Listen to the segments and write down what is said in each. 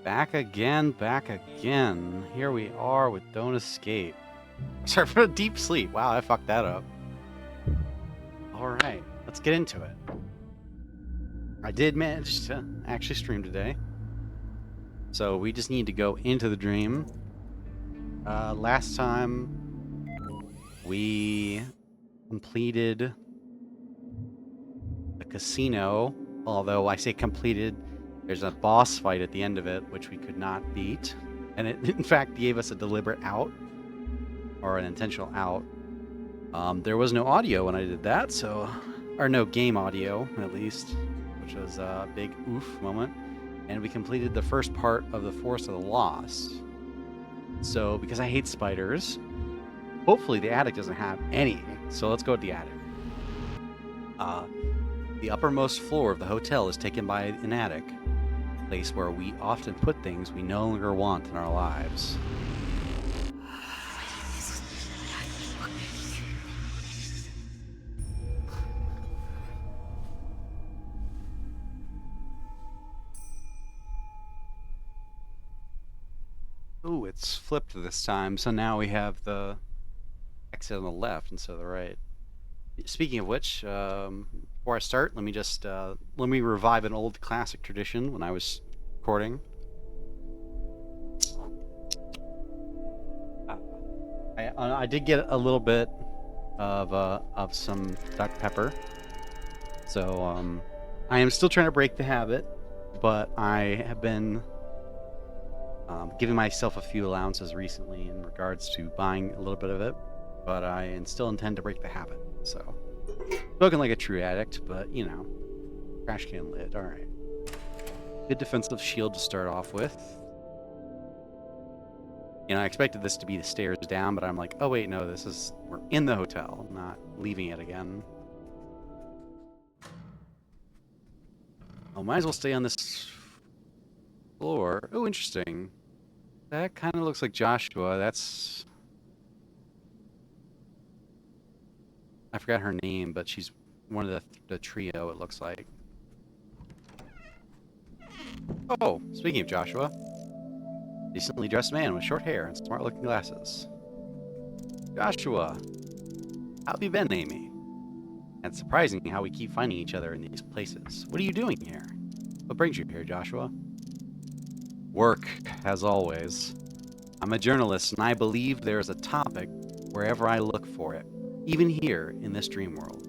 Back again, back again. Here we are with Don't Escape. Sorry for a deep sleep. Wow, I fucked that up. Alright, let's get into it. I did manage to actually stream today. So we just need to go into the dream. Last time we completed the casino. Although I say completed, there's a boss fight at the end of it, which we could not beat. And it, in fact, gave us a deliberate out, or an intentional out. There was no audio when I did that, so... Or no game audio, at least, which was a big oof moment. And we completed the first part of the Forest of the Lost. So, because I hate spiders, hopefully the attic doesn't have any. So let's go to the attic. The uppermost floor of the hotel is taken by an attic, a place where we often put things we no longer want in our lives. Ooh, it's flipped this time, so now we have the exit on the left instead of the right. Speaking of which, before I start, let me revive an old classic tradition when I was recording. I did get a little bit of some Dr. Pepper, so I am still trying to break the habit, but I have been giving myself a few allowances recently in regards to buying a little bit of it, but I still intend to break the habit. So, spoken like a true addict, but you know, trash can lid. All right, good defensive shield to start off with. You know, I expected this to be the stairs down, but I'm like, oh wait, no, we're in the hotel, not leaving it again. Oh, might as well stay on this floor. Oh, interesting. That kind of looks like Joshua. I forgot her name, but she's one of the trio, it looks like. Oh, speaking of Joshua, decently dressed man with short hair and smart-looking glasses. Joshua, how have you been, Amy? And it's surprising how we keep finding each other in these places. What are you doing here? What brings you here, Joshua? Work, as always. I'm a journalist, and I believe there is a topic wherever I look for it, even here in this dream world.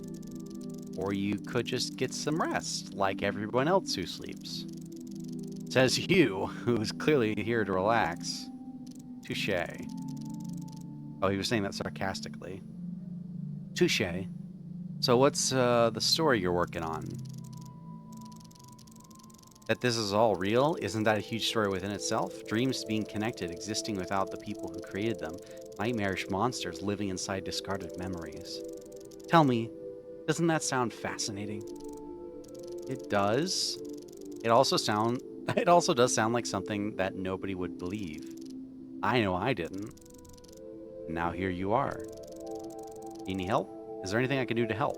Or you could just get some rest, like everyone else who sleeps. Says you, who's clearly here to relax. Touché. Oh, he was saying that sarcastically. Touché. So what's the story you're working on? That this is all real? Isn't that a huge story within itself? Dreams being connected, existing without the people who created them. Nightmarish monsters living inside discarded memories. Tell me, doesn't that sound fascinating? It does. It also does sound like something that nobody would believe. I know I didn't. Now here you are. Need any help? Is there anything I can do to help?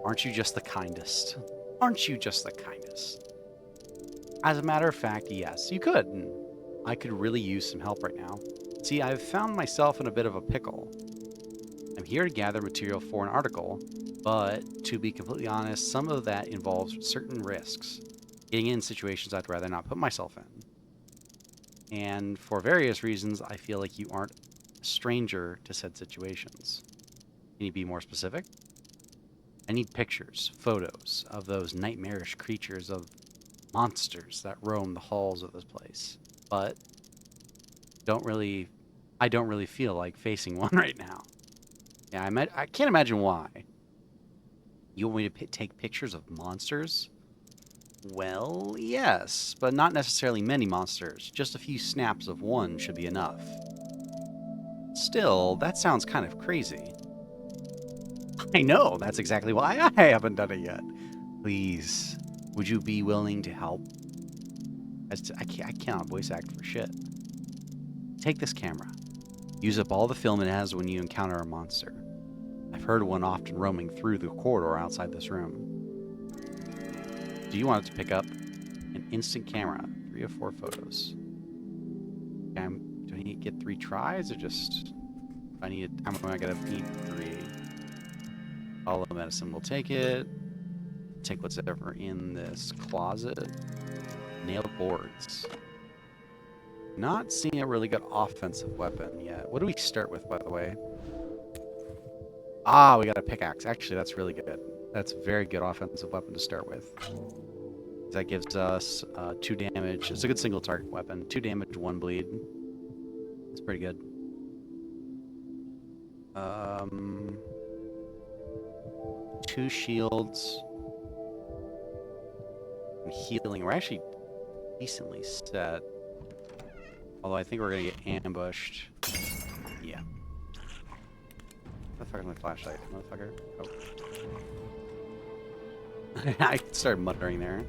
Aren't you just the kindest? Aren't you just the kindest? As a matter of fact, yes, you could. And I could really use some help right now. See, I've found myself in a bit of a pickle. I'm here to gather material for an article, but to be completely honest, some of that involves certain risks. Getting in situations I'd rather not put myself in. And for various reasons, I feel like you aren't a stranger to said situations. Can you be more specific? I need pictures, photos of those nightmarish creatures, of monsters that roam the halls of this place. But I don't really feel like facing one right now. Yeah, I can't imagine why. You want me to take pictures of monsters? Well, yes, but not necessarily many monsters. Just a few snaps of one should be enough. Still, that sounds kind of crazy. I know, that's exactly why I haven't done it yet. Please, would you be willing to help? I cannot voice act for shit. Take this camera. Use up all the film it has when you encounter a monster. I've heard one often roaming through the corridor outside this room. Do you want it to pick up an instant camera 3 of 4 photos. Okay, do I need to get 3 tries or just... how am I gonna need 3? All the medicine will take it. Take what's ever in this closet. Nailed boards. Not seeing a really good offensive weapon yet. What do we start with, by the way? Ah, we got a pickaxe. Actually, that's really good. That's a very good offensive weapon to start with. That gives us 2 damage. It's a good single target weapon. 2 damage, 1 bleed. That's pretty good. 2 shields. And healing. We're actually decently set. Although I think we're gonna get ambushed. Yeah. What the fuck is my flashlight, motherfucker? Oh. I started muttering there.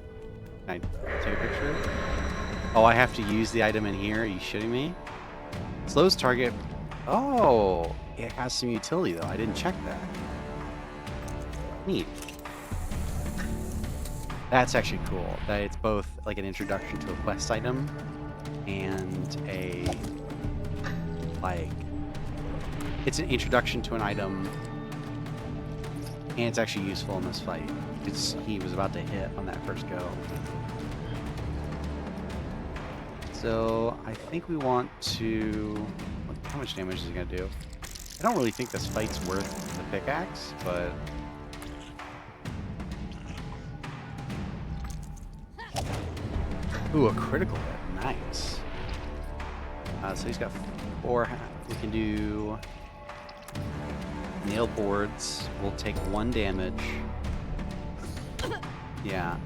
Can I take a picture? Oh, I have to use the item in here? Are you shitting me? Slows target. Oh, it has some utility though. I didn't check that. Neat. That's actually cool. That it's both like an introduction to a quest item and a like it's an introduction to an item and it's actually useful in this fight because he was about to hit on that first go. So I think we want to... how much damage is he gonna do? I don't really think this fight's worth the pickaxe, but... ooh, a critical hit. Nice. So he's got 4... we can do... nail boards. We'll take 1 damage. Yeah.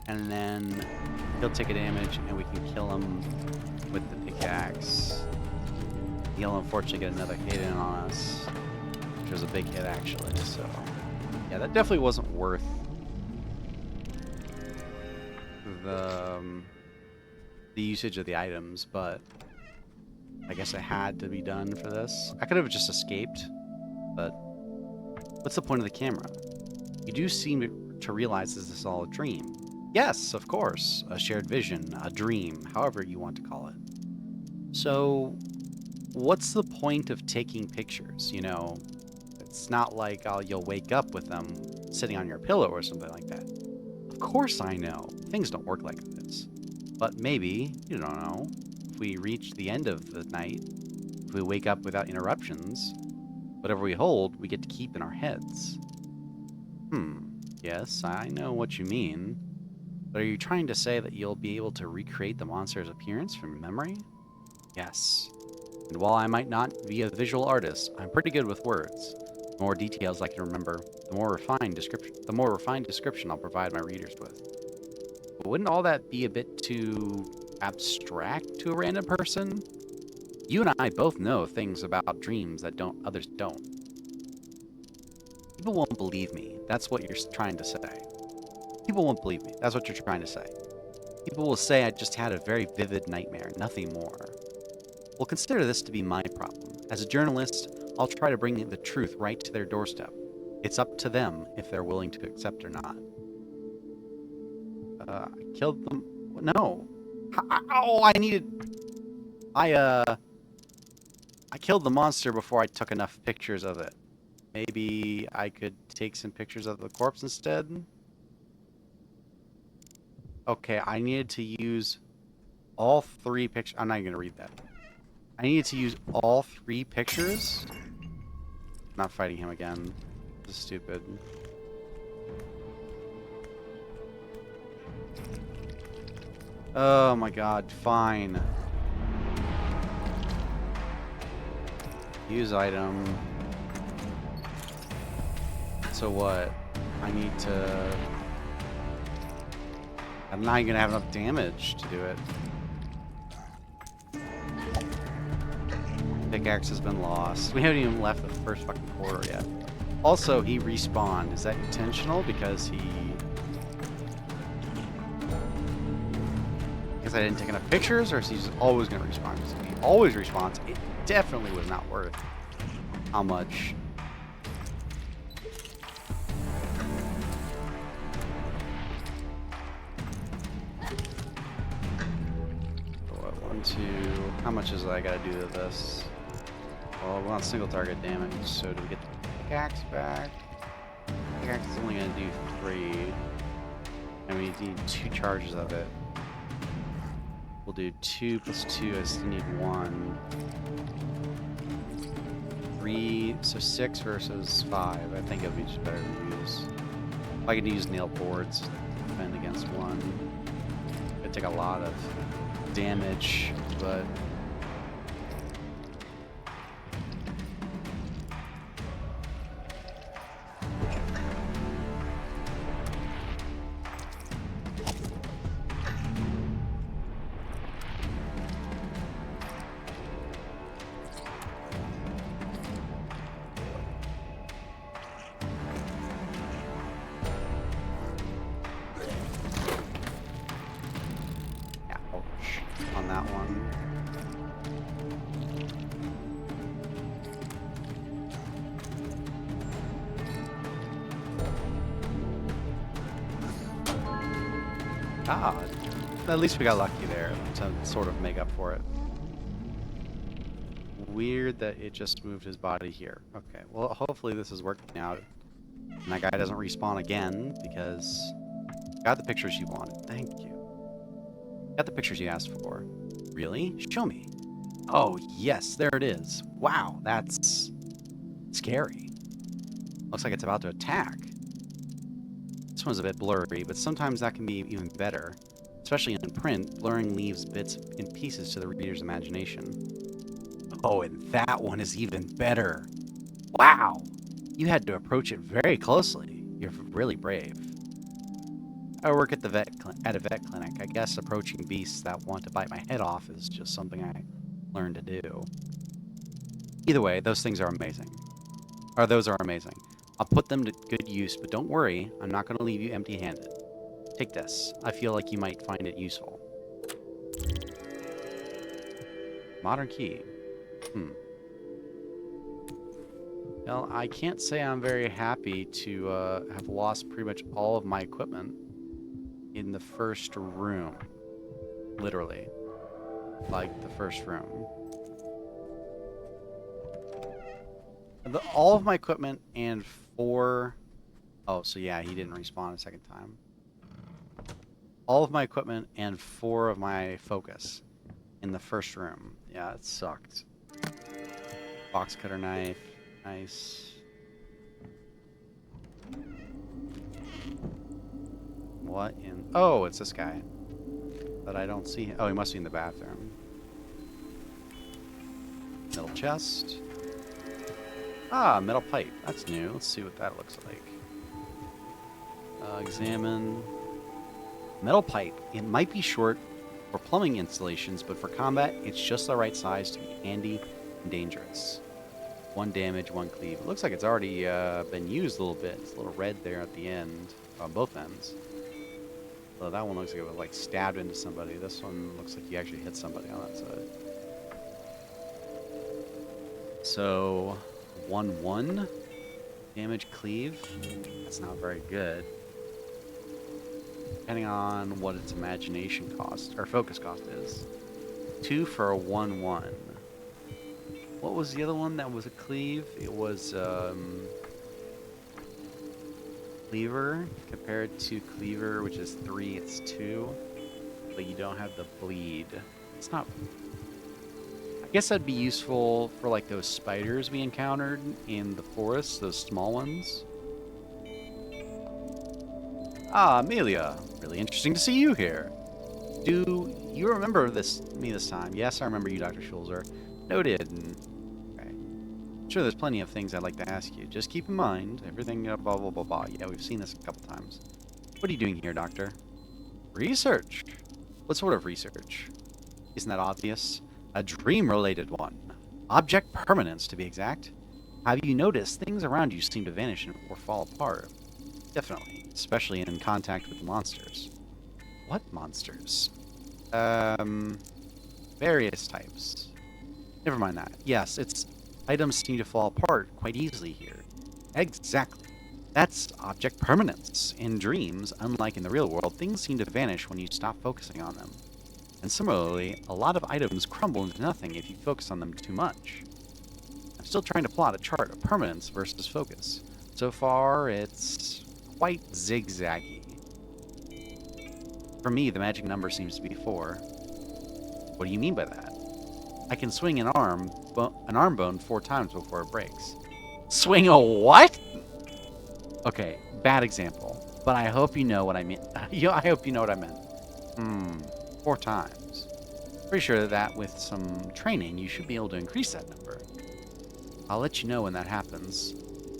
And then he'll take a damage and we can kill him with the pickaxe. He'll unfortunately get another hit in on us. Which was a big hit actually, so... yeah, that definitely wasn't worth the usage of the items, but I guess it had to be done for this. I could have just escaped, but what's the point of the camera? You do seem to realize this is all a dream. Yes, of course, a shared vision, a dream, however you want to call it. So, what's the point of taking pictures, you know? It's not like you'll wake up with them sitting on your pillow or something like that. Of course I know. Things don't work like this. But maybe, you don't know, if we reach the end of the night, if we wake up without interruptions, whatever we hold, we get to keep in our heads. Yes, I know what you mean. But are you trying to say that you'll be able to recreate the monster's appearance from memory? Yes. And while I might not be a visual artist, I'm pretty good with words. The more details I can remember, the more refined description I'll provide my readers with. But wouldn't all that be a bit too abstract to a random person? You and I both know things about dreams that others don't. People won't believe me. That's what you're trying to say. People won't believe me. That's what you're trying to say. People will say I just had a very vivid nightmare, nothing more. Well, consider this to be my problem. As a journalist, I'll try to bring the truth right to their doorstep. It's up to them if they're willing to accept or not. I killed them. No. I killed the monster before I took enough pictures of it. Maybe I could take some pictures of the corpse instead? Okay, I needed to use all 3 pictures. I'm not even going to read that. I needed to use all 3 pictures? Not fighting him again. This is stupid. Oh my god, fine. Use item. So what? I need to... I'm not even gonna have enough damage to do it. Pickaxe has been lost. We haven't even left the first fucking corridor yet. Also, he respawned. Is that intentional? Because I didn't take enough pictures, or is he just always gonna respawn? Because if he always respawns, it definitely was not worth how much. 1, 2. How much is I gotta do to this? Well, we want single target damage, so do we get the pickaxe back? Pickaxe is only gonna do 3. And we need 2 charges of it. We'll do 2 plus 2, I still need 1. 3, so 6 versus 5. I think it would be just better to use. If I could use nail boards to defend against 1. It'd take a lot of damage, but on that one. Ah, at least we got lucky there to sort of make up for it. Weird that it just moved his body here. Okay, well, hopefully this is working out. And that guy doesn't respawn again because got the pictures you wanted. Thank you. Got the pictures you asked for. Really? Show me. Oh, yes, there it is. Wow, that's scary. Looks like it's about to attack. This one's a bit blurry, but sometimes that can be even better. Especially in print, blurring leaves bits and pieces to the reader's imagination. Oh, and that one is even better. Wow! You had to approach it very closely. You're really brave. I work at a vet clinic. I guess approaching beasts that want to bite my head off is just something I learned to do. Either way, those things are amazing. Those are amazing. I'll put them to good use, but don't worry, I'm not going to leave you empty-handed. Take this. I feel like you might find it useful. Modern key. Well, I can't say I'm very happy to have lost pretty much all of my equipment in the first room. Literally. Like the first room. All of my equipment and 4... Oh, so yeah, he didn't respawn a second time. All of my equipment and 4 of my focus in the first room. Yeah, it sucked. Box cutter knife. Nice. What in... Oh, it's this guy. But I don't see him. Oh, he must be in the bathroom. Metal chest. Ah, metal pipe. That's new. Let's see what that looks like. Examine. Metal pipe. It might be short for plumbing installations, but for combat, it's just the right size to be handy and dangerous. 1 damage, 1 cleave. It looks like it's already been used a little bit. It's a little red there at the end, on both ends. So that one looks like it was like stabbed into somebody. This one looks like you actually hit somebody on that side. So 1/1 damage cleave. That's not very good. Depending on what its imagination cost or focus cost is. 2 for a 1/1. What was the other one that was a cleave? It was cleaver compared to cleaver, which is 3. It's 2, but you don't have the bleed. It's not. I guess that'd be useful for like those spiders we encountered in the forest, those small ones. Ah, Amelia. Really interesting to see you here. Do you remember me this time? Yes, I remember you, Dr. Schulzer. Noted. Okay. Sure, there's plenty of things I'd like to ask you. Just keep in mind, everything blah, blah, blah, blah. Yeah, we've seen this a couple times. What are you doing here, Doctor? Research. What sort of research? Isn't that obvious? A dream-related one. Object permanence, to be exact. Have you noticed things around you seem to vanish or fall apart? Definitely, especially in contact with monsters. What monsters? Various types. Never mind that. Yes, items seem to fall apart quite easily here. Exactly. That's object permanence. In dreams, unlike in the real world, things seem to vanish when you stop focusing on them. And similarly, a lot of items crumble into nothing if you focus on them too much. I'm still trying to plot a chart of permanence versus focus. So far, it's quite zigzaggy. For me, the magic number seems to be 4. What do you mean by that? I can swing an arm bone 4 times before it breaks. Swing a what? Okay, bad example, but I hope you know what I mean. I hope you know what I meant. 4 times. Pretty sure that with some training, you should be able to increase that number. I'll let you know when that happens.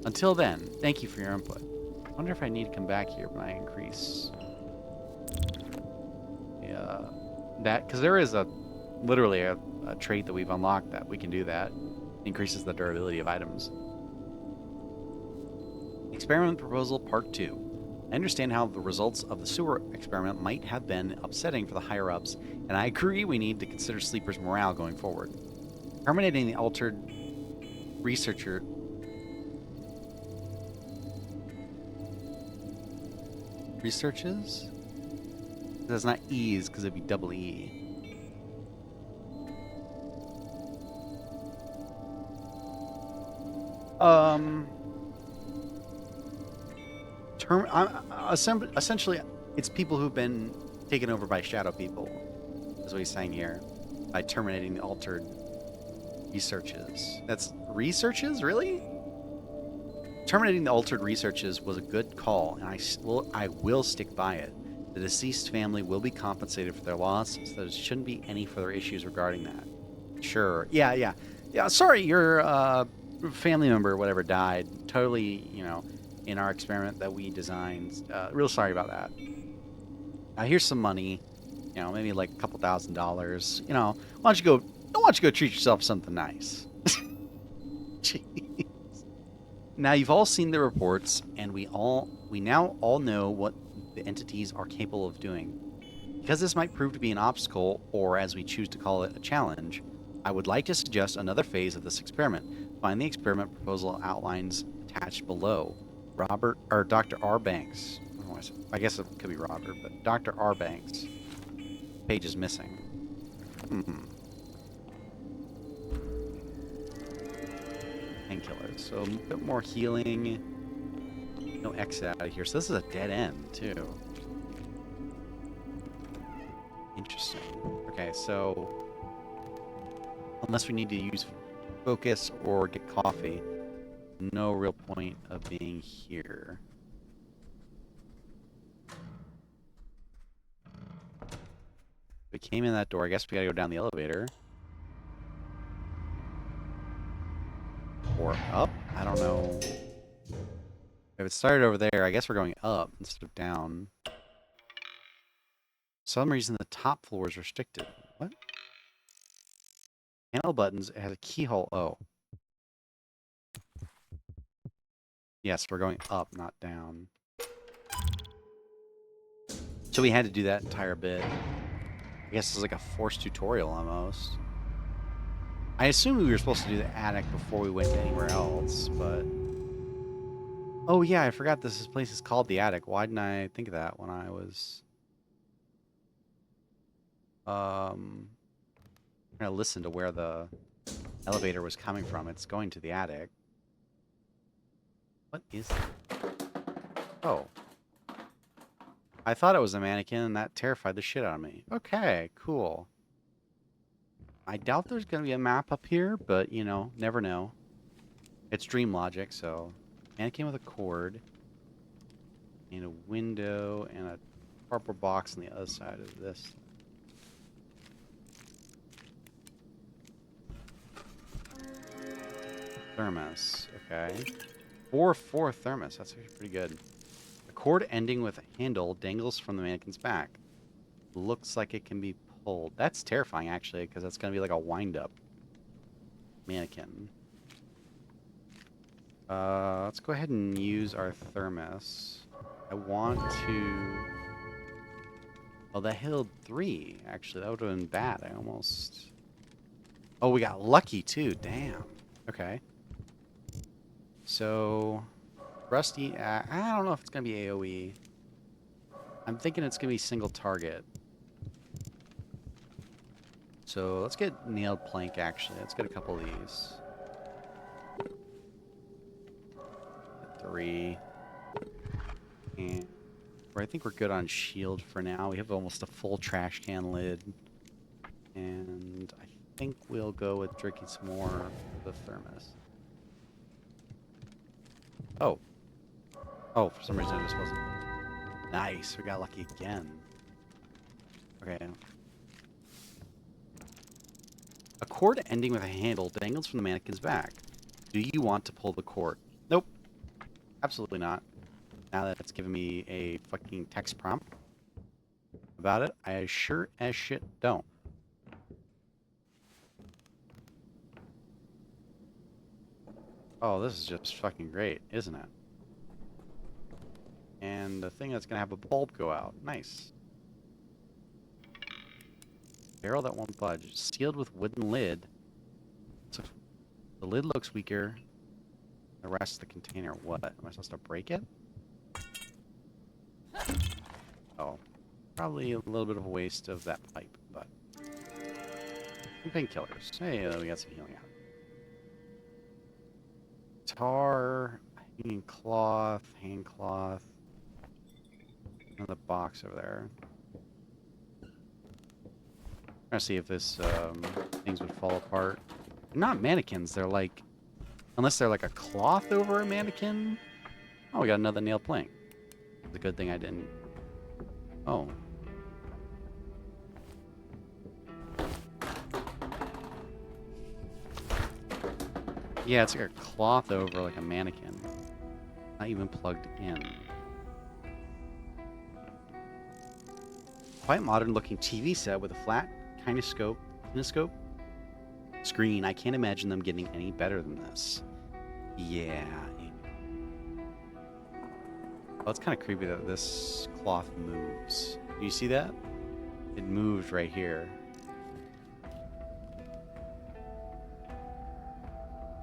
Until then, thank you for your input. I wonder if I need to come back here when I increase. Yeah, that, because there is literally a trait that we've unlocked that we can do that. Increases the durability of items. Experiment Proposal Part 2. I understand how the results of the sewer experiment might have been upsetting for the higher-ups, and I agree we need to consider sleepers' morale going forward. Terminating the altered researches? That's not E's, because it'd be double E. Essentially, it's people who've been taken over by shadow people, is what he's saying here, by terminating the altered researches. That's researches, really? Terminating the altered researches was a good call, and I will stick by it. The deceased family will be compensated for their loss, so there shouldn't be any further issues regarding that. Sure. Yeah. Sorry, your family member or whatever died. Totally, in our experiment that we designed. Real sorry about that. Here's some money. Maybe like a couple $1,000. Why don't you go treat yourself something nice? Jeez. Now you've all seen the reports, and we now all know what the entities are capable of doing. Because this might prove to be an obstacle, or as we choose to call it, a challenge, I would like to suggest another phase of this experiment. Find the experiment proposal outlines attached below. Dr. R. Banks. I guess it could be Robert, but Dr. R. Banks. Page is missing. Painkillers. So a bit more healing. No exit out of here. So this is a dead end, too. Interesting. Okay, so unless we need to use focus or get coffee, no real point of being here. We came in that door. I guess we gotta go down the elevator. Or up? I don't know. If it started over there, I guess we're going up instead of down. For some reason, the top floor is restricted. What? Panel buttons. It has a keyhole. Oh. Yes, we're going up, not down. So we had to do that entire bit. I guess it's like a forced tutorial almost. I assumed we were supposed to do the attic before we went anywhere else, but... Oh yeah, I forgot this place is called the attic. Why didn't I think of that when I was... trying to listen to where the elevator was coming from. It's going to the attic. What is that? Oh. I thought it was a mannequin, and that terrified the shit out of me. Okay, cool. I doubt there's going to be a map up here, but, never know. It's dream logic, so... Mannequin with a cord. And a window, and a cardboard box on the other side of this. Thermos, okay. 4-4 thermos, that's actually pretty good. A cord ending with a handle dangles from the mannequin's back. Looks like it can be pulled. That's terrifying, actually, because that's going to be like a wind-up mannequin. Let's go ahead and use our thermos. I want to... Oh, that held 3, actually. That would have been bad. I almost... Oh, we got lucky, too. Damn. Okay. So... Rusty... I don't know if it's going to be AoE. I'm thinking it's going to be single target. So let's get nailed plank, actually. Let's get a couple of these. 3. And I think we're good on shield for now. We have almost a full trash can lid. And I think we'll go with drinking some more of the thermos. Oh. Oh, for some reason it just wasn't. Nice, we got lucky again. Okay. A cord ending with a handle dangles from the mannequin's back. Do you want to pull the cord? Nope. Absolutely not. Now that it's giving me a fucking text prompt about it, I sure as shit don't. Oh, this is just fucking great, isn't it? And the thing that's gonna have a bulb go out. Nice. Barrel that won't budge. Sealed with wooden lid. So the lid looks weaker. The rest of the container, what? Am I supposed to break it? Oh. Probably a little bit of a waste of that pipe, but... Some painkillers. Hey, we got some healing out. Tar, hanging cloth, hand cloth. Another box over there. Trying to see if this things would fall apart. They're not mannequins. They're like, unless they're like a cloth over a mannequin. Oh, we got another nail plank. It's a good thing I didn't. Oh. Yeah, it's like a cloth over like a mannequin. Not even plugged in. Quite modern looking TV set with a flat kinescope screen. I can't imagine them getting any better than this. Yeah. Oh, it's kind of creepy that this cloth moves. Do you see that? It moved right here.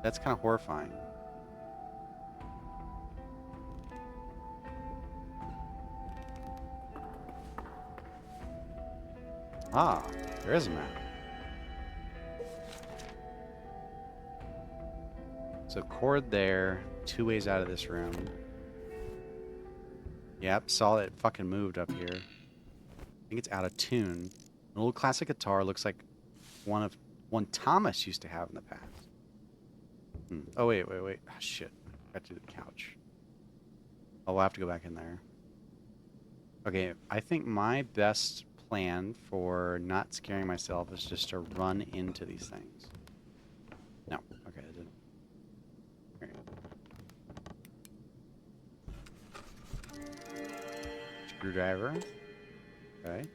That's kind of horrifying. Ah, there is a map. So cord there, 2 ways out of this room. Yep, saw it fucking moved up here. I think it's out of tune. An old classic guitar looks like one Thomas used to have in the past. Oh wait. Oh, shit. Got to the couch. Oh, we'll have to go back in there. Okay, I think my best plan for not scaring myself is just to run into these things. No, okay, I didn't. Screwdriver. Okay.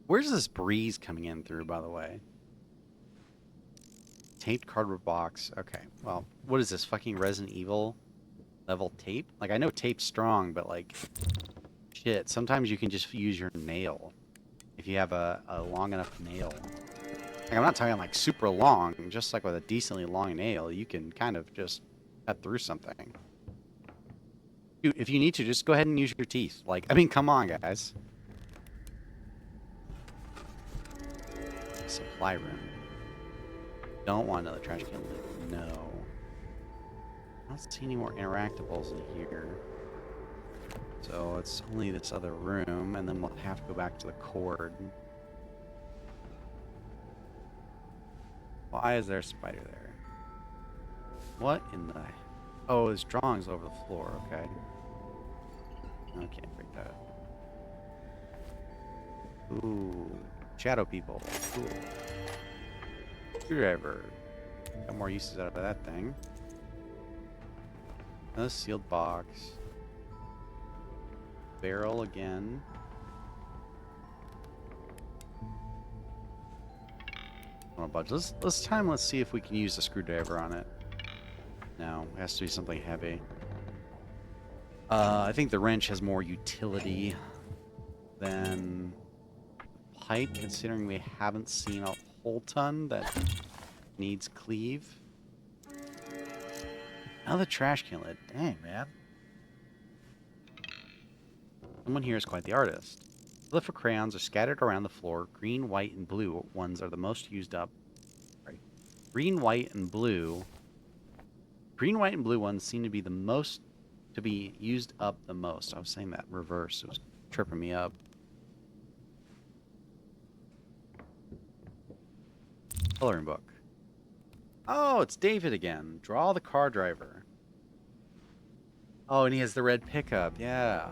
Where's this breeze coming in through, by the way? Taped cardboard box. Okay, well, what is this, fucking Resident Evil level tape? Like, I know tape's strong, but like, shit, sometimes you can just use your nail. If you have a long enough nail. Like, I'm not talking like super long, just like with a decently long nail, you can kind of just cut through something. Dude, if you need to, just go ahead and use your teeth. Like, I mean, come on, guys. Supply room. Don't want another trash can lid. No. I don't see any more interactables in here. So it's only this other room, and then we'll have to go back to the cord. Why is there a spider there? What in the... Oh, his drawing's over the floor, okay. I can't break that. Ooh. Shadow people. Cool. Screwdriver. Got more uses out of that thing. Another sealed box. Barrel again. Oh, budge. Let's see if we can use the screwdriver on it. No, it has to be something heavy. I think the wrench has more utility than pipe, considering we haven't seen a whole ton that needs cleave. Now the trash can lid. Dang, man. Someone here is quite the artist. Prolific crayons are scattered around the floor. Green, white, and blue ones are the most used up. Right. Green, white, and blue. Green, white, and blue ones seem to be the most to be used up the most. I was saying that in reverse. It was tripping me up. Coloring book. Oh, it's David again. Draw the car driver. Oh, and he has the red pickup. Yeah.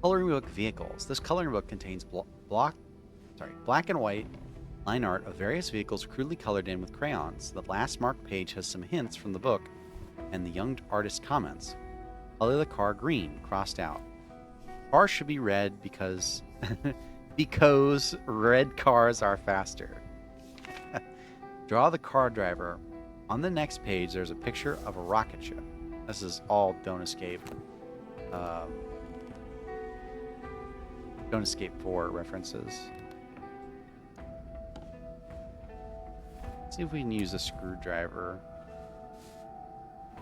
Coloring book vehicles. This coloring book contains black and white line art of various vehicles crudely colored in with crayons. The last marked page has some hints from the book and the young artist's comments. Color the car green, crossed out. Car should be red because because red cars are faster. Draw the car driver. On the next page, there's a picture of a rocket ship. This is all Don't Escape 4 references. Let's see if we can use a screwdriver.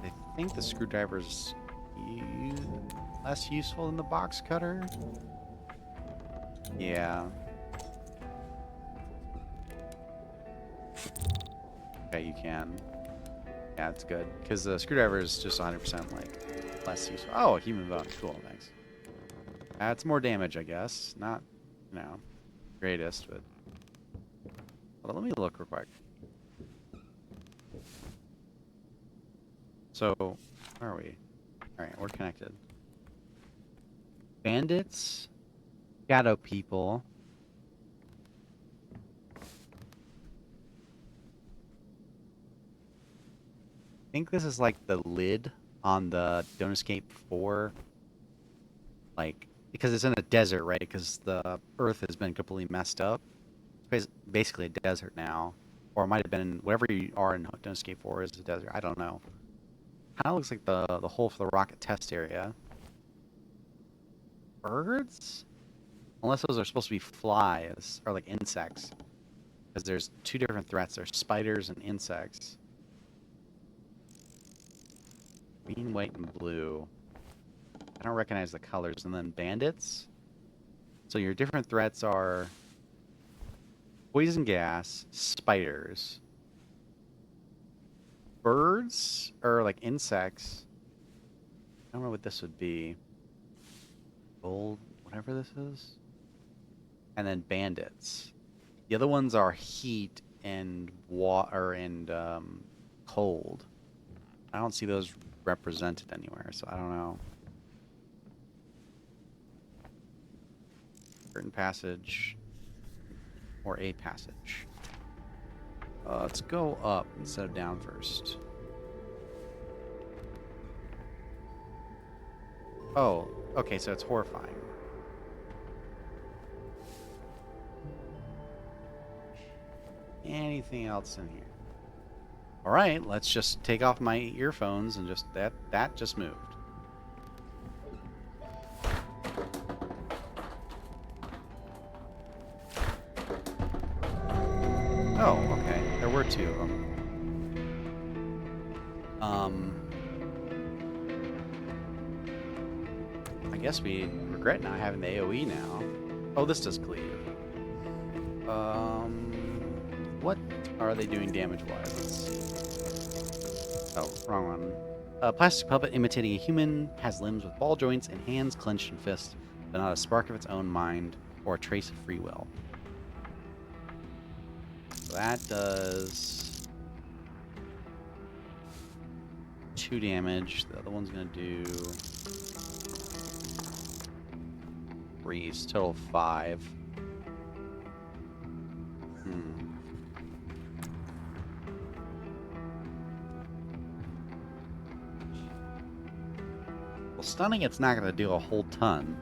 I think the screwdriver is less useful than the box cutter. Yeah. Okay, you can. Yeah, it's good. Because the screwdriver is just 100% like less useful. Oh, a human bone. Cool, thanks. That's more damage, I guess. Not, you know, greatest, but... Hold on, let me look real quick. So, where are we? Alright, we're connected. Bandits. Shadow people. I think this is like the lid on the Don't Escape 4. Like, because it's in a desert, right? Because the Earth has been completely messed up. It's basically a desert now. Or it might have been, whatever you are in Don't Escape 4 is a desert. I don't know. Kind of looks like the hole for the rocket test area. Birds? Unless those are supposed to be flies, or like insects. Because there's 2 different threats. There's spiders and insects. Green, white, and blue. I don't recognize the colors. And then bandits. So your different threats are poison gas, spiders, birds, or like insects. I don't know what this would be. Gold, whatever this is. And then bandits. The other ones are heat and water and cold. I don't see those represented anywhere, so I don't know. Certain passage or a passage. Let's go up instead of down first. Oh, okay, so it's horrifying. Anything else in here? All right, let's just take off my earphones and just that just moved. Oh, okay. There were 2 of them. I guess we regret not having the AoE now. Oh, this does cleave. What are they doing damage-wise? Oh, wrong one. A plastic puppet imitating a human has limbs with ball joints and hands clenched in fists, but not a spark of its own mind or a trace of free will. So that does 2 damage. The other one's gonna do 3, total 5. Well, stunning, it's not gonna do a whole ton.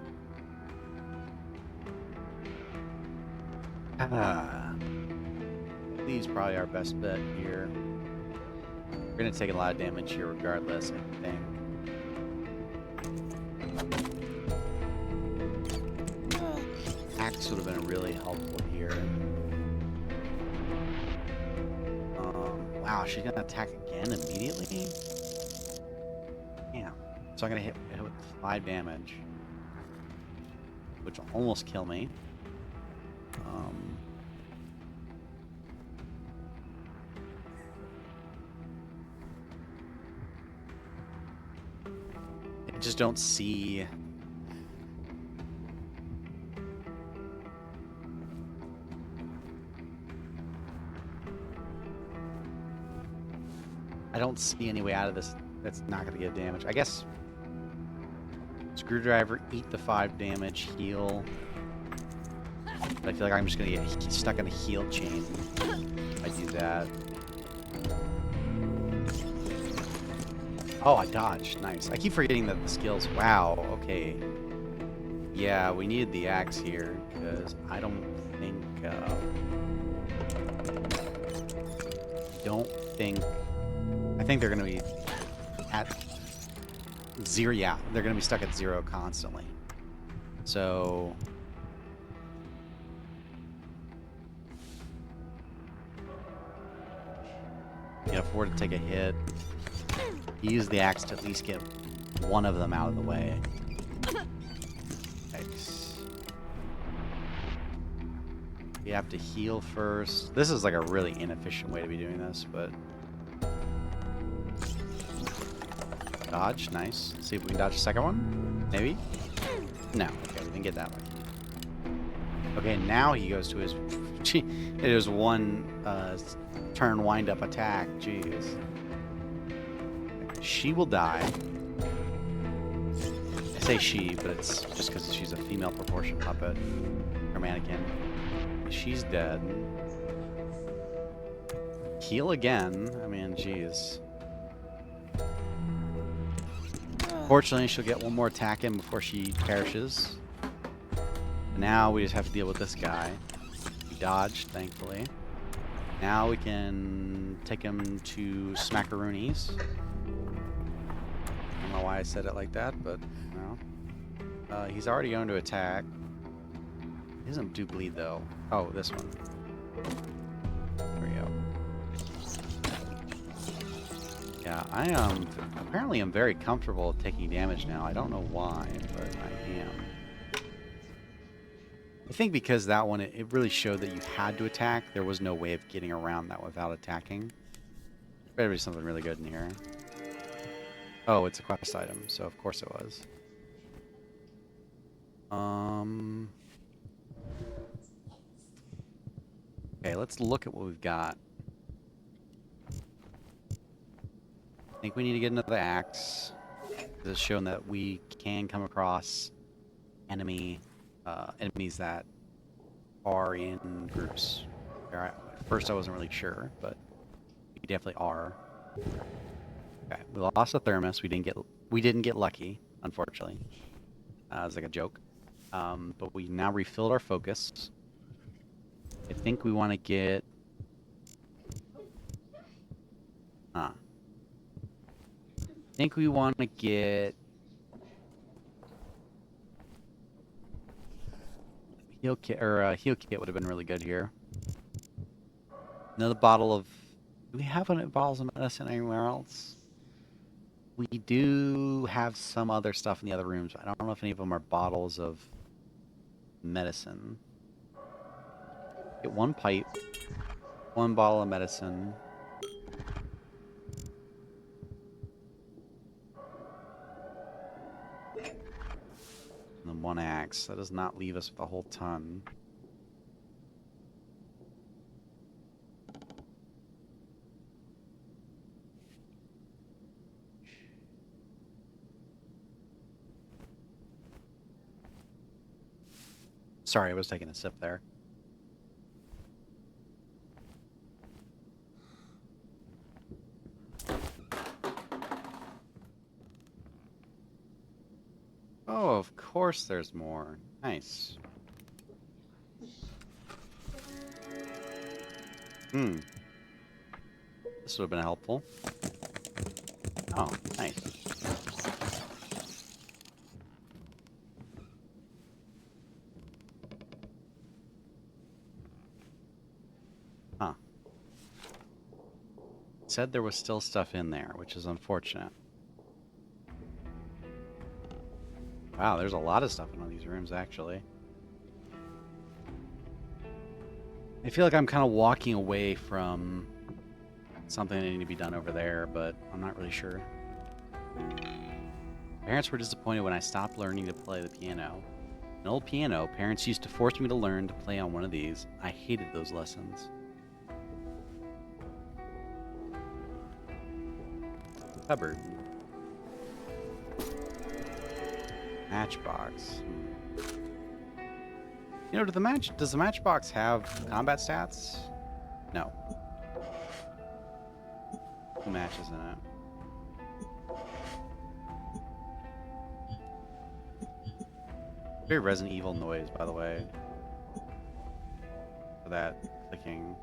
Lee's probably our best bet here. We're gonna take a lot of damage here regardless, I think. Axe would have been really helpful here. Wow, she's gonna attack again immediately? Yeah. So I'm gonna hit with 5 damage, which will almost kill me. Um, I just don't see... I don't see any way out of this that's not going to get damage. I guess screwdriver, eat the 5 damage, heal. But I feel like I'm just going to get stuck in a heal chain if I do that. Oh, I dodged. Nice. I keep forgetting that the skills... Wow, okay. Yeah, we needed the axe here, because I don't think... I think they're going to be at 0. Yeah, they're going to be stuck at 0 constantly. So... you can afford to take a hit. Use the axe to at least get one of them out of the way. Yikes. We have to heal first. This is like a really inefficient way to be doing this, but... dodge, nice. Let's see if we can dodge the second one. Maybe? No, okay, we didn't get that one. Okay, now he goes to his... it is one turn wind-up attack. Jeez. She will die. I say she, but it's just because she's a female proportion puppet or mannequin. She's dead. Heal again. I mean, jeez. Fortunately, she'll get one more attack in before she perishes. Now we just have to deal with this guy. We dodged, thankfully. Now we can take him to Smackaroonies. I don't know why I said it like that, but no. He's already going to attack. He doesn't do bleed though. Oh, this one. There we go. Yeah, I apparently am very comfortable taking damage now. I don't know why, but I am. I think because that one, it really showed that you had to attack. There was no way of getting around that without attacking. Better be something really good in here. Oh, it's a quest item, so of course it was. Okay, let's look at what we've got. I think we need to get another axe. It's shown that we can come across enemies that are in groups. At first I wasn't really sure, but we definitely are. Okay, we lost the thermos. We didn't get lucky, unfortunately. It was like a joke. But we now refilled our focus. I think we want to get... I think we want to get... heal kit, or heal kit would have been really good here. Another bottle of... do we have any bottles of medicine anywhere else? We do have some other stuff in the other rooms. I don't know if any of them are bottles of medicine. Get one pipe, one bottle of medicine. And then one axe. That does not leave us with a whole ton. Sorry, I was taking a sip there. Oh, of course there's more. Nice. This would have been helpful. Oh, nice. Huh. It said there was still stuff in there, which is unfortunate. Wow, there's a lot of stuff in all these rooms, actually. I feel like I'm kind of walking away from something that needed to be done over there, but I'm not really sure. Parents were disappointed when I stopped learning to play the piano. An old piano, parents used to force me to learn to play on one of these. I hated those lessons. Cupboard. Matchbox. You know, does the matchbox have combat stats? No. 2 matches in it. Very Resident Evil noise, by the way. For that clicking.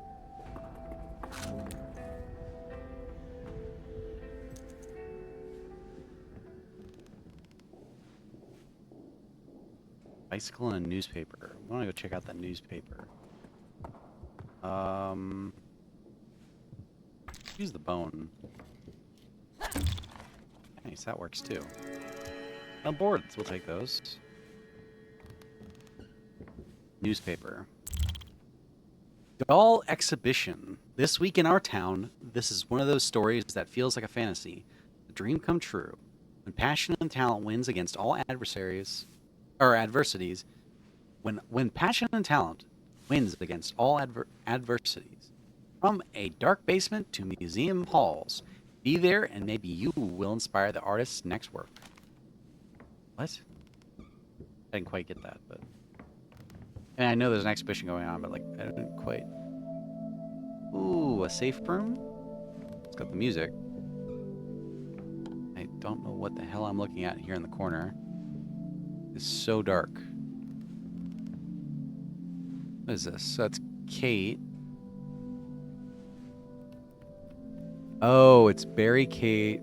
Bicycle and a newspaper. I want to go check out that newspaper. Use the bone. Nice, that works too. Boards, we'll take those. Newspaper. Doll exhibition. This week in our town, this is one of those stories that feels like a fantasy. A dream come true. When passion and talent wins against all adversaries, or adversities, when passion and talent wins against all adversities, from a dark basement to museum halls, be there and maybe you will inspire the artist's next work. What? I didn't quite get that, but... And I know there's an exhibition going on, but like, I didn't quite... Ooh, a safe room? It's got the music. I don't know what the hell I'm looking at here in the corner. It's so dark. What is this? So that's Kate. Oh, it's Barry, Kate.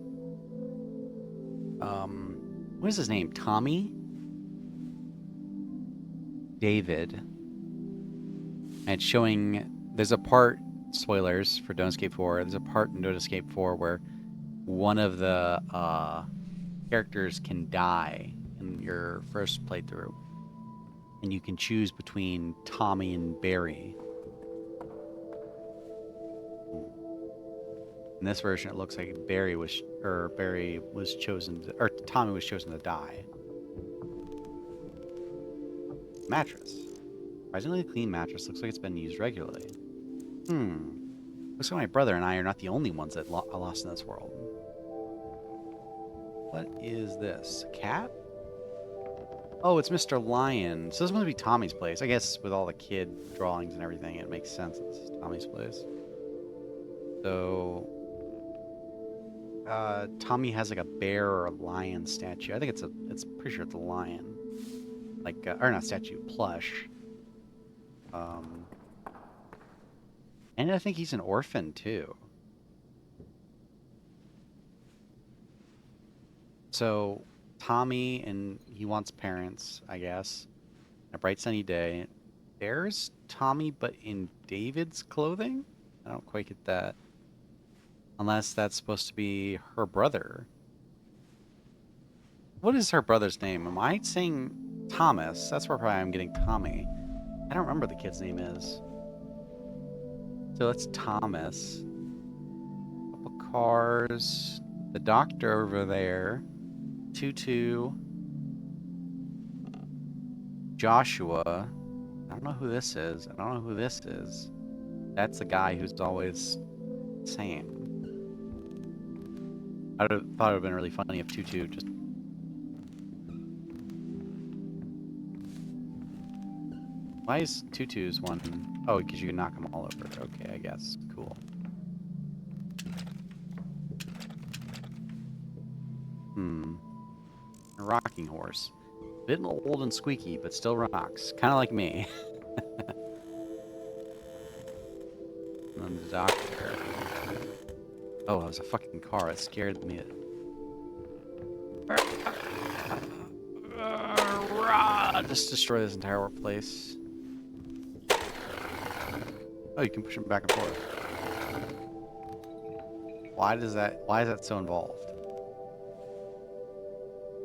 What is his name? Tommy? David. And it's showing... There's a part... Spoilers for Don't Escape 4. There's a part in Don't Escape 4 where one of the characters can die in your first playthrough. And you can choose between Tommy and Barry. In this version, it looks like Tommy was chosen to die. Mattress. Surprisingly clean mattress. Looks like it's been used regularly. Looks like my brother and I are not the only ones that are lost in this world. What is this? A cat? Oh, it's Mr. Lion. So this must be Tommy's place. I guess with all the kid drawings and everything, it makes sense it's Tommy's place. So... Tommy has like a bear or a lion statue. I think it's pretty sure it's a lion. Like, or not statue, plush. And I think he's an orphan too. So, Tommy, and he wants parents, I guess. A bright sunny day. There's Tommy, but in David's clothing? I don't quite get that. Unless that's supposed to be her brother. What is her brother's name? Am I saying Thomas? That's where probably I'm getting Tommy. I don't remember what the kid's name is. So that's Thomas. Couple cars. The doctor over there. Tutu. Joshua. I don't know who this is. I don't know who this is. That's the guy who's always saying. I thought it would have been really funny if Tutu just... Why is Tutu's one? Oh, because you can knock them all over. Okay, I guess. Cool. A rocking horse. A bit old and squeaky, but still rocks. Kind of like me. And then the doctor. Oh, it was a fucking car. It scared me. Just destroy this entire place. Oh, you can push them back and forth. Why is that so involved?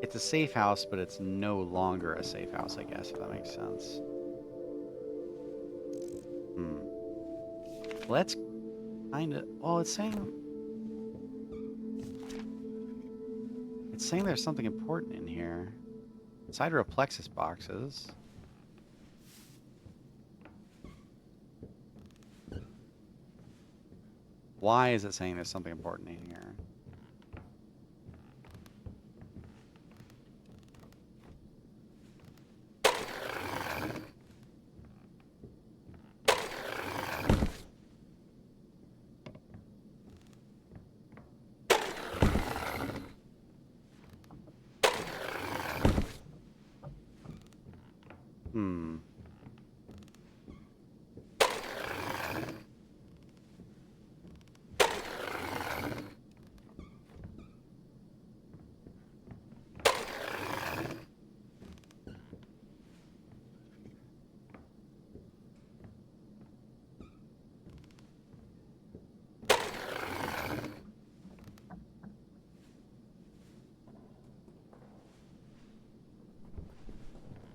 It's a safe house, but it's no longer a safe house, I guess, if that makes sense. Let's kind of... Well, it's saying there's something important in here. Cytoplexus boxes. Why is it saying there's something important in here? Hmm.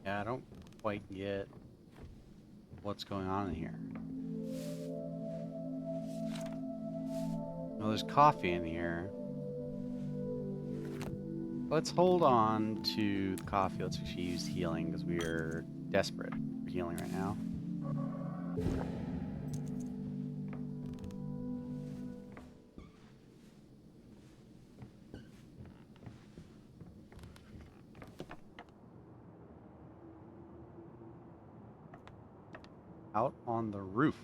Yeah, I don't quite get what's going on in here. Oh, there's coffee in here. Let's hold on to the coffee. Let's actually use healing because we are desperate for healing right now. Out on the roof.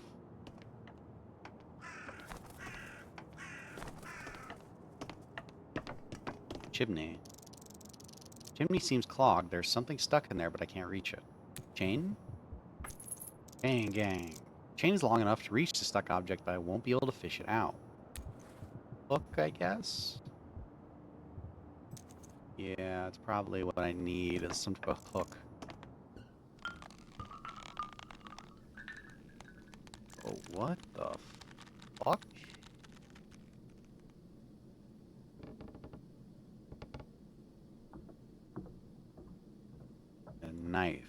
Chimney. Chimney seems clogged. There's something stuck in there, but I can't reach it. Chain? Gang, gang. Chain is long enough to reach the stuck object, but I won't be able to fish it out. Hook, I guess? Yeah, it's probably what I need is some type of hook. Oh, what the fuck? A knife.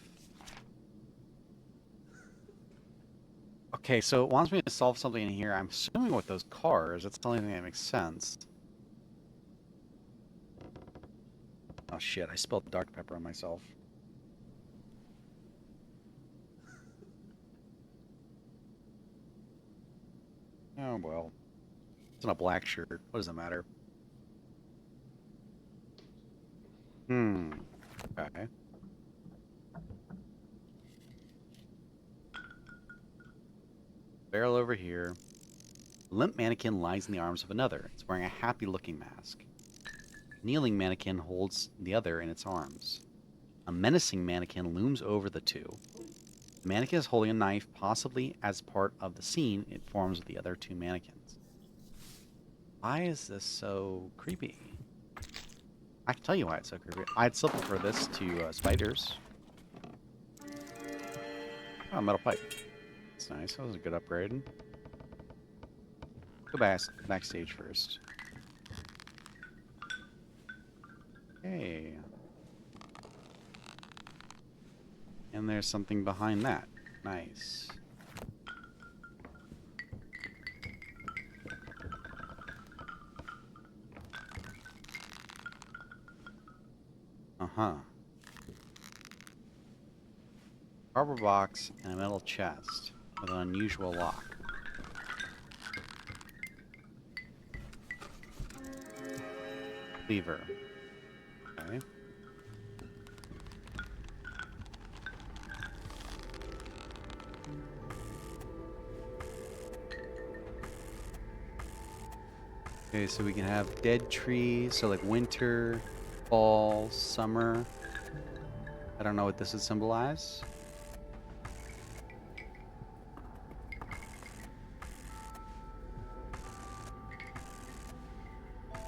Okay, so it wants me to solve something in here. I'm assuming with those cars. That's the only thing that makes sense. Oh shit, I spilled dark pepper on myself. Oh well. It's in a black shirt. What does it matter? Okay. Barrel over here. A limp mannequin lies in the arms of another. It's wearing a happy-looking mask. A kneeling mannequin holds the other in its arms. A menacing mannequin looms over the two. The mannequin is holding a knife, possibly as part of the scene it forms with the other two mannequins. Why is this so creepy? I can tell you why it's so creepy. I'd still prefer this to spiders. Oh, metal pipe. That's nice. That was a good upgrade. Go backstage first. Okay. And there's something behind that. Nice. Uh-huh. Cardboard box and a metal chest with an unusual lock. Lever. Okay. Okay, so we can have dead trees, so like winter, fall, summer. I don't know what this would symbolize.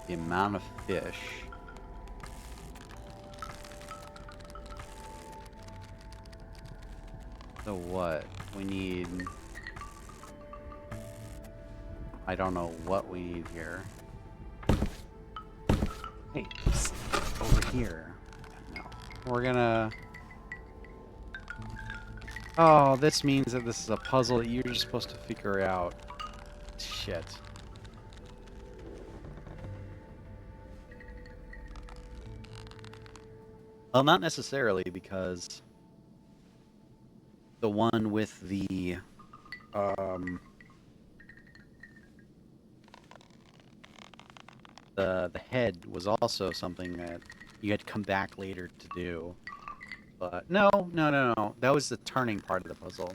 The amount of fish. So what? We need... I don't know what we need here. Hey, over here. No. We're gonna... Oh, this means that this is a puzzle that you're just supposed to figure out. Shit. Well, not necessarily, because the one with um the head was also something that you had to come back later to do. But no, no, no, no. That was the turning part of the puzzle.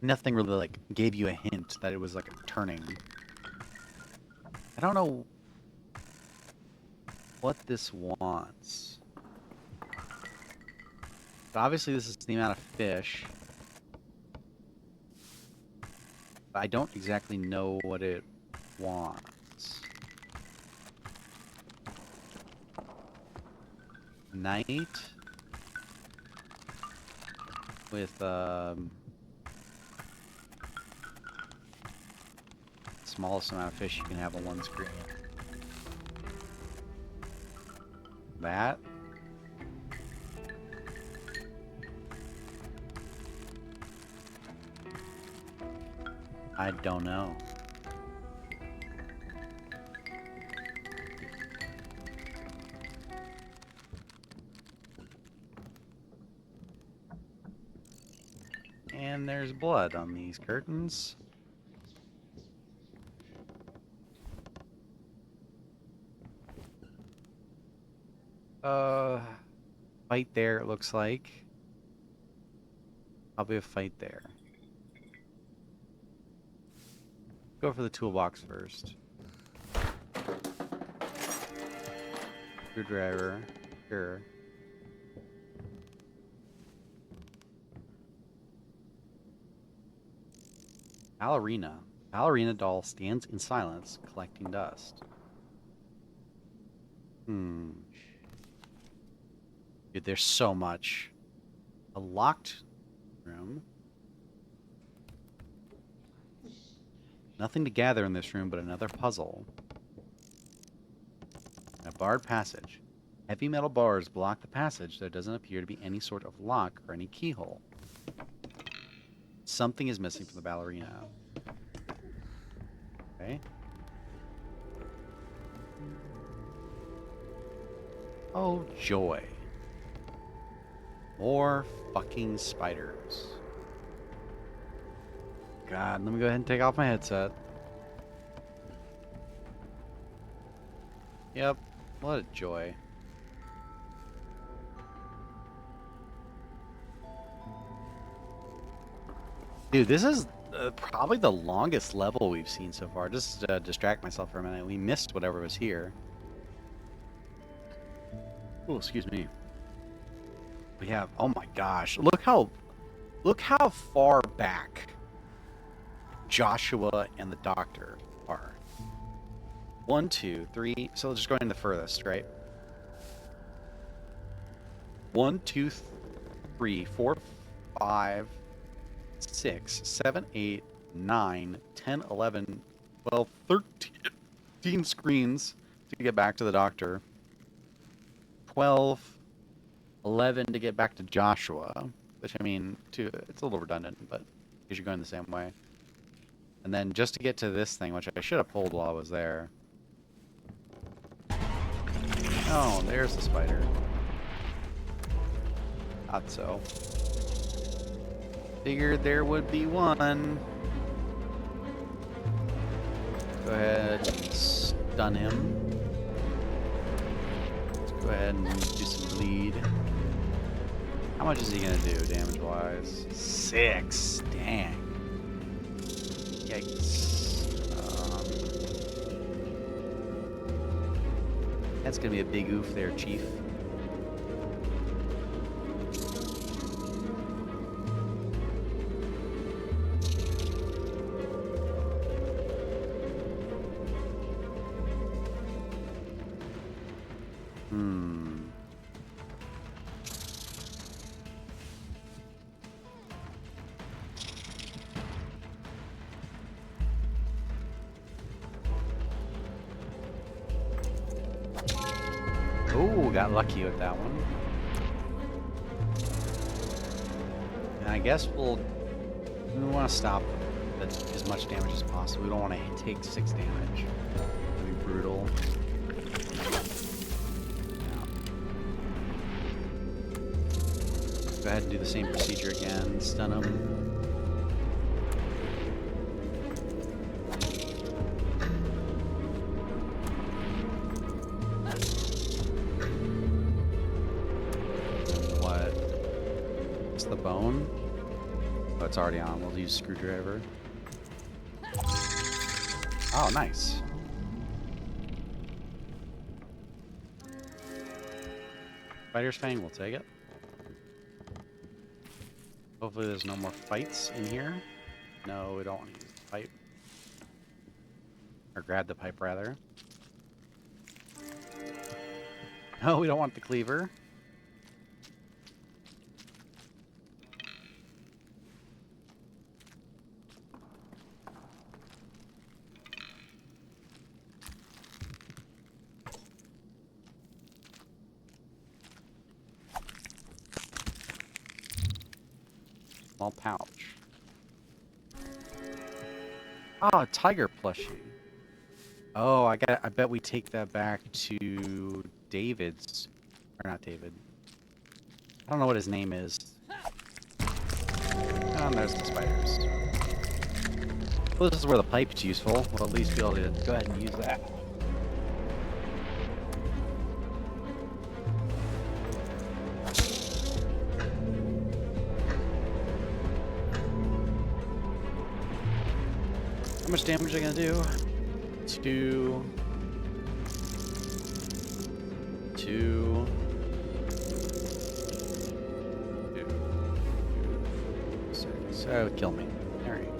Nothing really like gave you a hint that it was like a turning. I don't know what this wants. But obviously this is the amount of fish. But I don't exactly know what it wants. Night with smallest amount of fish you can have on one screen. That. I don't know. And there's blood on these curtains. Fight there, it looks like. Probably a fight there. Go for the toolbox first. Screwdriver. Sure. Ballerina. Ballerina doll stands in silence, collecting dust. Dude, there's so much. A locked room. Nothing to gather in this room but another puzzle. A barred passage. Heavy metal bars block the passage. There doesn't appear to be any sort of lock or any keyhole. Something is missing from the ballerina. Okay. Oh, joy. More fucking spiders. God, let me go ahead and take off my headset. Yep, what a joy. Dude, this is probably the longest level we've seen so far. Just to distract myself for a minute. We missed whatever was here. Oh, excuse me. We have, oh my gosh, look how far back Joshua and the doctor are. 1, 2, 3. So let's just go in the furthest, right? 1, 2, 3, 4, 5, 6, 7, 8, 9, 10, 11, 12, 13 screens to get back to the doctor. 12, 11 to get back to Joshua, which, I mean, it's a little redundant, but because you're going the same way. And then just to get to this thing, which I should have pulled while I was there. Oh, there's the spider. Thought so. Figured there would be one. Go ahead and stun him. Let's go ahead and do some bleed. How much is he gonna do damage-wise? 6. Dang. Yikes. That's gonna be a big oof there, Chief. Oh, got lucky with that one. I guess we want to stop as much damage as possible. We don't want to take 6 damage. That'd be brutal. Go ahead and do the same procedure again. Stun him. What? It's the bone? Oh, it's already on. We'll use screwdriver. Oh, nice. Spider's Fang, we'll take it. Hopefully there's no more fights in here. No, we don't want to use the pipe. Or grab the pipe, rather. No, we don't want the cleaver. Small pouch. Oh, a tiger plushie. Oh, I bet we take that back to David's, or not David. I don't know what his name is. And there's the spiders. Well, this is where the pipe's useful. We'll at least be able to go ahead and use that. How much damage are you gonna do? 2. 2. 6. Oh, kill me. Alright.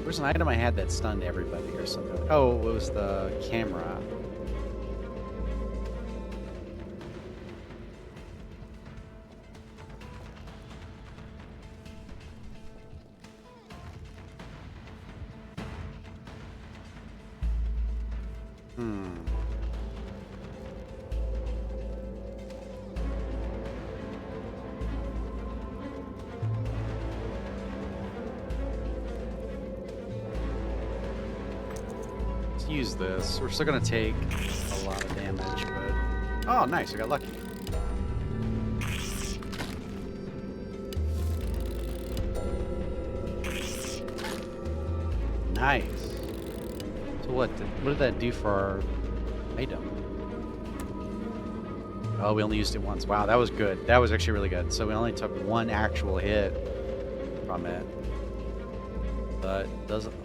There's an item I had that stunned everybody or something. Oh, it was the camera. Use this. We're still gonna take a lot of damage, but oh, nice! I got lucky. Nice. So what did that do for our item? Oh, we only used it once. Wow, that was good. That was actually really good. So we only took 1 actual hit from it, but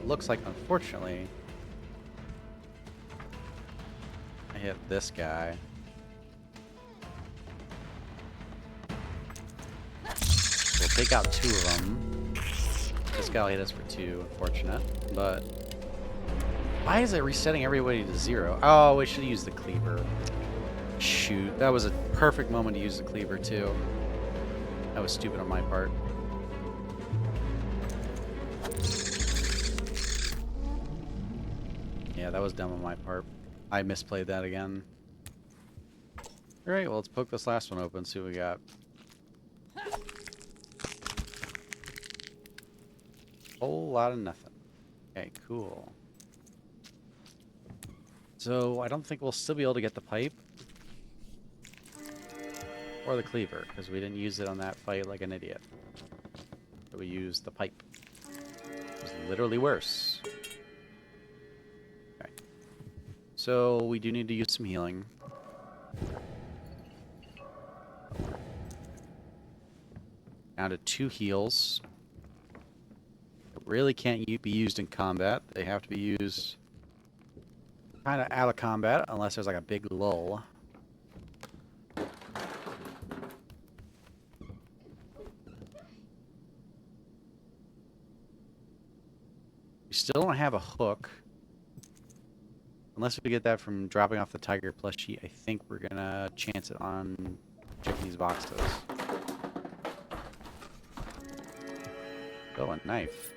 looks like, unfortunately, I hit this guy. We'll take out 2 of them. This guy will hit us for 2, unfortunate. But why is it resetting everybody to 0? Oh, we should use the cleaver. Shoot, that was a perfect moment to use the cleaver too. That was stupid on my part. Yeah, that was dumb on my part. I misplayed that again. Alright, well, let's poke this last one open, see what we got. Whole lot of nothing. Okay, cool. So, I don't think we'll still be able to get the pipe. Or the cleaver, because we didn't use it on that fight like an idiot. So we used the pipe. It was literally worse. So we do need to use some healing. Down to 2 heals. Really can't be used in combat. They have to be used kind of out of combat unless there's like a big lull. We still don't have a hook. Unless we get that from dropping off the tiger plushie, I think we're gonna chance it on checking these boxes. Oh, a knife.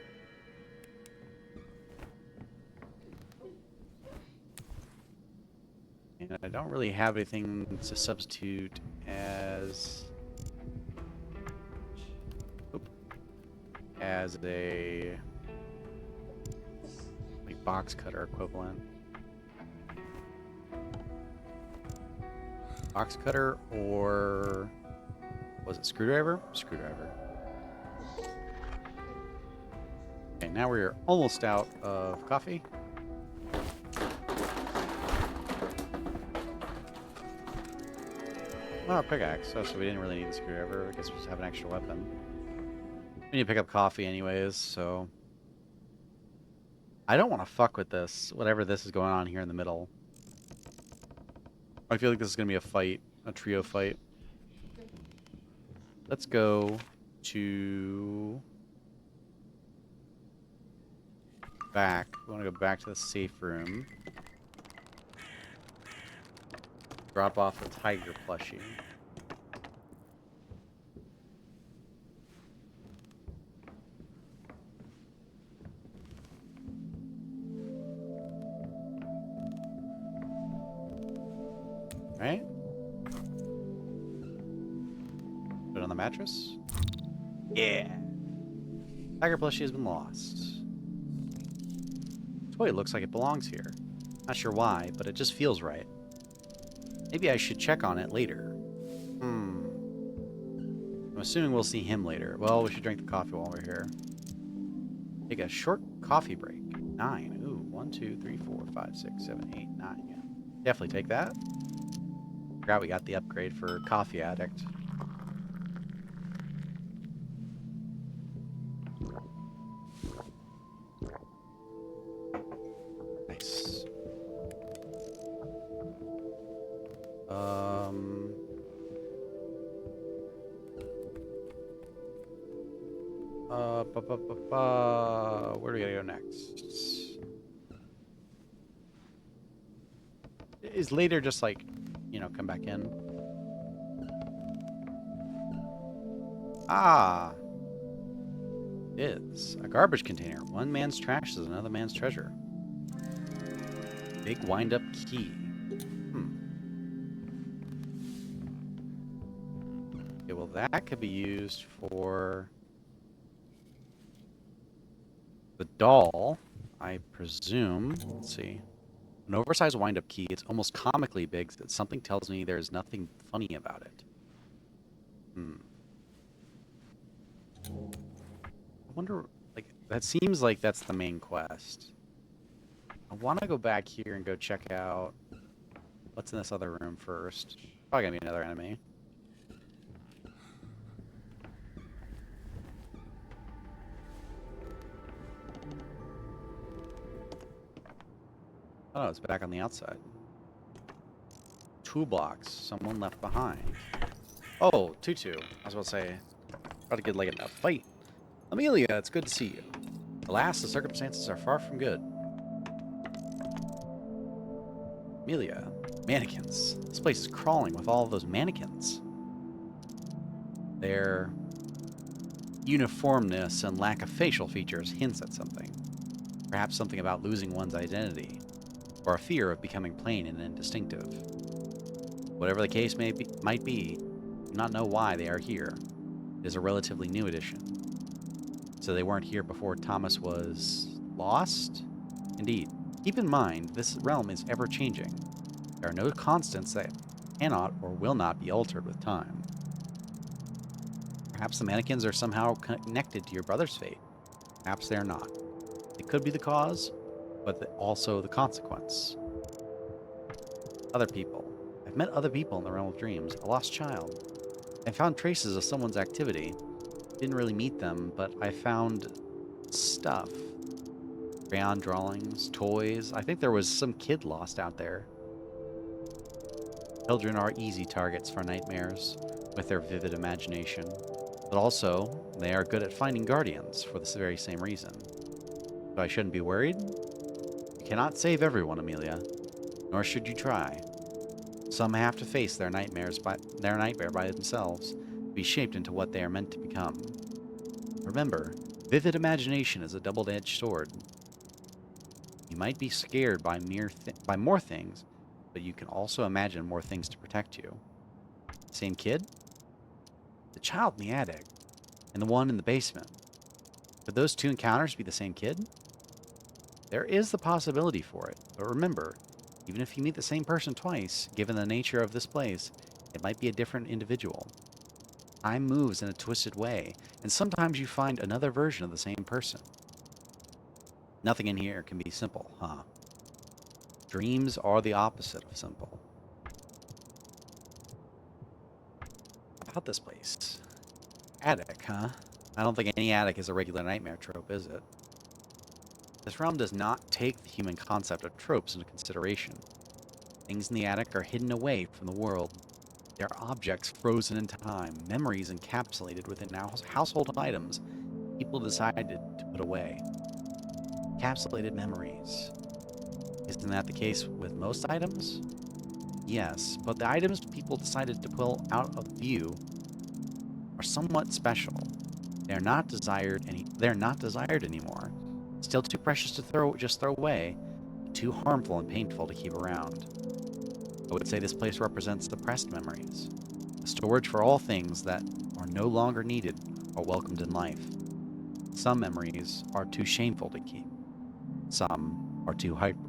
And And I don't really have anything to substitute as... as a... like, box cutter equivalent. Box cutter or... was it screwdriver? Screwdriver. Okay, now we're almost out of coffee. Oh, pickaxe. Oh, so we didn't really need the screwdriver. I guess we just have an extra weapon. We need to pick up coffee anyways, so... I don't want to fuck with this, whatever this is going on here in the middle. I feel like this is going to be a fight, a trio fight. Let's go to... back. We want to go back to the safe room. Drop off the tiger plushie. Right? Put it on the mattress. Yeah. Tiger plushie has been lost. Toy looks like it belongs here. Not sure why, but it just feels right. Maybe I should check on it later. I'm assuming we'll see him later. Well, we should drink the coffee while we're here. Take a short coffee break. 9. Ooh, 1, 2, 3, 4, 5, 6, 7, 8, 9. Yeah. Definitely take that. Forgot we got the upgrade for Coffee Addict. Nice. Where do we gotta go next? Is later just like, you know, come back in? Ah. Is a garbage container. One man's trash is another man's treasure. Big wind-up key. Okay, well that could be used for the doll, I presume. Let's see. An oversized wind-up key. It's almost comically big. That something tells me there's nothing funny about it. I wonder, like, that seems like that's the main quest. I want to go back here and go check out what's in this other room first. Probably gonna be another enemy. Oh, it's back on the outside. Toolbox. Someone left behind. Oh, Tutu. I was about to say, about to get like a fight. Amelia, it's good to see you. Alas, the circumstances are far from good. Amelia, mannequins. This place is crawling with all of those mannequins. Their uniformness and lack of facial features hints at something. Perhaps something about losing one's identity, or a fear of becoming plain and indistinctive. Whatever the case might be, do not know why they are here. It is a relatively new addition. So they weren't here before Thomas was lost? Indeed. Keep in mind, this realm is ever-changing. There are no constants that cannot or will not be altered with time. Perhaps the mannequins are somehow connected to your brother's fate. Perhaps they are not. It could be the cause, but also the consequence. Other people. I've met other people in the realm of dreams. A lost child. I found traces of someone's activity. Didn't really meet them, but I found stuff. Crayon drawings, toys. I think there was some kid lost out there. Children are easy targets for nightmares with their vivid imagination. But also, they are good at finding guardians for this very same reason. So I shouldn't be worried? You cannot save everyone, Amelia. Nor should you try. Some have to face their nightmare by themselves, be shaped into what they are meant to become. Remember, vivid imagination is a double-edged sword. You might be scared by more things, but you can also imagine more things to protect you. Same kid? The child in the attic and the one in the basement. Could those two encounters be the same kid? There is the possibility for it, but remember, even if you meet the same person twice, given the nature of this place, it might be a different individual. Time moves in a twisted way, and sometimes you find another version of the same person. Nothing in here can be simple, huh? Dreams are the opposite of simple. About this place. Attic, huh? I don't think any attic is a regular nightmare trope, is it? This realm does not take the human concept of tropes into consideration. Things in the attic are hidden away from the world. They are objects frozen in time, memories encapsulated within household items people decided to put away. Encapsulated memories. Isn't that the case with most items? Yes, but the items people decided to pull out of view are somewhat special. They're not desired anymore. Still too precious to just throw away, but too harmful and painful to keep around. I would say this place represents suppressed memories, a storage for all things that are no longer needed or welcomed in life. Some memories are too shameful to keep. Some are too hyper.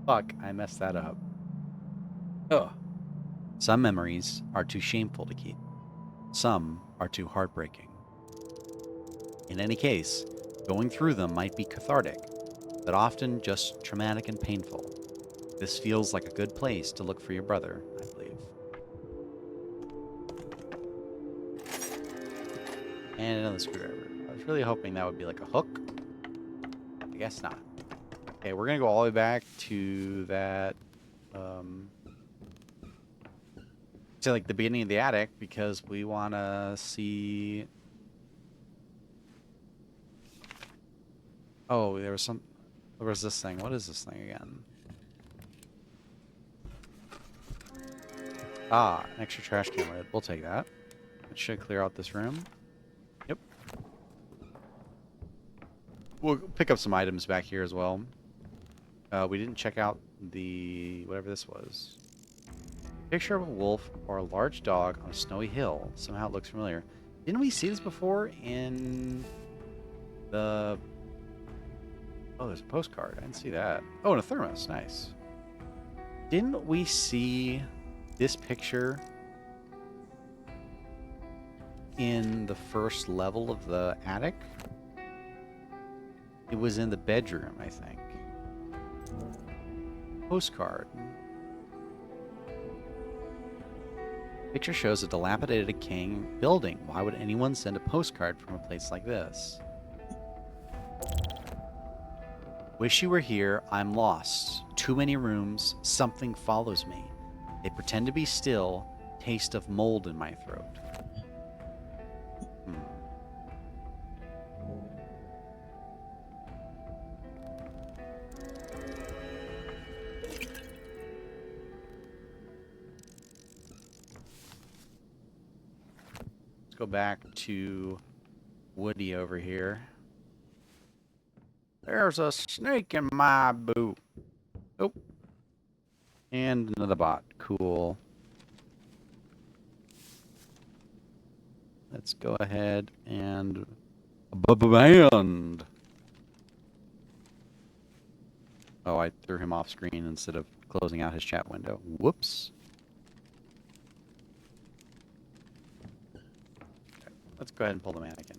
Fuck, I messed that up. Ugh. Some memories are too shameful to keep. Some are too heartbreaking. In any case, going through them might be cathartic, but often just traumatic and painful. This feels like a good place to look for your brother, I believe. And another screwdriver. I was really hoping that would be like a hook. I guess not. Okay, we're gonna go all the way back to that, to like the beginning of the attic because we want to see. Oh, there was this thing. What is this thing again? Ah, an extra trash can lid. We'll take that. It should clear out this room. Yep. We'll pick up some items back here as well. We didn't check out the whatever this was. Picture of a wolf or a large dog on a snowy hill. Somehow it looks familiar. Didn't we see this before in the... Oh, there's a postcard. I didn't see that. Oh, and a thermos. Nice. Didn't we see this picture in the first level of the attic? It was in the bedroom, I think. Postcard. Picture shows a dilapidated king building. Why would anyone send a postcard from a place like this? Wish you were here. I'm lost. Too many rooms. Something follows me. They pretend to be still. Taste of mold in my throat. Let's go back to Woody over here. There's a snake in my boot. Oh. And another bot. Cool. Let's go ahead and band. Oh, I threw him off screen instead of closing out his chat window. Whoops. Okay, let's go ahead and pull the mannequin.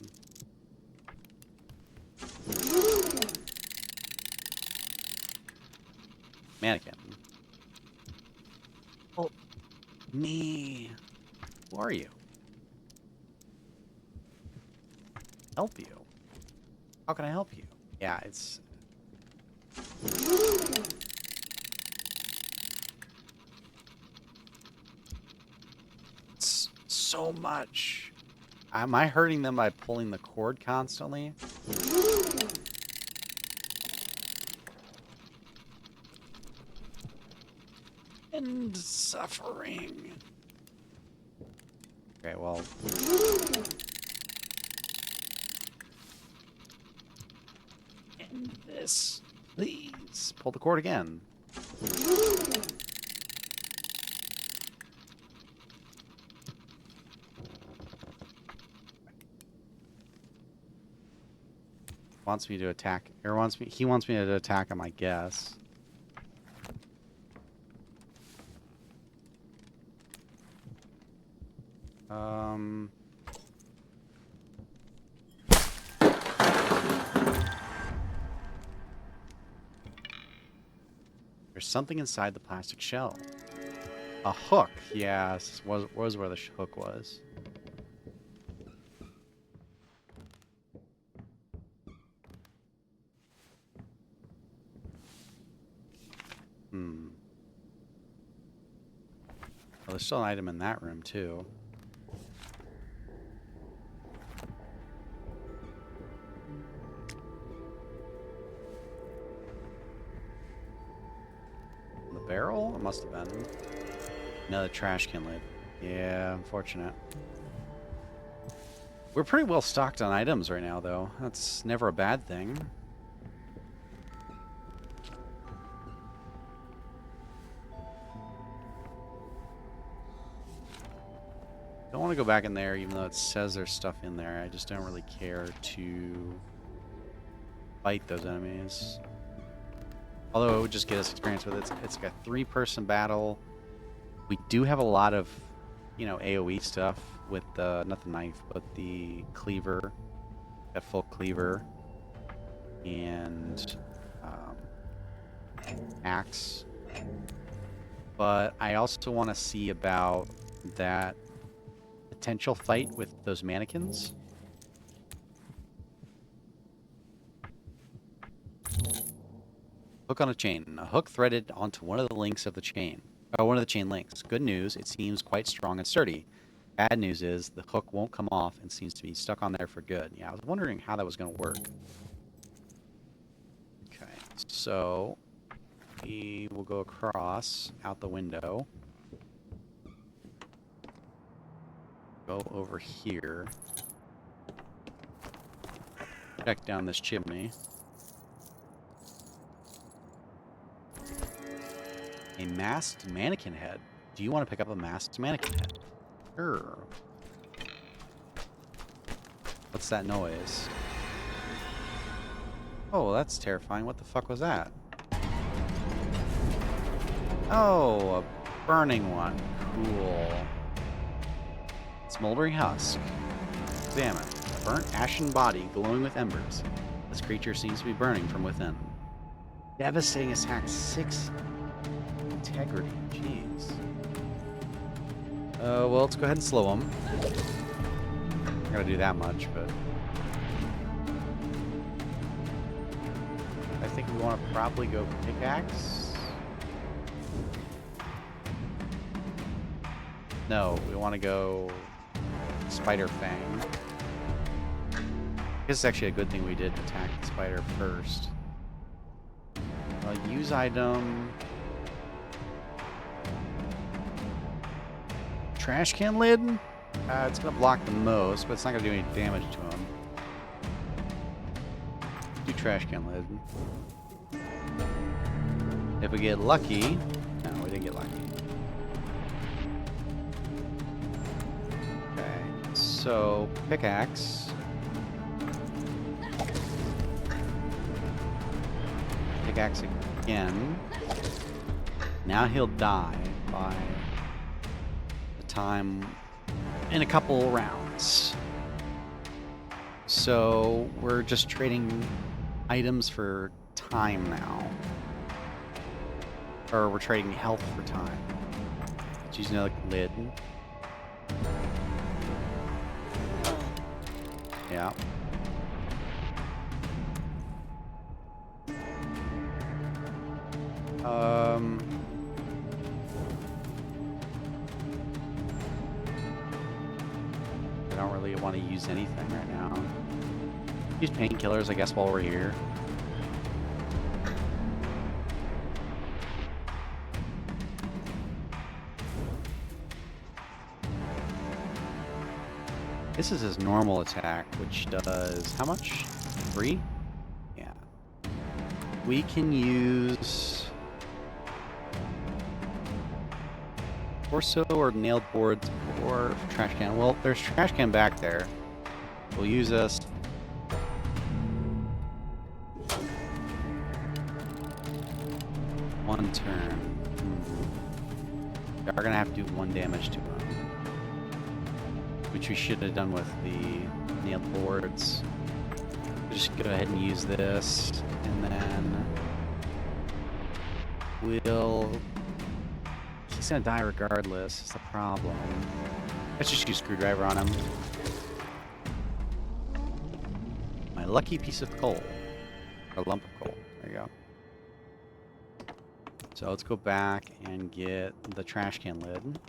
Mannequin. Oh, me. Who are you? Help you? How can I help you? Yeah, it's... It's so much. Am I hurting them by pulling the cord constantly? And suffering. Okay, well... End this. Please. Pull the cord again. Wants me to attack. Or wants me. He wants me to attack him, I guess. There's something inside the plastic shell. A hook. Yeah, this was where the hook was. Well, there's still an item in that room, too. The barrel? It must have been. Another trash can lid. Yeah, unfortunate. We're pretty well stocked on items right now, though. That's never a bad thing. Don't want to go back in there, even though it says there's stuff in there. I just don't really care to fight those enemies. Although it would just get us experience with it. It's like a 3-person battle. We do have a lot of, you know, AoE stuff with the, not the knife, but the cleaver. Got full cleaver. And axe. But I also want to see about that potential fight with those mannequins. Hook on a chain. A hook threaded onto one of the links of the chain. Or one of the chain links. Good news, it seems quite strong and sturdy. Bad news is the hook won't come off and seems to be stuck on there for good. Yeah, I was wondering how that was going to work. Okay, so we will go across out the window. Go over here. Check down this chimney. A masked mannequin head. Do you want to pick up a masked mannequin head? Sure. What's that noise? Oh, that's terrifying. What the fuck was that? Oh, a burning one. Cool. Smoldering husk. Examine. A burnt, ashen body glowing with embers. This creature seems to be burning from within. Devastating attack 6 integrity. Jeez. Well, let's go ahead and slow him. Not gonna do that much, but I think we want to probably go pickaxe. No, we want to go Spider Fang. I guess it's actually a good thing we did attack the spider first. Use item. Trash can lid? It's going to block the most, but it's not going to do any damage to him. Do trash can lid. If we get lucky... No, we didn't get lucky. Okay, so pickaxe. Pickaxe again. Now he'll die by the time in a couple rounds. So we're just trading items for time now. Or we're trading health for time. Let's use another lid. Yeah. I don't really want to use anything right now. Use painkillers, I guess, while we're here. This is his normal attack, which does how much? 3? Yeah. We can use torso or nailed boards or trash can. Well, there's trash can back there. We'll use us. are gonna have to do 1 damage to him, which we should have done with the nailed boards. Just go ahead and use this, and then we'll... He's gonna die regardless, is the problem. Let's just use Screwdriver on him. My lucky piece of coal. A lump of coal. There you go. So let's go back and get the trash can lid.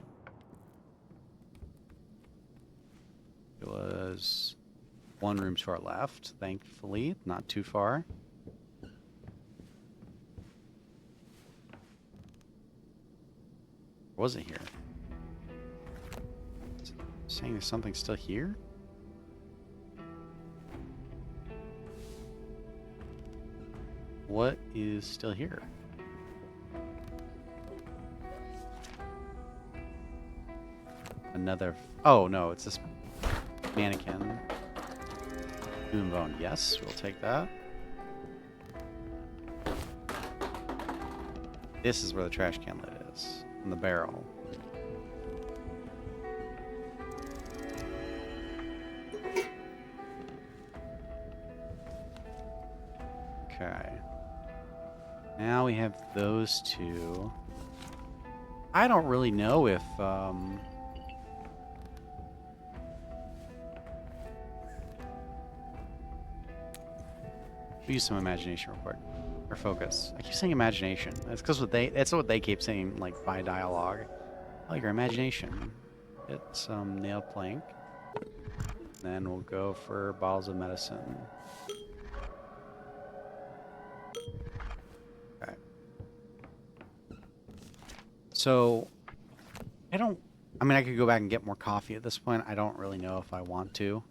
It was 1 room to our left, thankfully, not too far. Or was it here? Is it saying there's something still here? What is still here? Another... Oh, no, it's this mannequin. Human bone. Yes, we'll take that. This is where the trash can lid is. In the barrel. Okay. Now we have those two. I don't really know if... use some imagination real quick. Or focus. I keep saying imagination. That's because that's what they keep saying, like, by dialogue. Oh, your imagination. Get some nail plank. Then we'll go for bottles of medicine. Okay. So, I mean, I could go back and get more coffee at this point. I don't really know if I want to.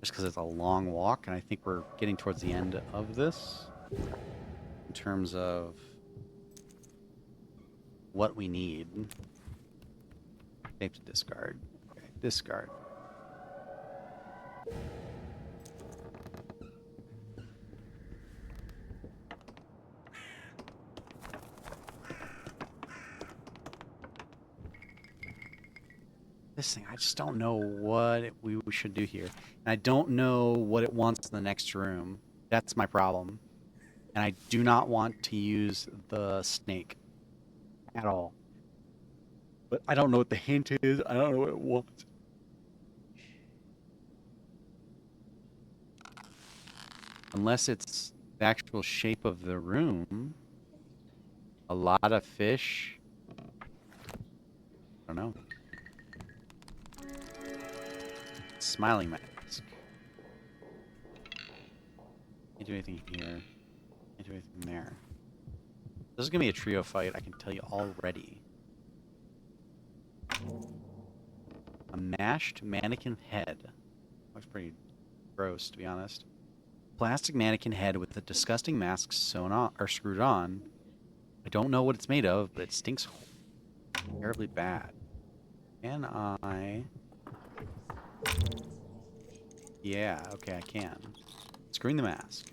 Just because it's a long walk, and I think we're getting towards the end of this. In terms of what we need. Tape to discard. Okay, discard. This thing, I just don't know what we should do here. And I don't know what it wants in the next room. That's my problem. And I do not want to use the snake at all. But I don't know what the hint is. I don't know what it wants. Unless it's the actual shape of the room. A lot of fish. I don't know. Smiling mask. Can't do anything here. Can't do anything there. This is gonna be a trio fight, I can tell you already. A mashed mannequin head. Looks pretty gross, to be honest. Plastic mannequin head with a disgusting mask sewn on or screwed on. I don't know what it's made of, but it stinks terribly bad. Can I... Yeah, okay, I can. Screwing the mask.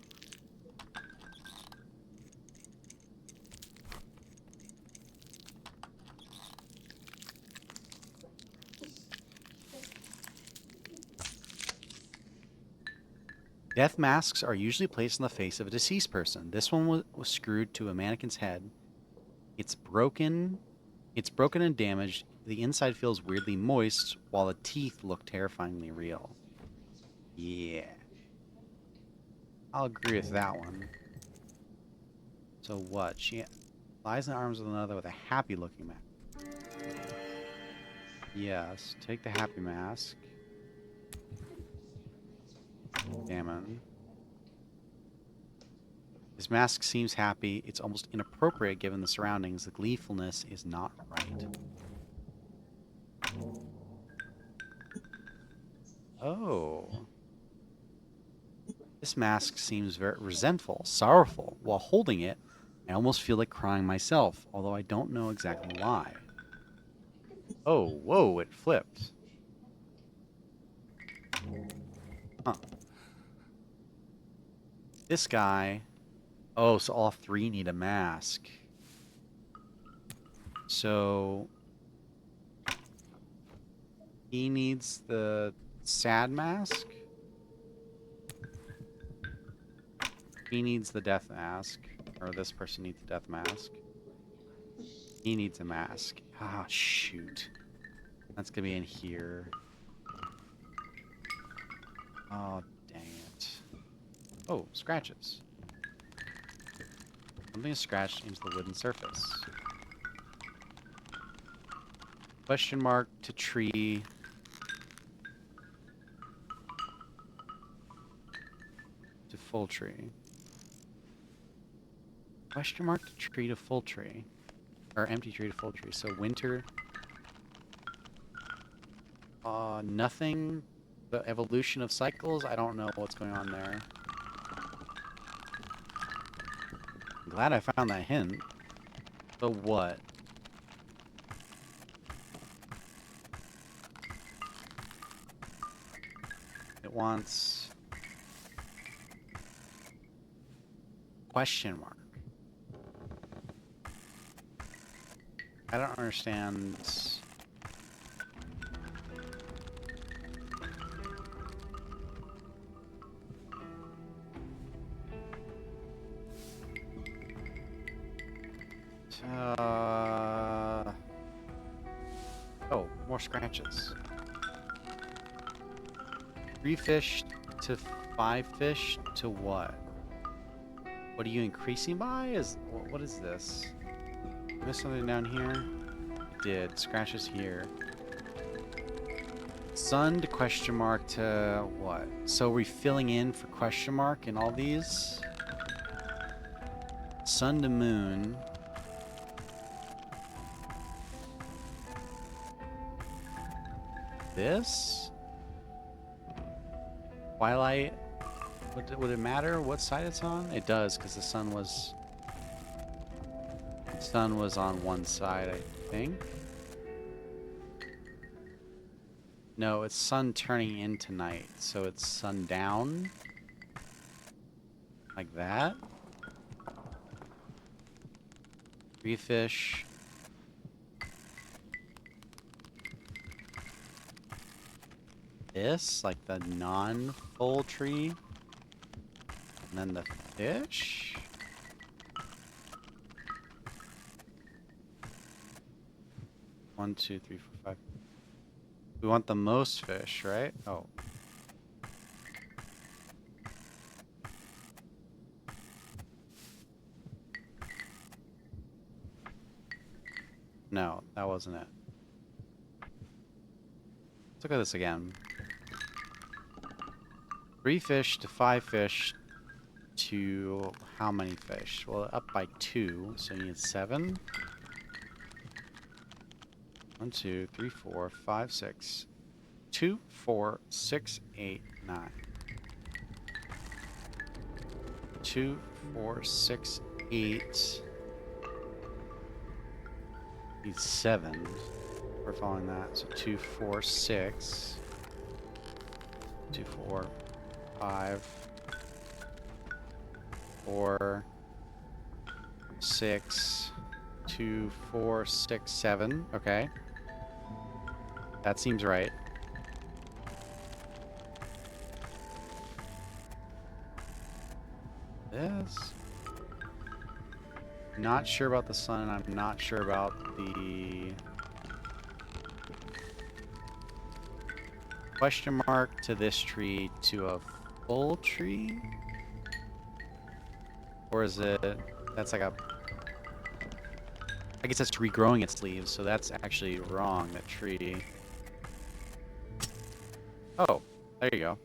Death masks are usually placed on the face of a deceased person. This one was screwed to a mannequin's head. It's broken and damaged. The inside feels weirdly moist, while the teeth look terrifyingly real. Yeah. I'll agree with that one. So what? She lies in the arms of another with a happy-looking mask. Yes, take the happy mask. Examine. His mask seems happy. It's almost inappropriate given the surroundings. The gleefulness is not right. Oh. This mask seems very resentful, sorrowful. While holding it, I almost feel like crying myself, although I don't know exactly why. Oh, whoa, it flipped. Huh. This guy... Oh, so all 3 need a mask. So... He needs the sad mask. He needs the death mask. Or this person needs the death mask. He needs a mask. Ah, shoot. That's gonna be in here. Oh, dang it. Oh, scratches. Something is scratched into the wooden surface. Question mark to tree. To full tree. Question mark to tree to full tree. Or empty tree to full tree. So winter. Nothing. The evolution of cycles. I don't know what's going on there. I'm glad I found that hint. But what? It wants question mark. I don't understand. Oh, more scratches. 3 fish to 5 fish to what? What are you increasing by? What is this? Miss something down here? I did. Scratches here. Sun to question mark to what? So are we filling in for question mark in all these? Sun to moon. This? Twilight? Would it matter what side it's on? It does, because the sun was on one side, I think. No, it's sun turning into night, so it's sundown. Like that. 3 fish. This, like the non-full tree. And then the fish. One, two, three, four, five. We want the most fish, right? Oh. No, that wasn't it. Let's look at this again. 3 fish to 5 fish to how many fish? Well, up by 2, so you need 7. 1, 2, 3, 4, 5, 6. 2, 4, 6, 8, 9. 2, 4, 6, 8. Need 7. We're following that. So 2, 4, 6. 2, 4, 5. 4, 6. 2, 4, 6, 7. Okay. That seems right. This. Not sure about the sun. I'm not sure about the question mark to this tree to a full tree? Or is it... That's like a... I guess that's regrowing its leaves, so that's actually wrong, that tree. Oh, there you go.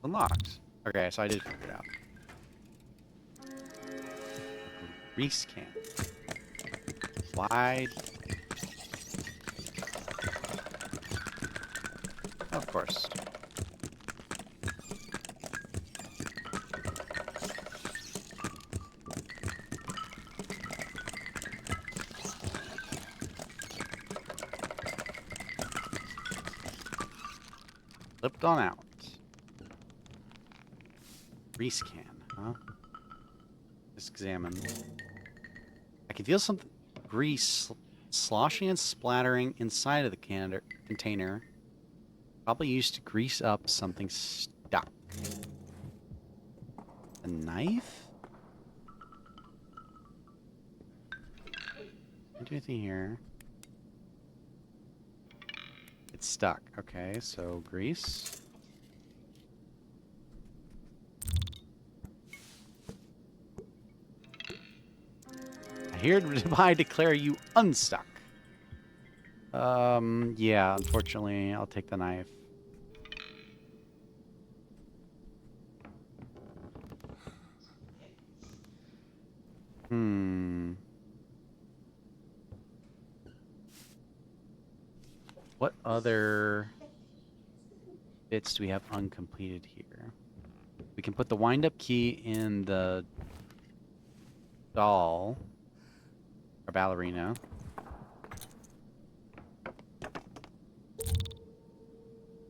Unlocked. Okay, so I did figure it out. Reese can. Wide. Of course. Flipped on out. Reese can, huh? Just examine. I can feel some grease sloshing and splattering inside of the container. Probably used to grease up something stuck. A knife? Can't do anything here. It's stuck. Okay, so grease. I hereby declare you unstuck. Yeah, unfortunately, I'll take the knife. What other bits do we have uncompleted here? We can put the wind-up key in the doll, or ballerina.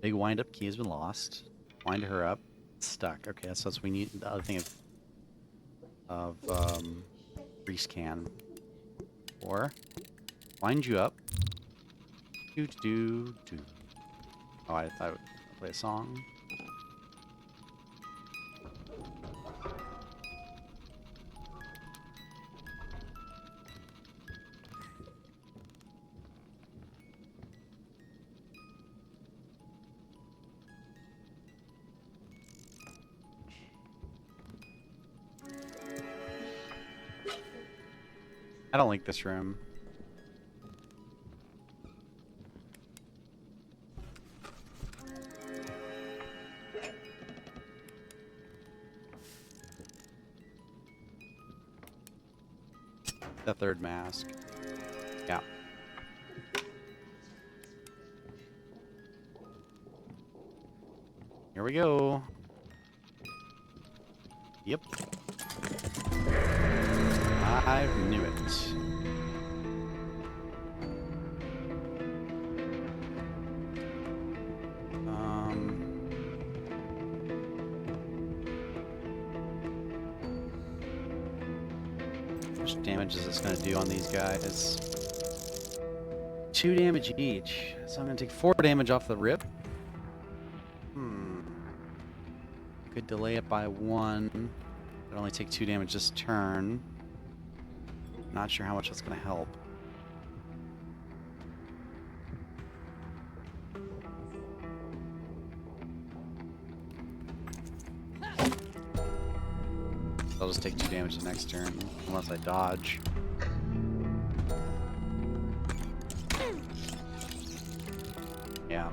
Big wind-up key has been lost. Wind her up. Stuck. Okay, that's what we need. The other thing of grease can. Or wind you up. Do. Oh, I thought I would play a song. I don't like this room. The third mask. Yeah. Here we go. Yep. I knew it. How much damage is this going to do on these guys? 2 damage each. So I'm going to take 4 damage off the rip. Could delay it by 1. But only take 2 damage this turn. Not sure how much that's going to help. I'll just take 2 damage the next turn, unless I dodge. Yeah.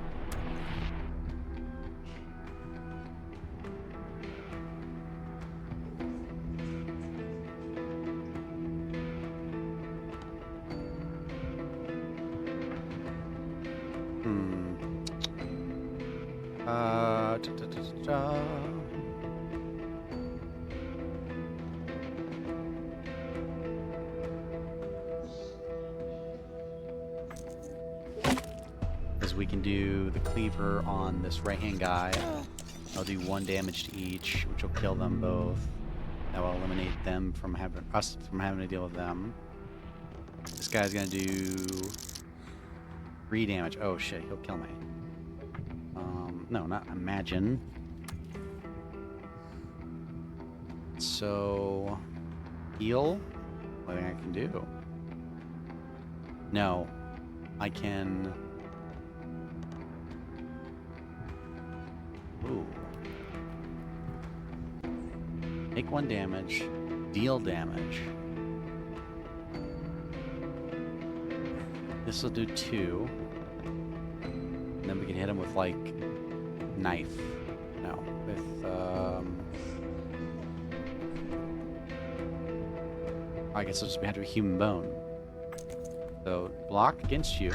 Because we can do the cleaver on this right-hand guy. I'll do 1 damage to each, which will kill them both. That will eliminate them from having to deal with them. This guy's gonna do 3 damage. Oh shit, he'll kill me. No, not imagine. So, heal? What I can do? No, I can. Ooh. Take 1 damage, deal damage. This will do 2. And then we can hit him with, like, knife. No, with, I guess it'll just have to be human bone. So, block against you.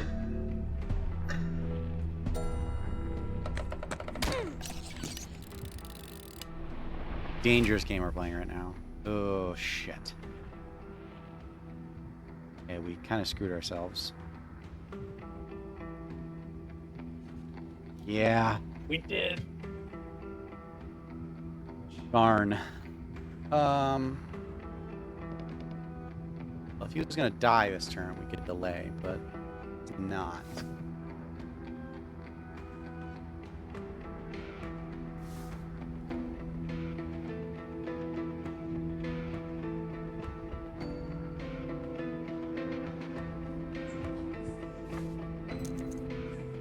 Dangerous game we're playing right now. Oh, shit. Okay, we kind of screwed ourselves. Yeah, we did. Darn. Well, if he was gonna die this turn, we could delay, but it's not.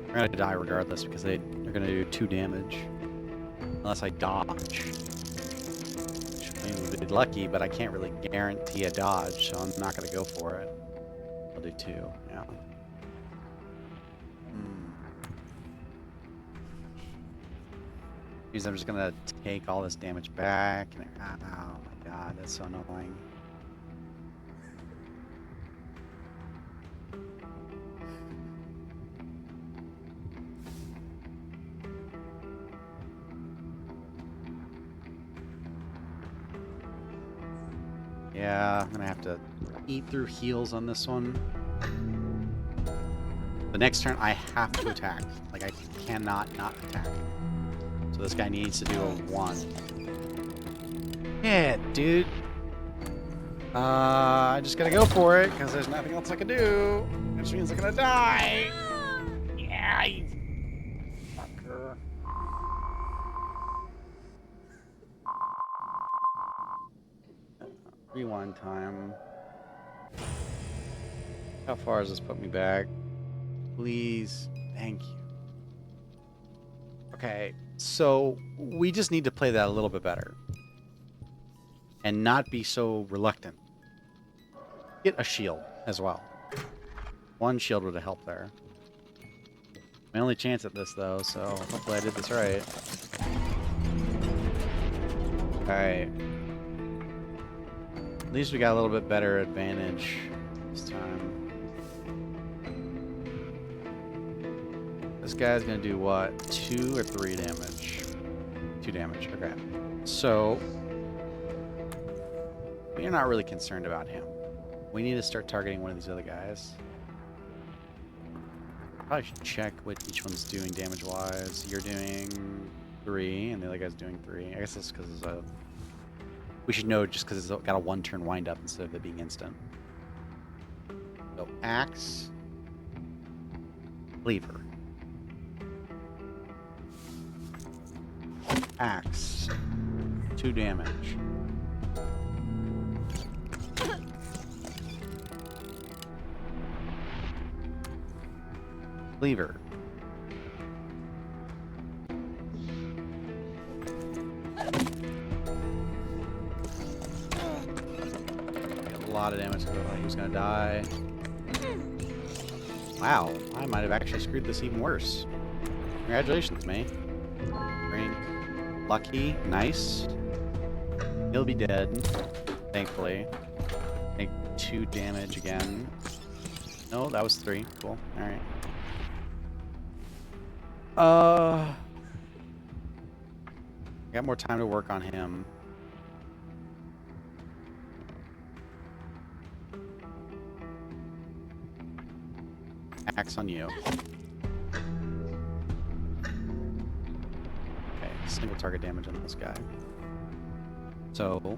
I'm gonna die regardless because they're gonna do 2 damage. Unless I dodge. Which, I mean, would be lucky, but I can't really guarantee a dodge, so I'm not gonna go for it. I'll do 2, yeah. Means I'm just gonna take all this damage back. And oh my god, that's so annoying. Yeah, I'm gonna have to eat through heals on this one. The next turn, I have to attack. Like, I cannot not attack. So this guy needs to do a 1. Yeah, dude. I just gotta go for it, because there's nothing else I can do. Which means I'm gonna die. Yeah, you fucker. Rewind time. How far does this put me back? Please. Thank you. Okay, so we just need to play that a little bit better. And not be so reluctant. Get a shield as well. 1 shield would have helped there. My only chance at this, though, so hopefully I did this right. Alright. At least we got a little bit better advantage this time. This guy's gonna do what? 2 or 3 damage? 2 damage, okay. So, we're not really concerned about him. We need to start targeting one of these other guys. Probably should check what each one's doing damage-wise. You're doing 3, and the other guy's doing 3. I guess that's because it's a... We should know just because it's got a 1-turn wind-up instead of it being instant. So, Axe. Cleaver. Axe. 2 damage. Cleaver. A lot of damage. He was gonna die. Wow, I might have actually screwed this even worse. Congratulations, me. Drink. Lucky. Nice. He'll be dead. Thankfully. Take 2 damage again. No, that was 3. Cool. Alright. I got more time to work on him. Axe on you. Okay, single target damage on this guy. So,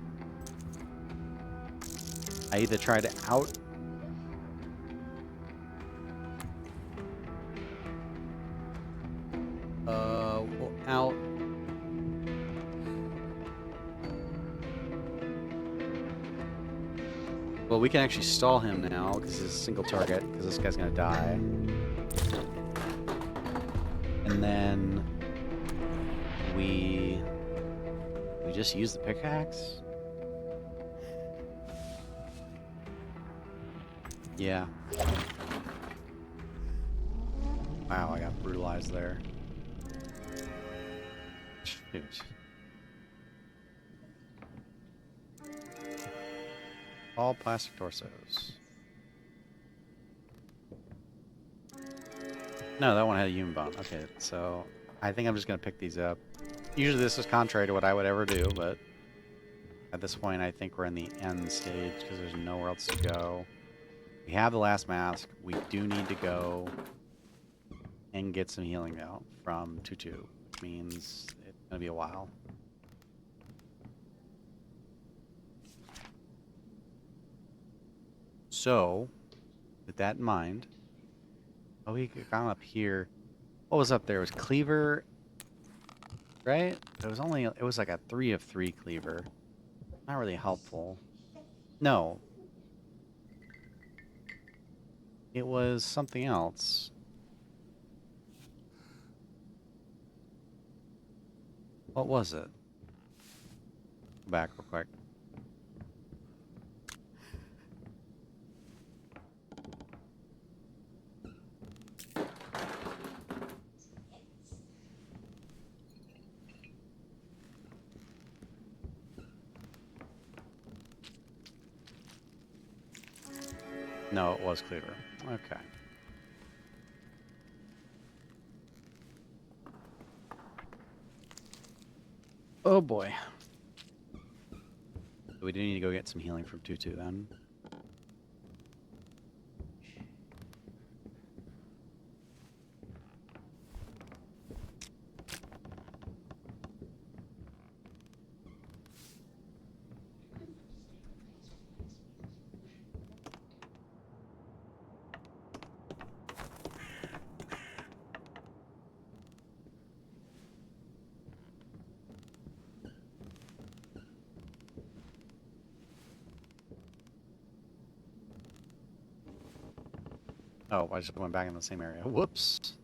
I either try to out well, we can actually stall him now because it's a single target because this guy's gonna die. And then we just use the pickaxe. Yeah. Wow, I got brutalized there. Shoot. All plastic torsos. No, that one had a human bone. Okay, so I think I'm just gonna pick these up. Usually this is contrary to what I would ever do, but at this point I think we're in the end stage because there's nowhere else to go. We have the last mask. We do need to go and get some healing out from Tutu, which means it's gonna be a while. So, with that in mind, oh, we got up here. What was up there? It was Cleaver, right? It was like a 3 of 3 Cleaver. Not really helpful. No. It was something else. What was it? Go back real quick. No, it was cleaver. Okay. Oh boy. We do need to go get some healing from Tutu then. Oh, I just went back in the same area. Whoops.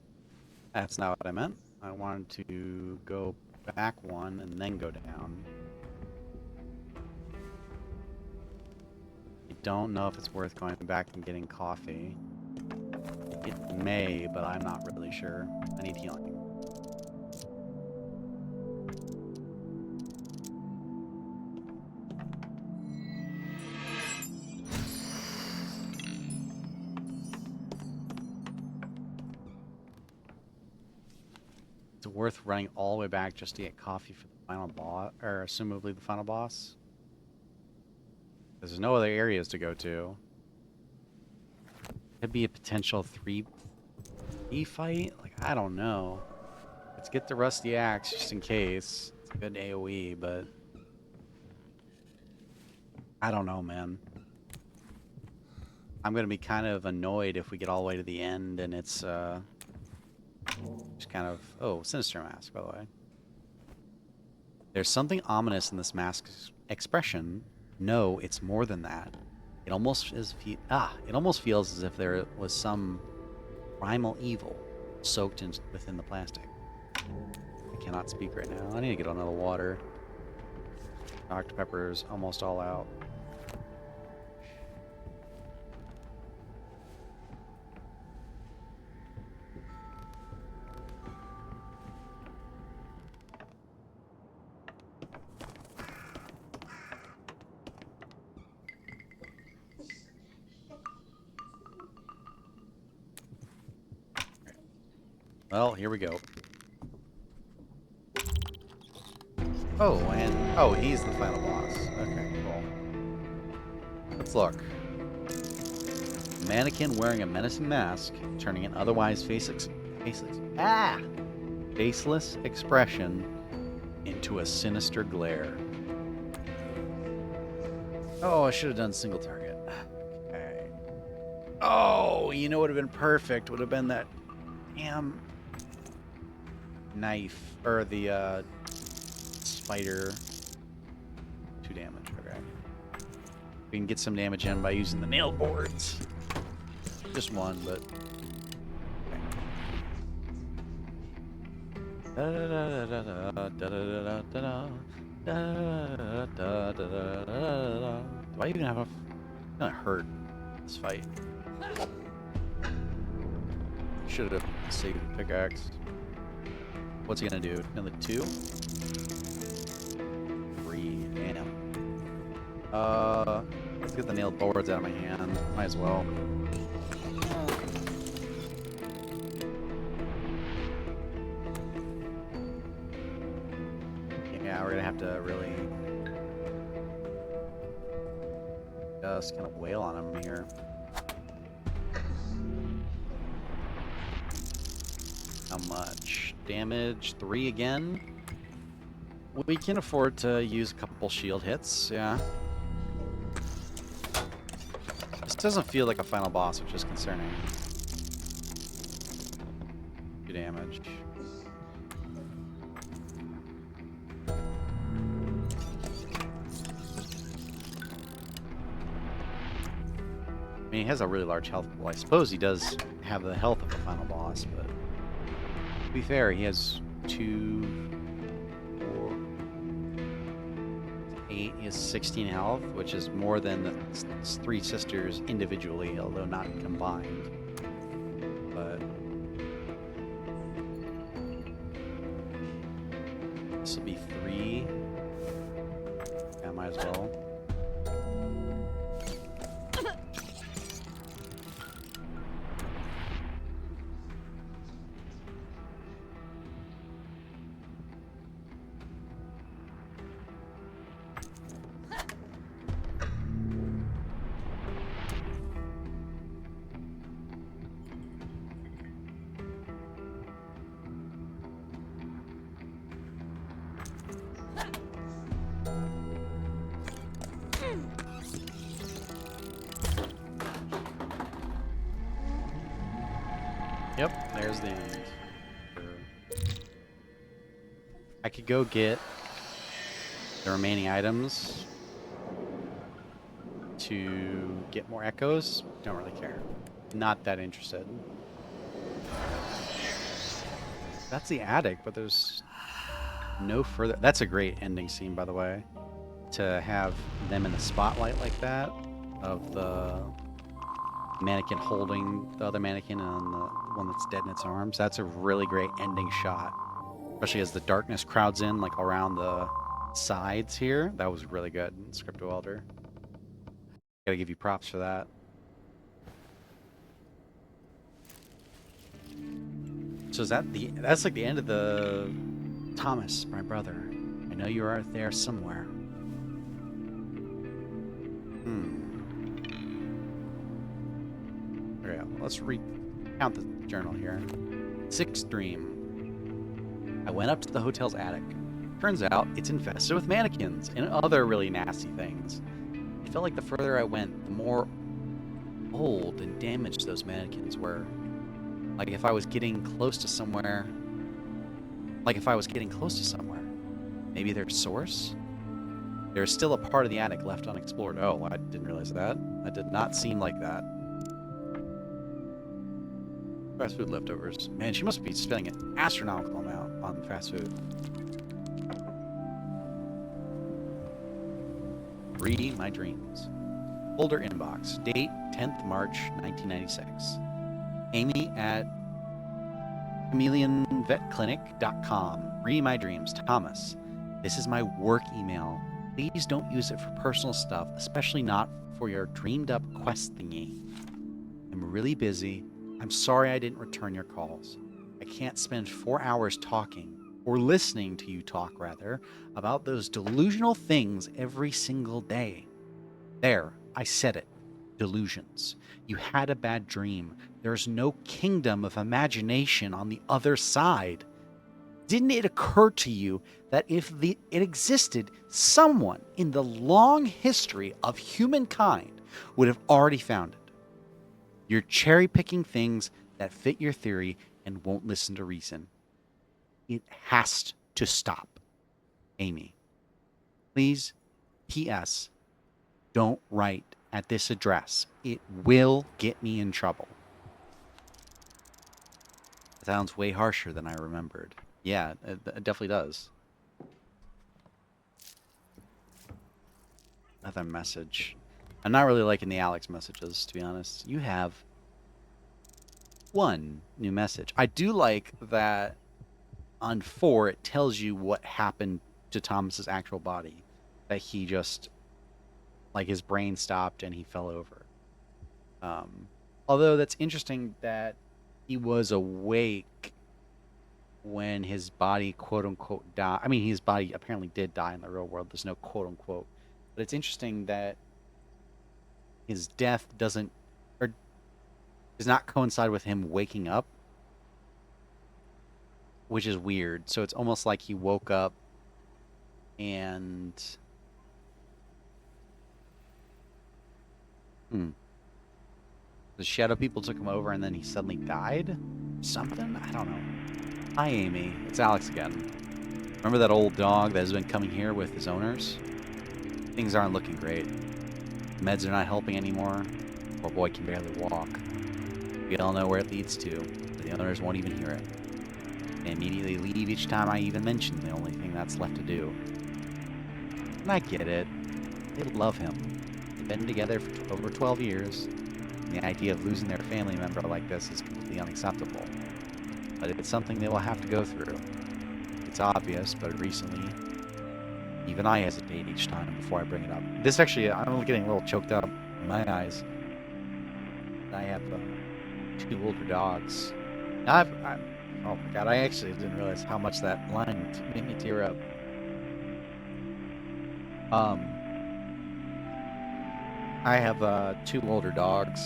That's not what I meant. I wanted to go back one and then go down. I don't know if it's worth going back and getting coffee. It may, but I'm not really sure. I need healing. Is it worth running all the way back just to get coffee for the final boss, or assumably the final boss? There's no other areas to go to. Could be a potential 3v fight? Like, I don't know. Let's get the rusty axe just in case. It's a good AoE, but I don't know, man. I'm gonna be kind of annoyed if we get all the way to the end and it's just kind of... Oh, Sinister Mask, by the way. There's something ominous in this mask's expression. No, it's more than that. It almost it almost feels as if there was some primal evil soaked within the plastic. I cannot speak right now. I need to get another water. Dr. Pepper's almost all out. Well, here we go. Oh, and... Oh, he's the final boss. Okay, cool. Let's look. Mannequin wearing a menacing mask, turning an otherwise faceless expression into a sinister glare. Oh, I should have done single target. Okay. Oh, you know what would have been perfect? Would have been that damn knife, or the spider. 2 damage, okay. We can get some damage in by using the nail boards. Just one, but do I even have enough? It's gonna hurt this fight. Should have saved the pickaxe. What's he gonna do? Another 2? 3. Damn. Let's get the nailed boards out of my hand. Might as well. Yeah, we're gonna have to really just kind of wail on him here. How much damage? 3 again? We can afford to use a couple shield hits, yeah. This doesn't feel like a final boss, which is concerning. 2 damage. I mean, he has a really large health pool. I suppose he does have the health of a final boss, but to be fair, he has 2, 4, 8 is 16 health, which is more than the three sisters individually, although not combined. But this will be 3. Yeah, might as well. Yep, there's the end. I could go get the remaining items to get more echoes. Don't really care. Not that interested. That's the attic, but there's no further. That's a great ending scene, by the way. To have them in the spotlight like that, of the mannequin holding the other mannequin and the one that's dead in its arms. That's a really great ending shot. Especially as the darkness crowds in, like around the sides here. That was really good, Script Welder. Gotta give you props for that. So is that that's like the end of the Thomas, my brother. I know you are there somewhere. Okay, let's recount the journal here. 6th dream. I went up to the hotel's attic. Turns out it's infested with mannequins and other really nasty things. It felt like the further I went, the more old and damaged those mannequins were. Like if I was getting close to somewhere. Maybe their source? There's still a part of the attic left unexplored. Oh, I didn't realize that. That did not seem like that. Fast food leftovers. Man, she must be spending an astronomical amount on fast food. Reading my dreams. Folder inbox. Date 10th March 1996. Amy at chameleonvetclinic.com. Reading my dreams. Thomas. This is my work email. Please don't use it for personal stuff, especially not for your dreamed up quest thingy. I'm really busy. I'm sorry I didn't return your calls. I can't spend 4 hours talking, or listening to you talk rather, about those delusional things every single day. There, I said it. Delusions. You had a bad dream. There's no kingdom of imagination on the other side. Didn't it occur to you that if it existed, someone in the long history of humankind would have already found it? You're cherry-picking things that fit your theory and won't listen to reason. It has to stop. Amy. Please, P.S. Don't write at this address. It will get me in trouble. It sounds way harsher than I remembered. Yeah, it definitely does. Another message. I'm not really liking the Alex messages, to be honest. You have one new message. I do like that on 4, it tells you what happened to Thomas's actual body. That he just, like, his brain stopped and he fell over. Although that's interesting that he was awake when his body, quote-unquote, died. I mean, his body apparently did die in the real world. There's no quote-unquote. But it's interesting that his death does not coincide with him waking up, which is weird. So it's almost like he woke up and the shadow people took him over and then he suddenly died? Something? I don't know. Hi, Amy. It's Alex again. Remember that old dog that has been coming here with his owners? Things aren't looking great. Meds are not helping anymore. Poor boy can barely walk. We all know where it leads to, but the owners won't even hear it. They immediately leave each time I even mention the only thing that's left to do. And I get it. They love him. They've been together for over 12 years. And the idea of losing their family member like this is completely unacceptable. But it's something they will have to go through. It's obvious, but recently, even I hesitate each time before I bring it up. This actually, I'm getting a little choked up in my eyes. I have 2 older dogs. Oh my god, I actually didn't realize how much that line made me tear up. Um, I have 2 older dogs.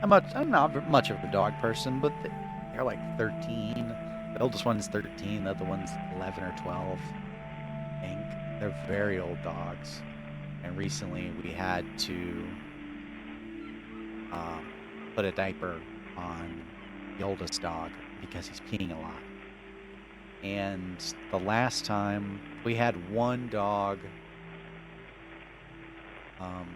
I'm not much of a dog person, but they're like 13. The oldest one's 13, the other one's 11 or 12. I think they're very old dogs. And recently we had to um, put a diaper on the oldest dog because he's peeing a lot. And the last time we had one dog, um,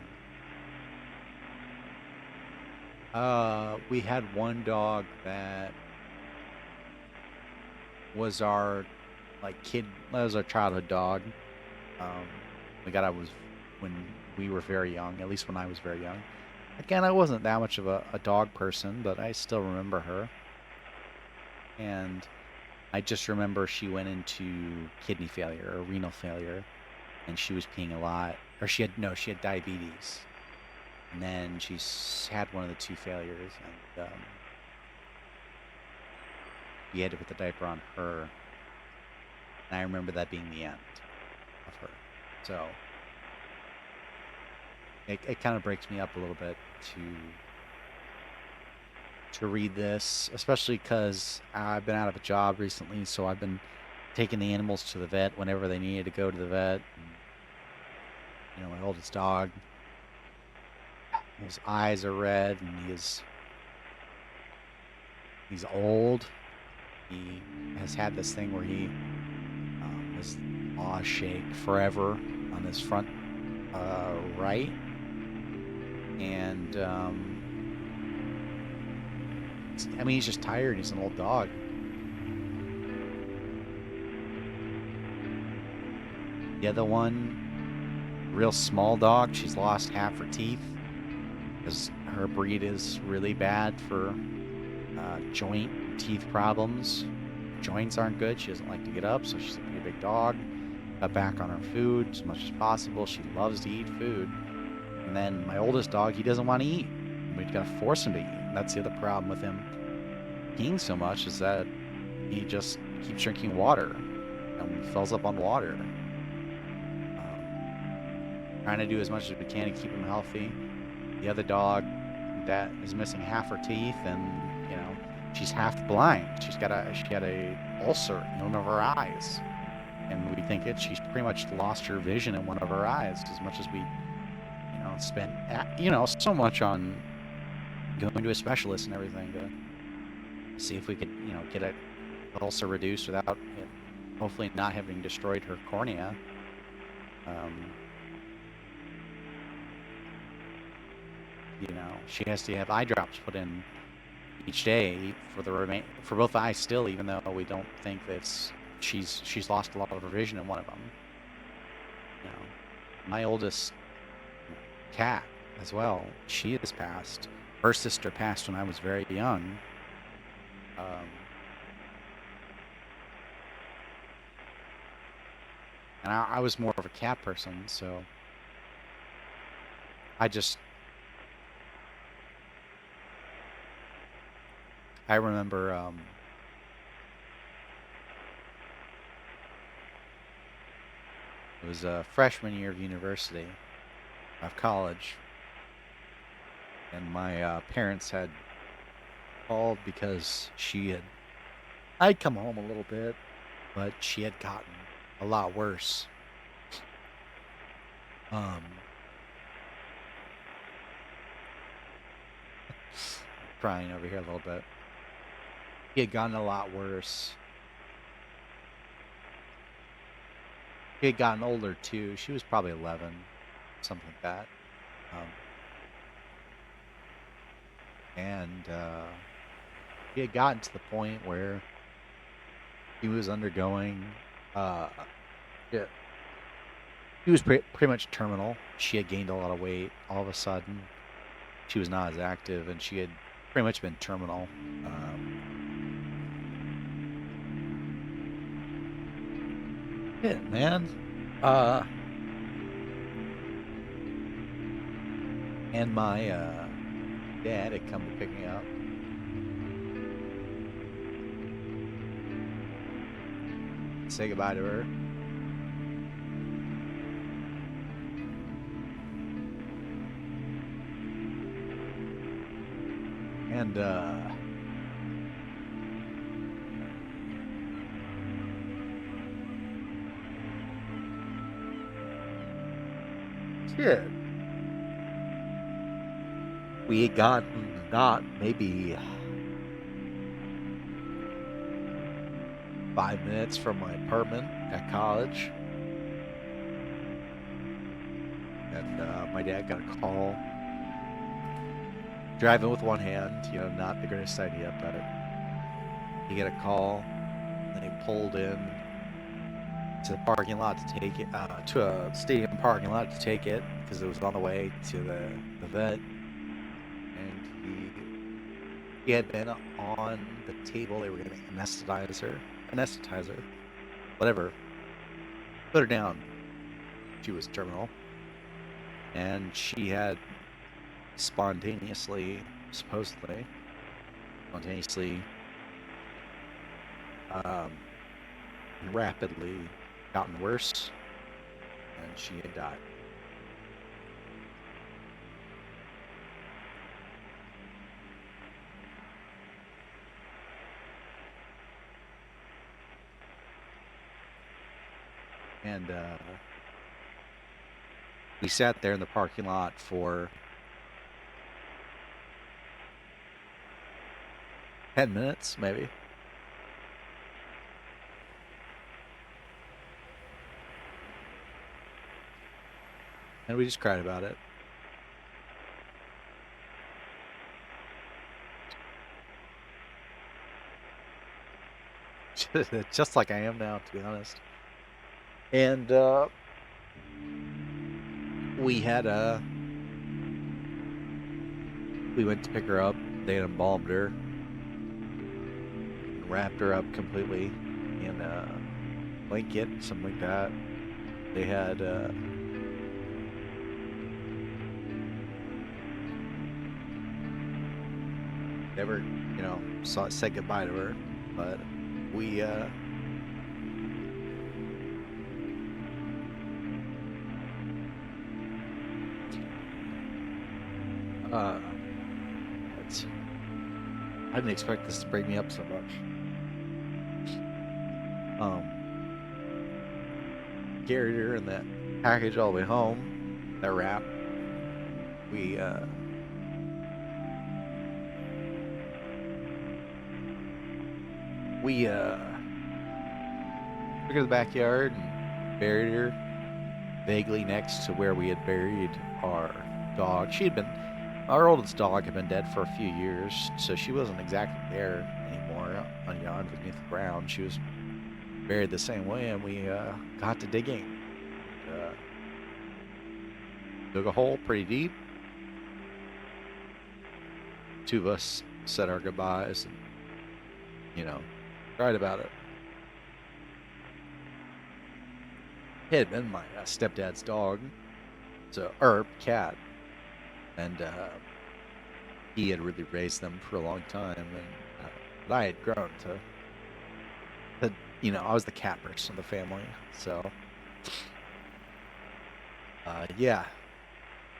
we had one dog that was our that was our childhood dog. Um, when we were very young, at least when I was very young. Again, I wasn't that much of a dog person, but I still remember her. And I just remember she went into kidney failure or renal failure, and she was peeing a lot. Or she had diabetes, and then she's had one of the 2 failures, and we had to put the diaper on her. And I remember that being the end of her. So it kind of breaks me up a little bit to read this, especially because I've been out of a job recently, so I've been taking the animals to the vet whenever they needed to go to the vet. And, my oldest dog, his eyes are red, and he's old. He has had this thing where his paws shake forever on his front right, and he's just tired. He's an old dog. The other one, real small dog, she's lost half her teeth because her breed is really bad for joint and teeth problems. Joints aren't good. She doesn't like to get up, so she's a pretty big dog. Cut back on her food as much as possible. She loves to eat food. And then my oldest dog, he doesn't want to eat. We've got to force him to eat. And that's the other problem with him peeing so much, is that he just keeps drinking water and fills up on water. Trying to do as much as we can to keep him healthy. The other dog that is missing half her teeth, and she's half blind. She had a ulcer in one of her eyes, and we think she's pretty much lost her vision in one of her eyes. As much as we spent so much on going to a specialist and everything to see if we could get a ulcer reduced without it hopefully not having destroyed her cornea. She has to have eye drops put in each day for both eyes still, even though we don't think that she's lost a lot of her vision in one of them. My oldest cat as well, she has passed. Her sister passed when I was very young. And I was more of a cat person, so I remember it was a freshman year of university, of college, and my parents had called because I'd come home a little bit, but she had gotten a lot worse. Crying over here a little bit. He had gotten a lot worse. He had gotten older too. She was probably 11, something like that. And he had gotten to the point where he was undergoing She was pretty much terminal. She had gained a lot of weight. All of a sudden, she was not as active, and she had pretty much been terminal. Yeah, man. Uh, and my dad had come to pick me up. Say goodbye to her. And shit, we had gotten not maybe 5 minutes from my apartment at college, and my dad got a call. Driving with one hand, not the greatest idea, but he got a call, and he pulled in to the parking lot to take it to a stadium parking lot to take it because it was on the way to the vet, and he had been on the table. They were going to anesthetize her, whatever. Put her down. She was terminal, and she had supposedly spontaneously, um, rapidly gotten worse, and she had died. And we sat there in the parking lot for 10 minutes, maybe. And we just cried about it. Just like I am now, to be honest. And we had we went to pick her up. They had embalmed her, wrapped her up completely in a blanket, something like that. They had never, said goodbye to her, but we it's, I didn't expect this to bring me up so much. Carried her in that package all the way home, that wrap. We took her to the backyard and buried her vaguely next to where we had buried our dog. Our oldest dog had been dead for a few years, so she wasn't exactly there anymore, underneath the ground. She was buried the same way, and we got to digging. Uh, Dug a hole pretty deep. Two of us said our goodbyes and, cried about it. It had been my stepdad's dog, or cat, and he had really raised them for a long time, and I had grown I was the cat person of the family, so yeah,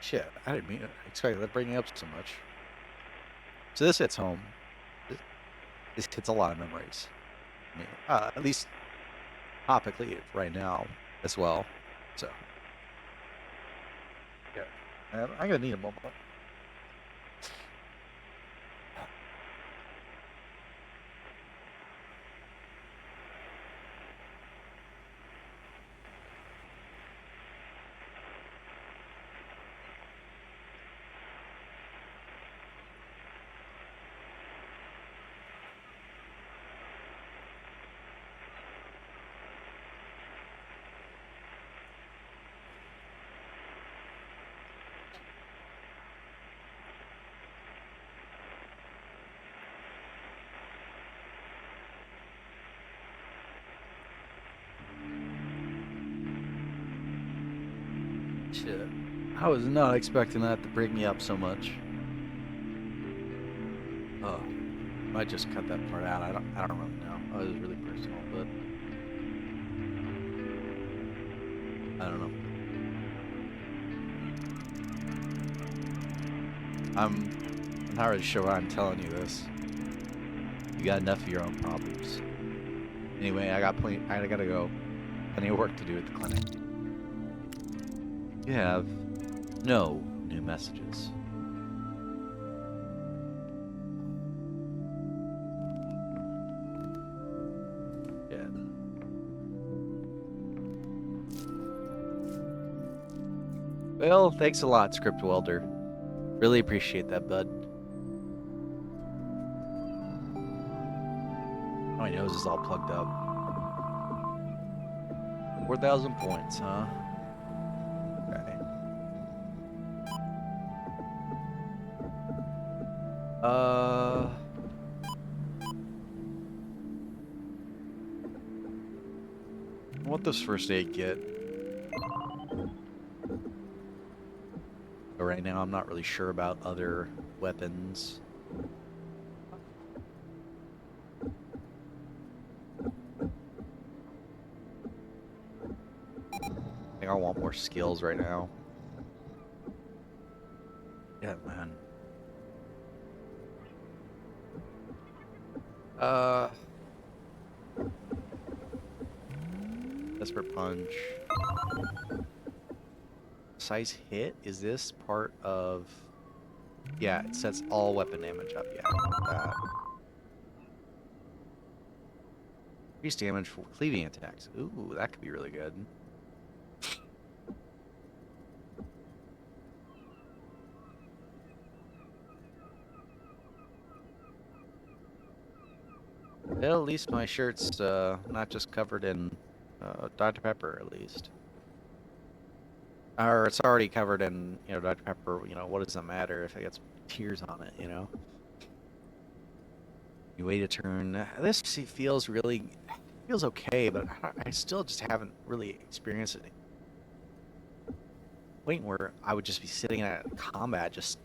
shit, I didn't expect that bringing up so much. So this hits home. This hits a lot of memories. I mean, at least topically right now as well. So yeah, I'm gonna need a moment. Shit. I was not expecting that to break me up so much. Oh, might just cut that part out. I don't really know. Oh, it was really personal, but I don't know. I'm not really sure why I'm telling you this. You got enough of your own problems. Anyway, I gotta go. Plenty of work to do at the clinic. You have no new messages. Yeah. Well, thanks a lot, Script Welder. Really appreciate that, bud. My nose is all plugged up. 4,000 points, huh? Okay. What does first aid get? But right now, I'm not really sure about other weapons. I think I want more skills right now. Yeah, man. Desperate Punch. Size hit? Is this part of... Yeah, it sets all weapon damage up. Yeah, that. Increase damage for cleaving attacks. Ooh, that could be really good. Well, at least my shirt's not just covered in Dr. Pepper, at least. Or it's already covered in, Dr. Pepper. What does it matter if it gets tears on it, You wait a turn. This feels okay, but I still just haven't really experienced it. Point where I would just be sitting at combat, just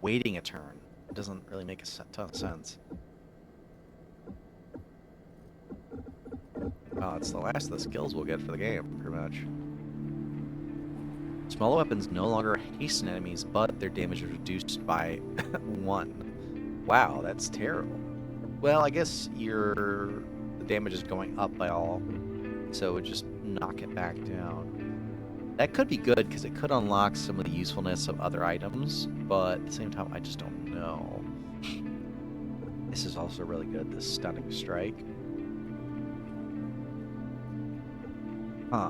waiting a turn. It doesn't really make a ton of sense. Oh, it's the last of the skills we'll get for the game, pretty much. Small weapons no longer hasten enemies, but their damage is reduced by 1. Wow, that's terrible. Well, I guess the damage is going up by all, so it would just knock it back down. That could be good, because it could unlock some of the usefulness of other items, but at the same time, I just don't know. This is also really good, this Stunning Strike. Huh.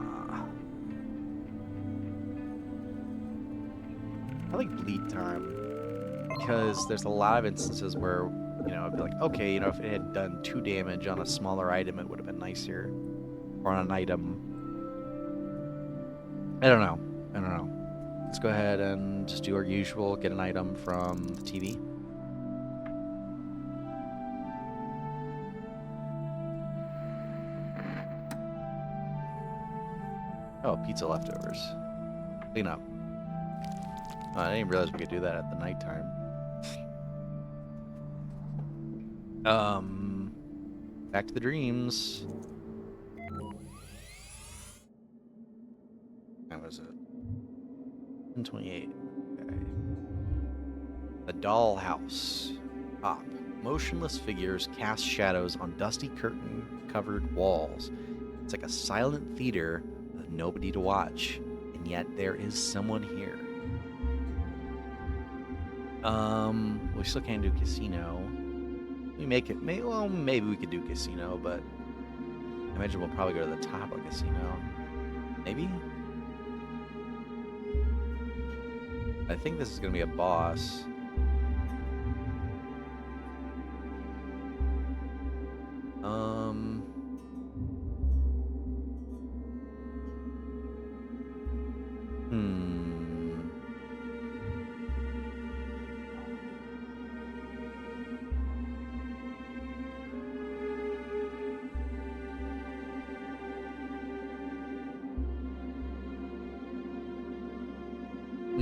I like Bleed Time, because there's a lot of instances where, I'd be like, okay, if it had done 2 damage on a smaller item, it would have been nicer. Or on an item. I don't know. Let's go ahead and just do our usual, get an item from the TV. Oh, pizza leftovers. Clean up. Oh, I didn't realize we could do that at the nighttime. Back to the dreams. How was it? 128. Okay. The dollhouse. Top. Motionless figures cast shadows on dusty curtain-covered walls. It's like a silent theater with nobody to watch, and yet there is someone here. We still can't do casino. We make it. Well, maybe we could do casino, but I imagine we'll probably go to the top of casino. Maybe. I think this is gonna be a boss.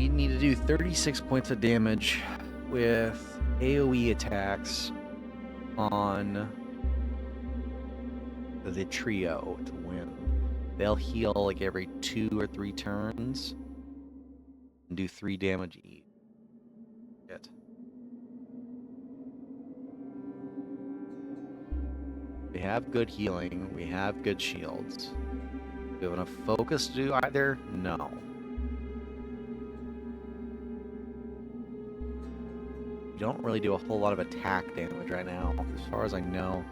we need to do 36 points of damage with AoE attacks on the trio to win. They'll heal like every 2 or 3 turns and do 3 damage each. Shit. We have good healing. We have good shields. Do we have enough focus to do either? No. We don't really do a whole lot of attack damage right now, as far as I know.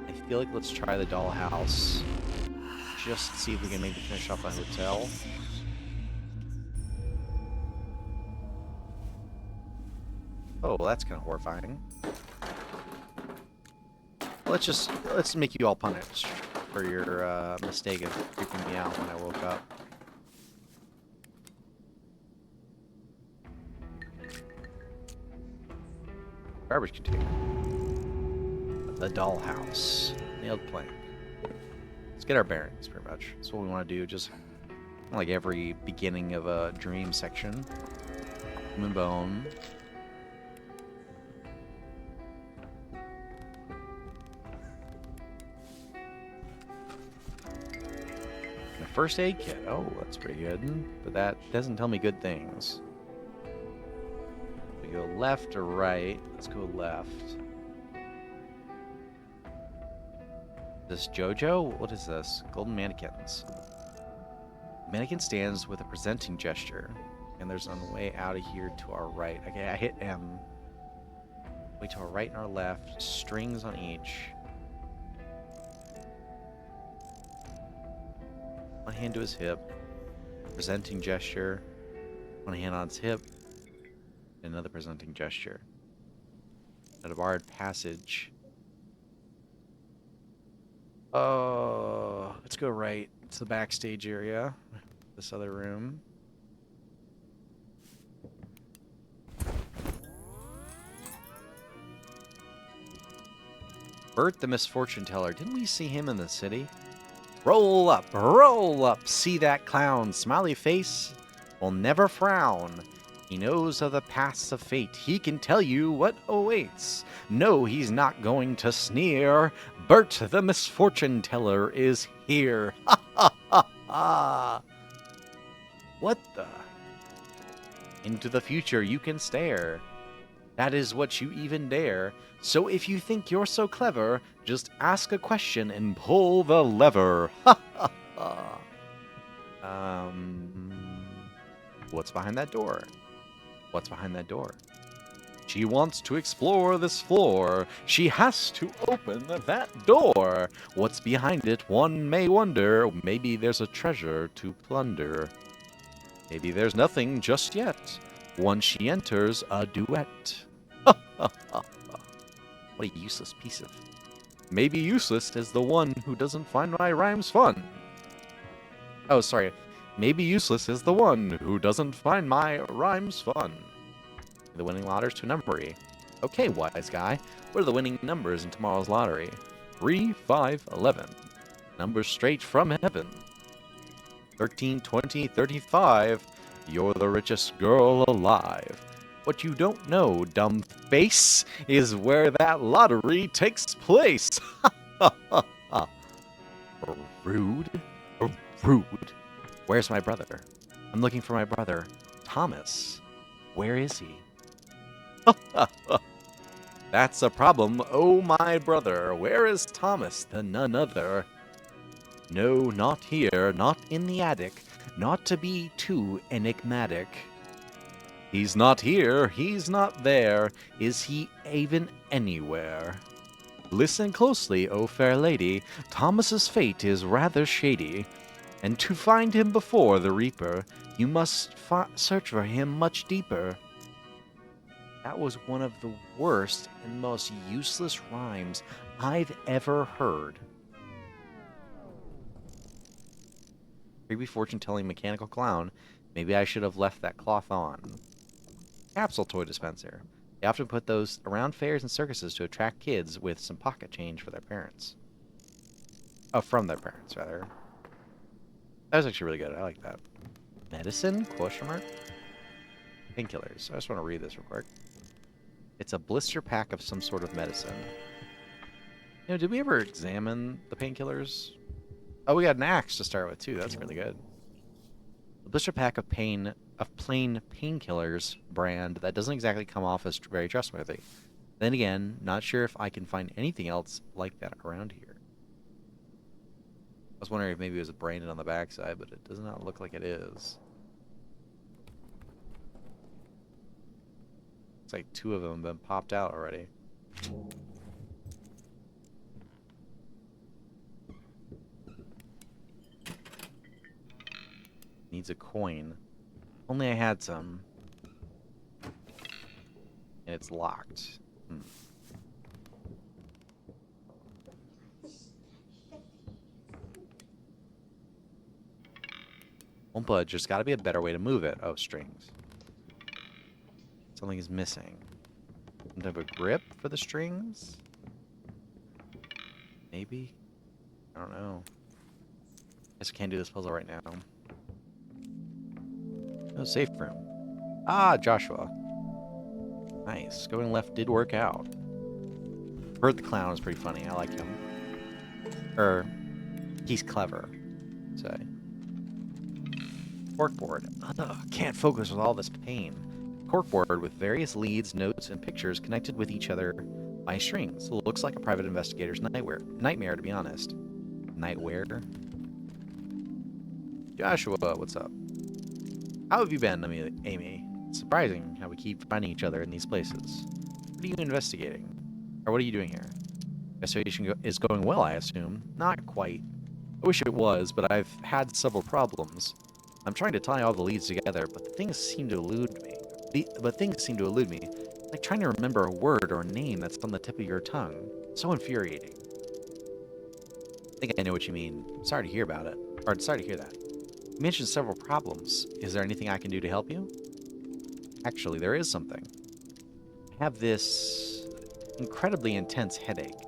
I feel like let's try the dollhouse. Just to see if we can maybe finish off a hotel. Oh, well, that's kind of horrifying. Let's make you all punished for your mistake of freaking me out when I woke up. Garbage container. The dollhouse. Nailed plank. Let's get our bearings, pretty much. That's what we want to do, just like every beginning of a dream section. Human bone. And a first aid kit. Oh, that's pretty good. But that doesn't tell me good things. We go left or right. Let's go left. This JoJo? What is this? Golden mannequins. Mannequin stands with a presenting gesture. And there's on the way out of here to our right. Okay, I hit M. Way to our right and our left. Strings on each. One hand to his hip. Presenting gesture. One hand on his hip. Another presenting gesture. At a barred passage. Oh, let's go right. It's the backstage area. This other room. Bert the misfortune teller. Didn't we see him in the city? Roll up, see that clown. Smiley face will never frown. He knows of the paths of fate. He can tell you what awaits. No, he's not going to sneer. Bert the misfortune teller is here. Ha ha ha ha. What the? Into the future you can stare. That is what you even dare. So if you think you're so clever, just ask a question and pull the lever. Ha ha ha. What's behind that door? What's behind that door? She wants to explore this floor. She has to open that door. What's behind it, one may wonder. Maybe there's a treasure to plunder. Maybe there's nothing just yet. Once she enters, a duet. What a useless piece of... Maybe useless is the one who doesn't find my rhymes fun. Oh, sorry. Maybe useless is the one who doesn't find my rhymes fun. The winning lottery's to a numbery. Okay, wise guy. What are the winning numbers in tomorrow's lottery? 3, 5, 11. Numbers straight from heaven. 13, 20, 35. You're the richest girl alive. What you don't know, dumb face, is where that lottery takes place. Rude. Rude. Where's my brother? I'm looking for my brother, Thomas. Where is he? That's a problem, oh my brother. Where is Thomas, the none other? No, not here, not in the attic, not to be too enigmatic. He's not here, he's not there, is he even anywhere? Listen closely, O fair lady, Thomas's fate is rather shady, and to find him before the reaper, you must search for him much deeper. That was one of the worst and most useless rhymes I've ever heard. Creepy fortune-telling mechanical clown. Maybe I should have left that cloth on. Capsule toy dispenser. They often put those around fairs and circuses to attract kids with some pocket change for their parents. Oh, from their parents, rather. That was actually really good. I like that. Medicine? Question mark? painkillers. I just want to read this real quick. It's a blister pack of some sort of medicine. You know, did we ever examine the painkillers? Oh, we got an axe to start with too. That's really good. A blister pack of plain painkillers brand that doesn't exactly come off as very trustworthy. Then again, not sure if I can find anything else like that around here. I was wondering if maybe it was branded on the backside, but it does not look like it is. It's like 2 of them have been popped out already. Needs a coin. Only I had some. And it's locked. Won't budge. There's got to be a better way to move it. Oh, strings. Something is missing. Some type of grip for the strings? Maybe? I don't know. Guess we can't do this puzzle right now. No safe room. Ah, Joshua. Nice. Going left did work out. Bert the Clown is pretty funny. I like him. He's clever. Say. Corkboard. Ugh, can't focus with all this pain. Corkboard with various leads, notes, and pictures connected with each other by strings. Looks like a private investigator's nightmare, to be honest. Nightmare? Joshua, what's up? How have you been, Amy? It's surprising how we keep finding each other in these places. What are you investigating? Or what are you doing here? Investigation is going well, I assume. Not quite. I wish it was, but I've had several problems. I'm trying to tie all the leads together, but things seem to elude me. Like trying to remember a word or a name that's on the tip of your tongue. So infuriating. I think I know what you mean. Sorry to hear about it. Or sorry to hear that. You mentioned several problems. Is there anything I can do to help you? Actually, there is something. I have this incredibly intense headache.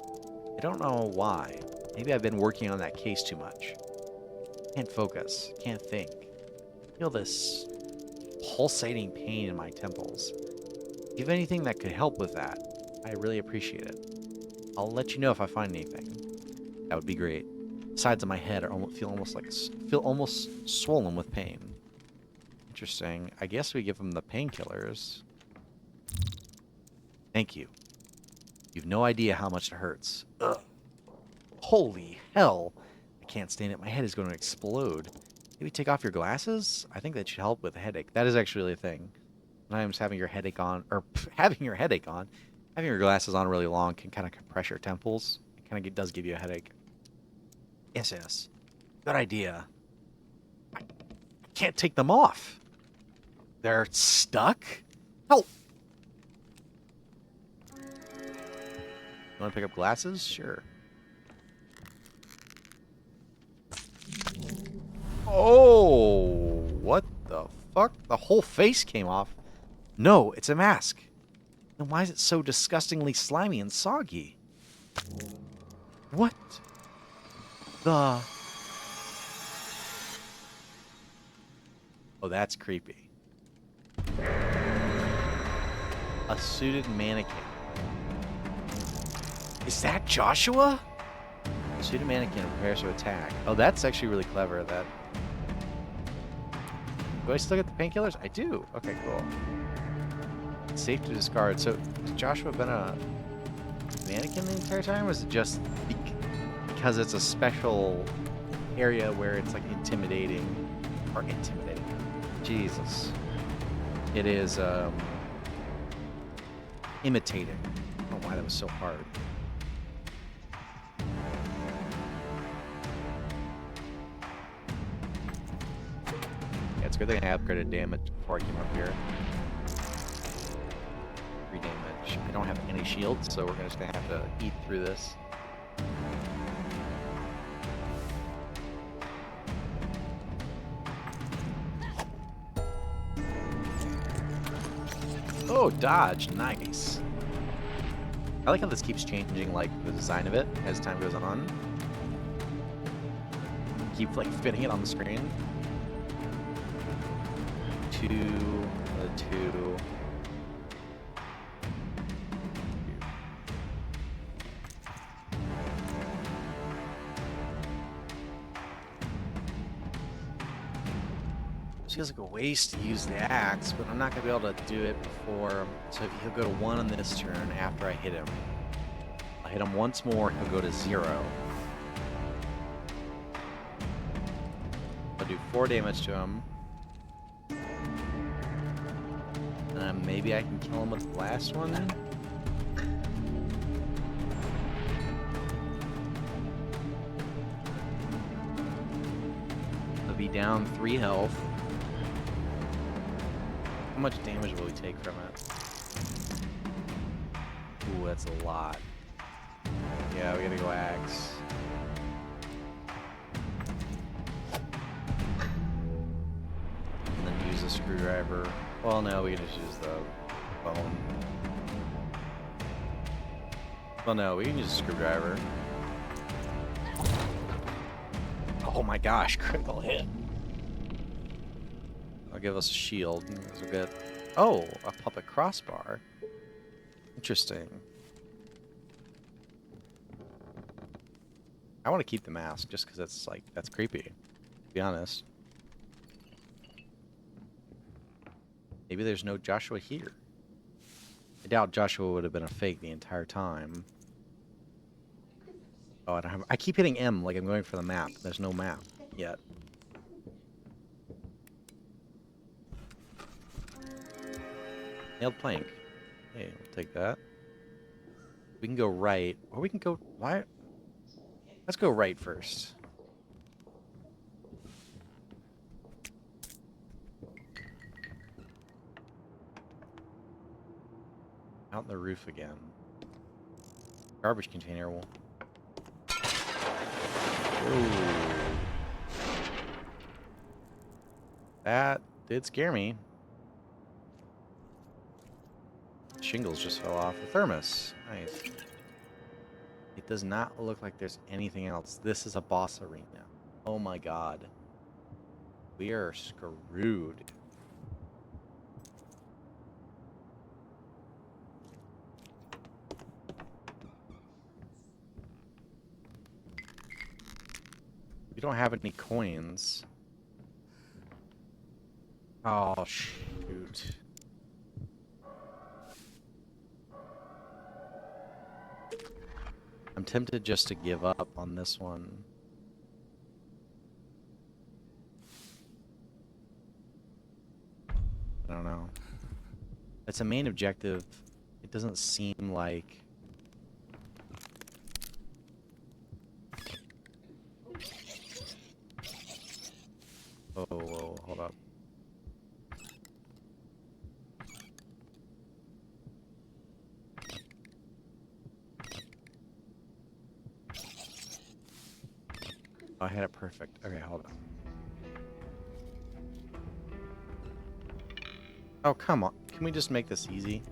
I don't know why. Maybe I've been working on that case too much. Can't focus. Can't think. I feel this pulsating pain in my temples. If you have anything that could help with that, I really appreciate it. I'll let you know if I find anything. That would be great. The sides of my head feel almost swollen with pain. Interesting. I guess we give them the painkillers. Thank you. You've no idea how much it hurts. Ugh. Holy hell! I can't stand it. My head is going to explode. Maybe take off your glasses? I think that should help with a headache. That is actually a thing. Sometimes having your headache on, having your glasses on really long can kind of compress your temples. It kind of does give you a headache. Yes. Good idea. I can't take them off. They're stuck? Help! You want to pick up glasses? Sure. Oh, what the fuck? The whole face came off. No, it's a mask. Then why is it so disgustingly slimy and soggy? What the... Oh, that's creepy. A suited mannequin. Is that Joshua? A suited mannequin prepares to attack. Oh, that's actually really clever. That. Do I still get the painkillers? I do. Okay, cool. It's safe to discard. So, has Joshua been a mannequin the entire time? Or is it just because it's a special area where it's like intimidating? Or intimidating. Jesus. It is imitating. I don't know why that was so hard. Yeah, it's a good thing I upgraded damage before I came up here. 3 damage. I don't have any shields, so we're just gonna have to eat through this. Oh, dodge. Nice. I like how this keeps changing, like, the design of it as time goes on. Keep, like, fitting it on the screen. To 2. Feels like a waste to use the axe, but I'm not going to be able to do it before. So he'll go to 1 on this turn after I hit him. I hit him once more, he'll go to 0. I'll do 4 damage to him. And maybe I can kill him with the last one. He'll be down 3 health. How much damage will we take from it? Ooh, that's a lot. Yeah, we gotta go axe. And then use a screwdriver. Well, no, we can just use the bone. Well, no, we can use a screwdriver. Oh my gosh, critical hit. I'll give us a shield. We'll get... Oh, a puppet crossbar. Interesting. I want to keep the mask just because it's like, that's creepy, to be honest. Maybe there's no Joshua here. I doubt Joshua would have been a fake the entire time. Oh, I don't have... I keep hitting M like I'm going for the map. There's no map yet. Nailed plank. Hey, we'll take that. We can go right, or we can go... Why? Let's go right first. Out in the roof again. Garbage container will... Ooh. That did scare me. Shingles just fell off. The thermos. Nice. It does not look like there's anything else. This is a boss arena. Oh my god. We are screwed. We don't have any coins. Oh, shoot. I'm tempted just to give up on this one. I don't know. It's a main objective. It doesn't seem like... Oh, whoa, hold up. Oh, I had it perfect. Okay, hold on. Oh, come on. Can we just make this easy?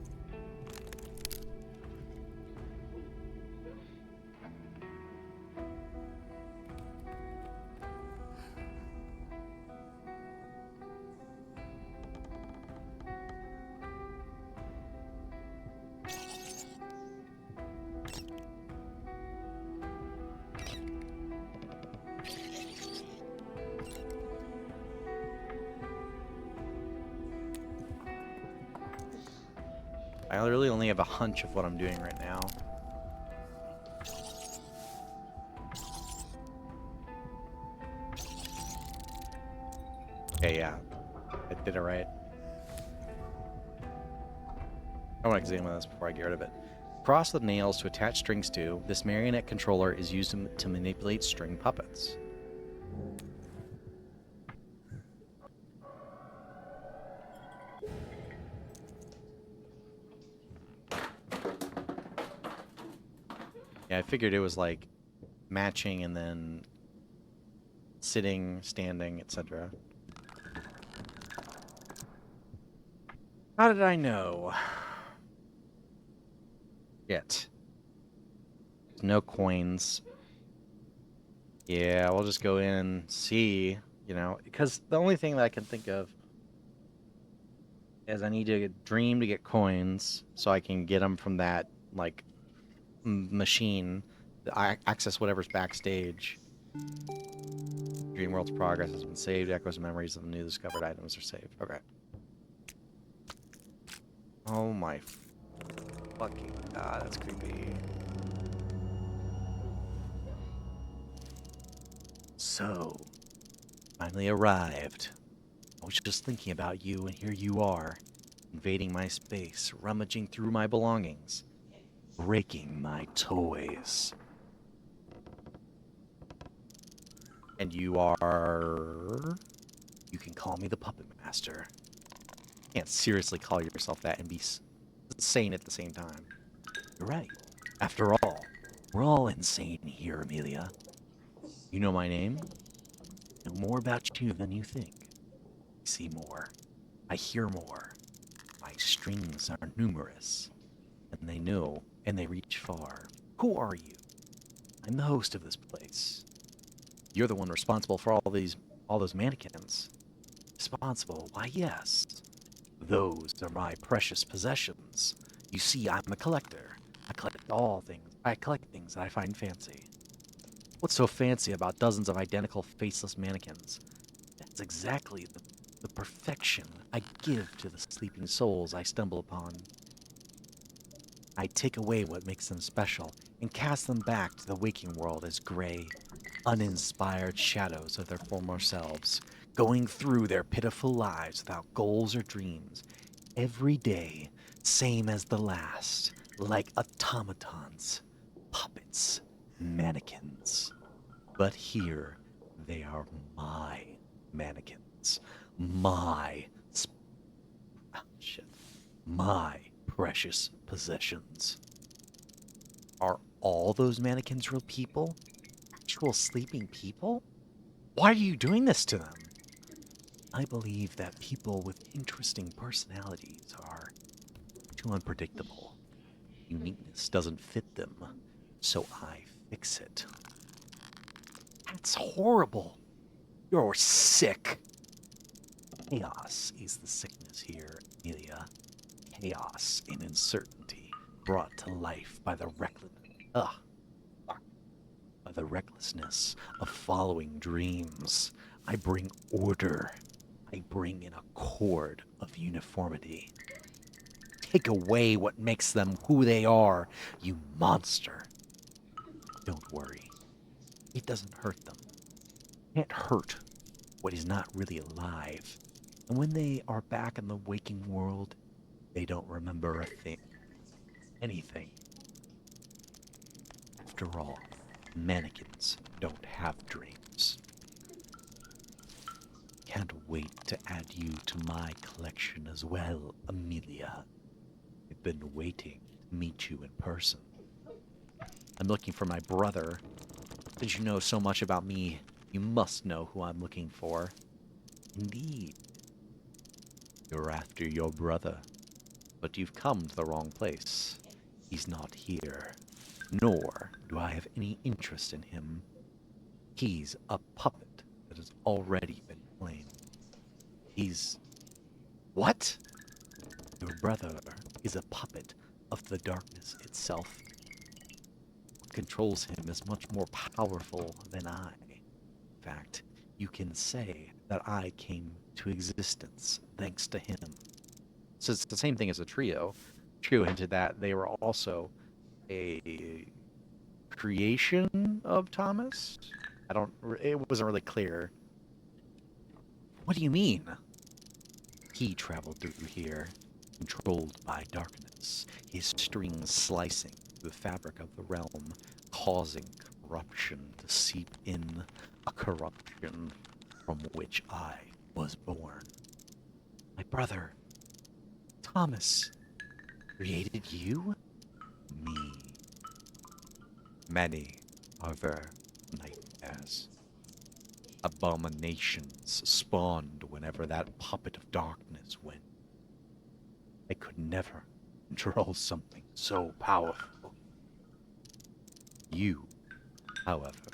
I really only have a hunch of what I'm doing right now. Okay, yeah. I did it right. I want to examine this before I get rid of it. Cross the nails to attach strings to. This marionette controller is used to manipulate string puppets. Yeah, I figured it was like matching and then sitting, standing, etc. How did I know? Yet. No coins. Yeah, we'll just go in, see, you know, because the only thing that I can think of is I need to dream to get coins so I can get them from that like machine. I access whatever's backstage. Dream World's progress has been saved. Echoes and memories of the new discovered items are saved. Okay. Oh my fucking god, that's creepy. So, finally arrived. I was just thinking about you, and here you are, invading my space, rummaging through my belongings, breaking my toys. And you can call me the Puppet Master. Can't seriously call yourself that and be insane at the same time. You're right. After all, we're all insane here, Amelia. You know my name? I know more about you than you think. I see more. I hear more. My strings are numerous. And they know, and they reach far. Who are you? I'm the host of this place. You're the one responsible for all those mannequins. Responsible? Why, yes. Those are my precious possessions. You see, I'm a collector. I collect things that I find fancy. What's so fancy about dozens of identical faceless mannequins? That's exactly the perfection I give to the sleeping souls I stumble upon. I take away what makes them special and cast them back to the waking world as gray, uninspired shadows of their former selves, going through their pitiful lives without goals or dreams. Every day, same as the last, like automatons, puppets, mannequins. But here, they are my mannequins, my my precious possessions. Are all those mannequins real people? Actual sleeping people? Why are you doing this to them? I believe that people with interesting personalities are too unpredictable. Uniqueness doesn't fit them, so I fix it. That's horrible. You're sick. Chaos is the sickness here, Amelia. Chaos and uncertainty brought to life by the recklessness of following dreams. I bring order. I bring an accord of uniformity. Take away what makes them who they are, you monster. Don't worry. It doesn't hurt them. It can't hurt what is not really alive. And when they are back in the waking world, they don't remember a thing. Anything. After all, mannequins don't have dreams. Can't wait to add you to my collection as well, Amelia. I've been waiting to meet you in person. I'm looking for my brother. Since you know so much about me, you must know who I'm looking for. Indeed. You're after your brother, but you've come to the wrong place. He's not here, nor do I have any interest in him. He's a puppet that has already been slain. He's... What? Your brother is a puppet of the darkness itself. What controls him is much more powerful than I. In fact, you can say that I came to existence thanks to him. So it's the same thing as the trio. Trio hinted that they were also a creation of Thomas. It wasn't really clear. What do you mean? He traveled through here, controlled by darkness, his strings slicing through the fabric of the realm, causing corruption to seep in, a corruption from which I was born. My brother, Thomas, created you? Me. Many are their nightmares. Abominations spawned whenever that puppet of darkness went. I could never control something so powerful. You, however,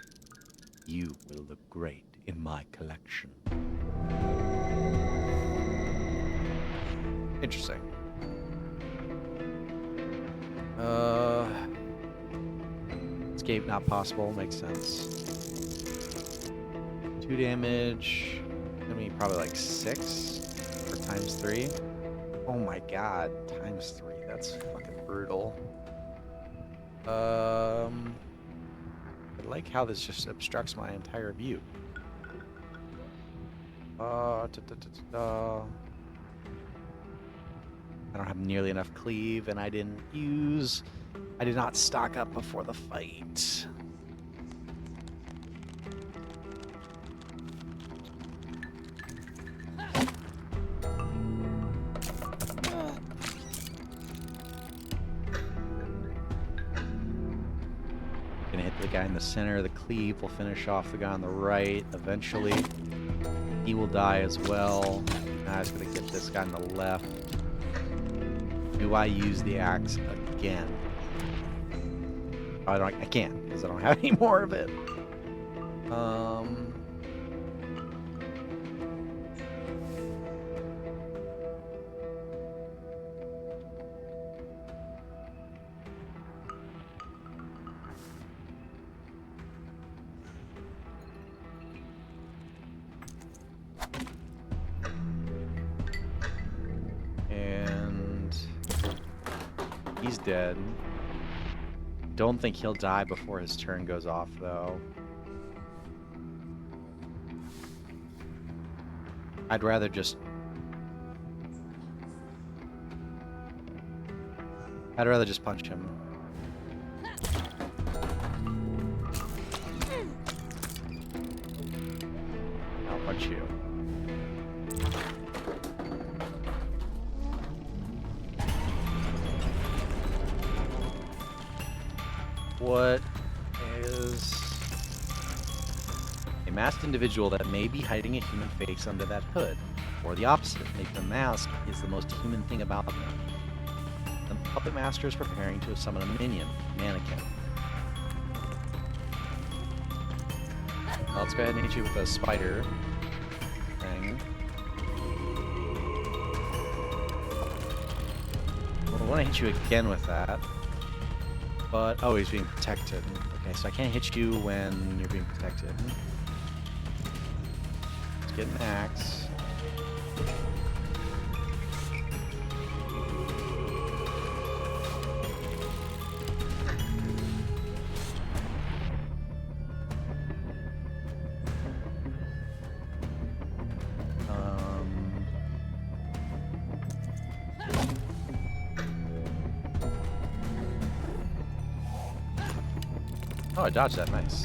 you will look great in my collection. Interesting. Escape not possible. Makes sense. 2 damage. I mean, probably like 6 or times 3. Oh my god, times 3. That's fucking brutal. I like how this just obstructs my entire view. I don't have nearly enough cleave, and I did not stock up before the fight. Gonna hit the guy in the center. The cleave will finish off the guy on the right. Eventually, he will die as well. Now I was gonna get this guy on the left. Do I use the axe again? I can't, because I don't have any more of it. And he's dead. Don't think he'll die before his turn goes off, though. I'd rather just punch him. I'll punch you. What is a masked individual that may be hiding a human face under that hood? Or the opposite, maybe the mask is the most human thing about them. The puppet master is preparing to summon a minion, mannequin. Let's go ahead and hit you with a spider thing. Well, I want to hit you again with that. But, oh, he's being protected. Okay, so I can't hit you when you're being protected. Let's get an axe. Oh, I dodged that. Nice.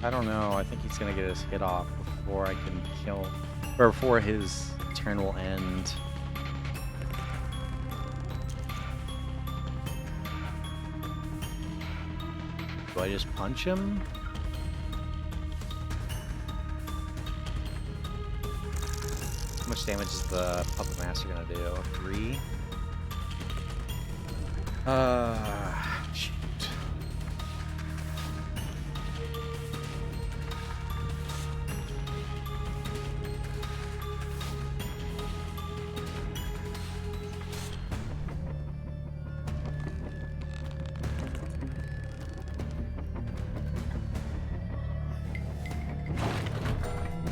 I don't know. I think he's gonna get his hit off before I can kill, or before his turn will end. Do I just punch him? How much damage is the Puppet Master gonna do? 3? Shoot.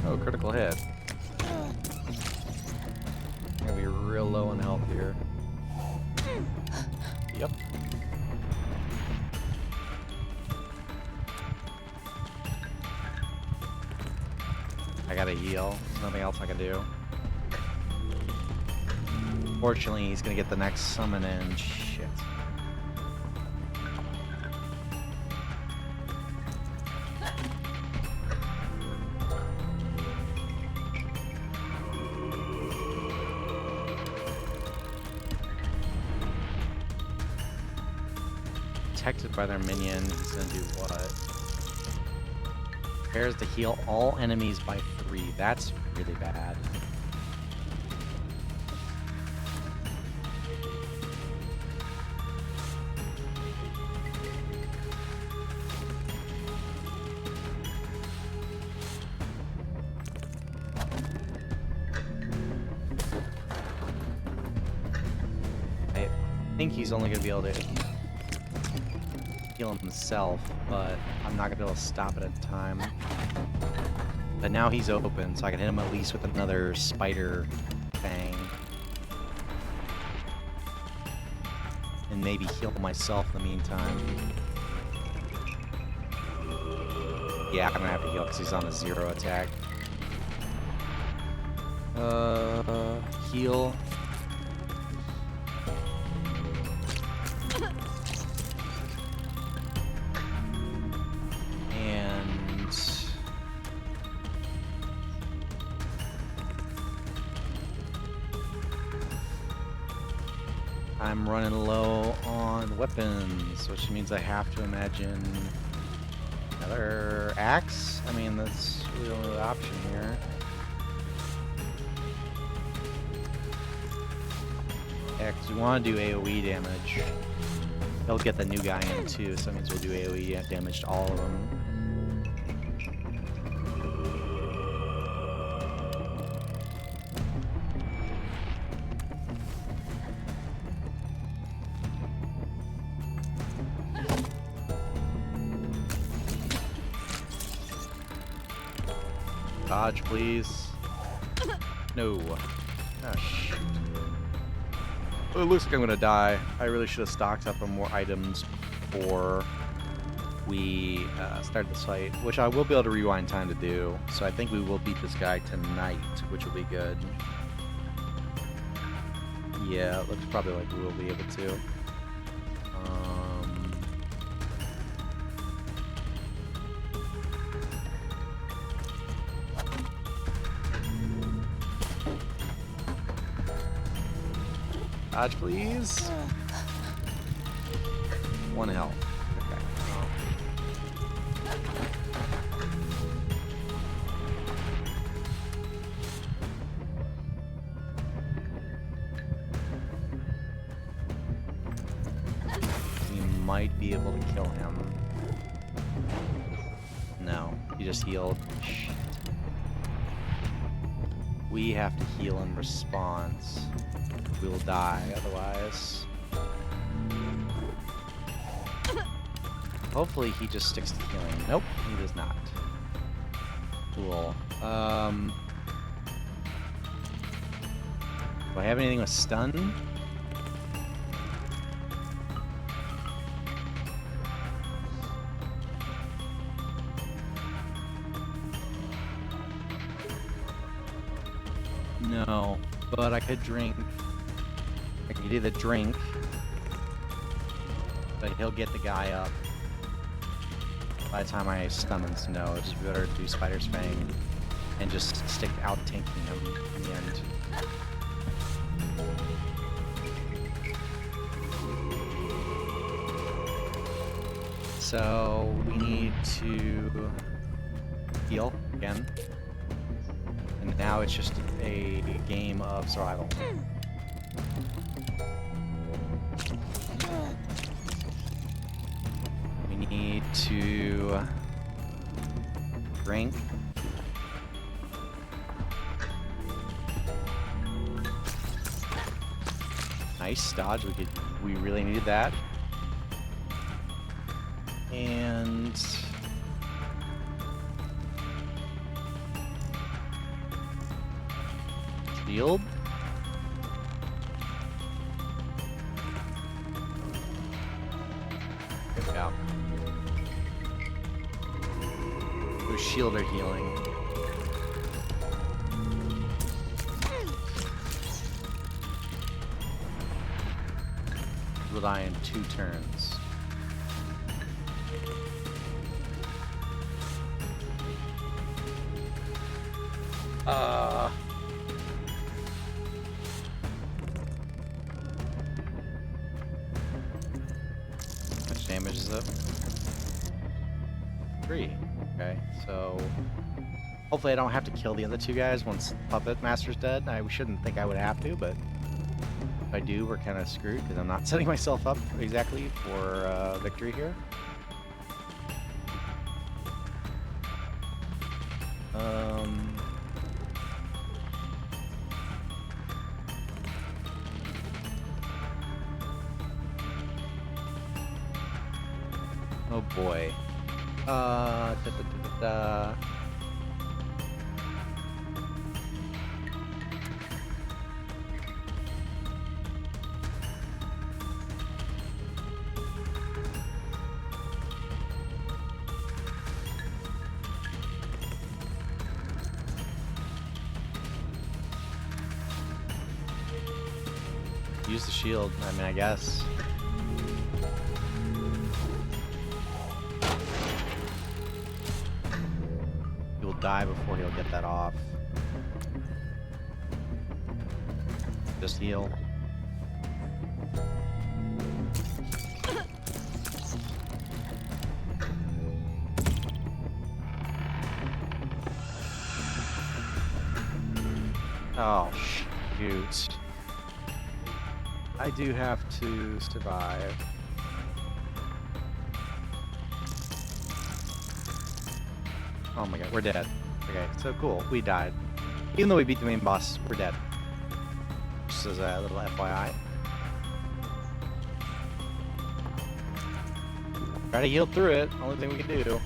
Oh, critical hit. Gonna be real low in health here. Yep. I gotta heal. There's nothing else I can do. Fortunately, he's gonna get the next summon in. Shit. Protected by their minion, he's gonna do what? Prepares to heal all enemies by 3. That's really bad. think he's only gonna be able to heal himself, but I'm not gonna be able to stop it at time. But now he's open, so I can hit him at least with another spider fang. And maybe heal myself in the meantime. Yeah, I'm gonna have to heal because he's on a 0 attack. Heal. And I'm running low on weapons, which means I have to imagine another axe. I mean, that's really the only option here. Yeah, because we want to do AoE damage. He'll get the new guy in too, so that means we'll do AoE damage to all of them. Dodge, please. No. Oh, shoot. Well, it looks like I'm gonna die. I really should have stocked up on more items before we started this fight, which I will be able to rewind time to do. So I think we will beat this guy tonight, which will be good. Yeah, it looks probably like we will be able to. Dodge, please. 1 health. Okay. We might be able to kill him. No, he just healed. Shit. We have to heal in response. We will die otherwise. Hopefully he just sticks to healing. Nope, he does not. Cool. Do I have anything with stun? No, but I could drink. I can either drink, but he'll get the guy up by the time I stun and snow. It's better to do Spider's Fang and just stick out tanking him in the end. So we need to heal again. And now it's just a game of survival. We need to drink. Nice dodge. We really needed that. And shield. Yeah. Those shield are healing. Will die in 2 turns. How much damage is it? 3. Okay, so hopefully I don't have to kill the other 2 guys once Puppet Master's dead. I shouldn't think I would have to, but if I do, we're kind of screwed because I'm not setting myself up exactly for victory here. Oh boy. Da, da, da, da, da. Use the shield. I mean, I guess. He will die before he'll get that off. Just heal. Oh, shoot. I do have to survive. Oh my god, we're dead. Okay, so cool. We died. Even though we beat the main boss, we're dead. Just as a little FYI. Try to heal through it. Only thing we can do.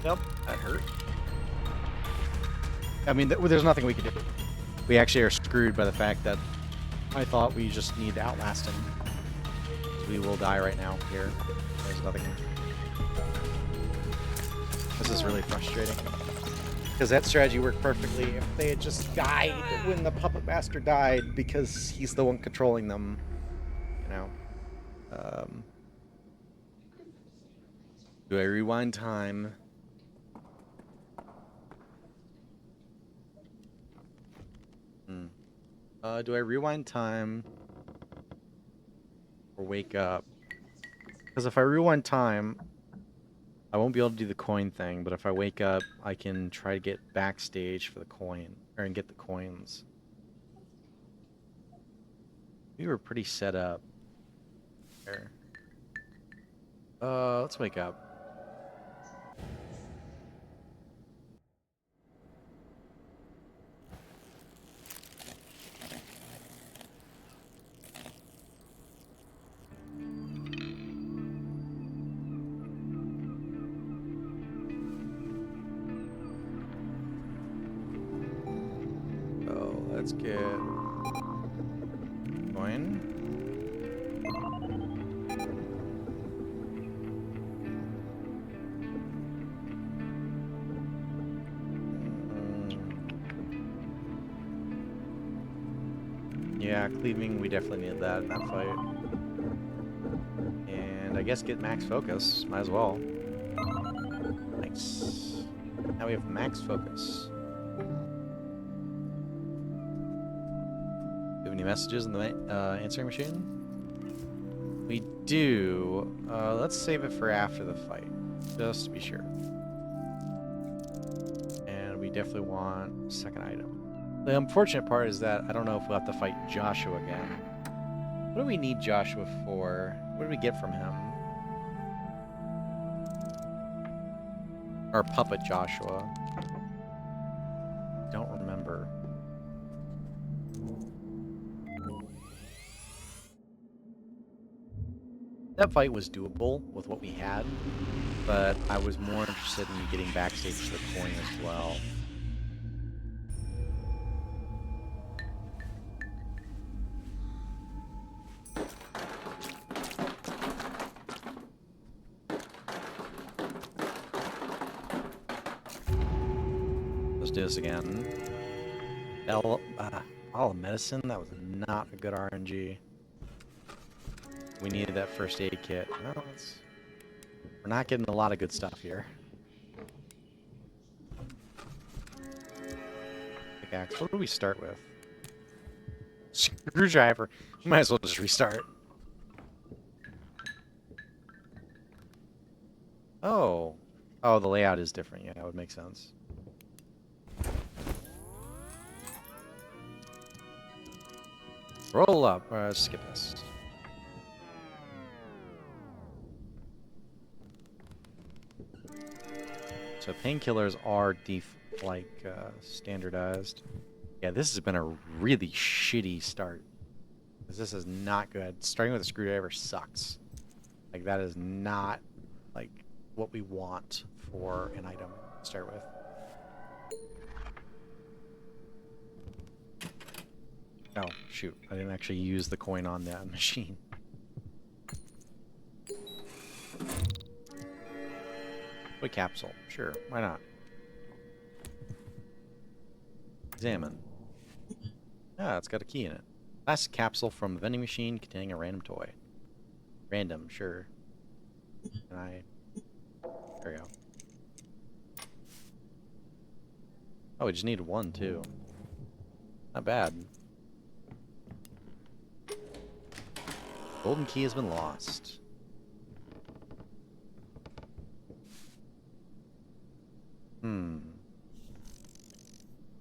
Nope, that hurt. I mean, there's nothing we can do. We actually are screwed by the fact that I thought we just need to outlast him. We will die right now here. There's nothing. This is really frustrating. Because that strategy worked perfectly if they had just died when the puppet master died because he's the one controlling them. You know? Do I rewind time? Do I rewind time or wake up? Because if I rewind time, I won't be able to do the coin thing, but if I wake up, I can try to get backstage for the coin, or and get the coins. We were pretty set up there. Let's wake up. Let's get coin. Yeah, cleaving, we definitely need that in that fight. And I guess get max focus, might as well. Nice. Now we have max focus. Any messages in the answering machine? We do. Let's save it for after the fight, just to be sure. And we definitely want second item. The unfortunate part is that I don't know if we'll have to fight Joshua again. What do we need Joshua for? What do we get from him? Or puppet Joshua? Don't remember. That fight was doable with what we had, but I was more interested in getting backstage to the coin as well. Let's do this again. All medicine, that was not a good RNG. We needed that first aid kit. Well, we're not getting a lot of good stuff here. Pickaxe. What do we start with? Screwdriver. We might as well just restart. Oh. Oh, the layout is different. Yeah, that would make sense. Roll up. Skip this. So painkillers are standardized. Yeah, this has been a really shitty start. Because this is not good. Starting with a screwdriver sucks. Like, that is not, like, what we want for an item to start with. Oh, shoot. I didn't actually use the coin on that machine. Toy capsule. Sure, why not? Examine. Ah, it's got a key in it. Plastic capsule from a vending machine containing a random toy. Random, sure. Can I... There we go. Oh, we just need one, too. Not bad. Golden key has been lost.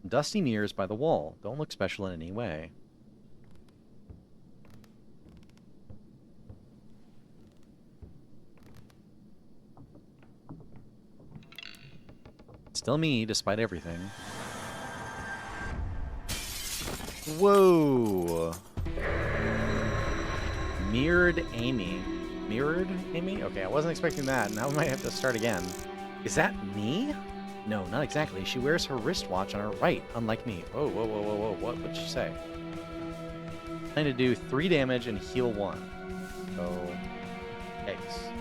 Dusty mirrors by the wall. Don't look special in any way. Still me, despite everything. Whoa! Mirrored Amy. Mirrored Amy? Okay, I wasn't expecting that. Now we might have to start again. Is that me? No, not exactly. She wears her wristwatch on her right, unlike me. Whoa, whoa, whoa, whoa, whoa. What would she say? Trying to do 3 damage and heal 1. So, yikes.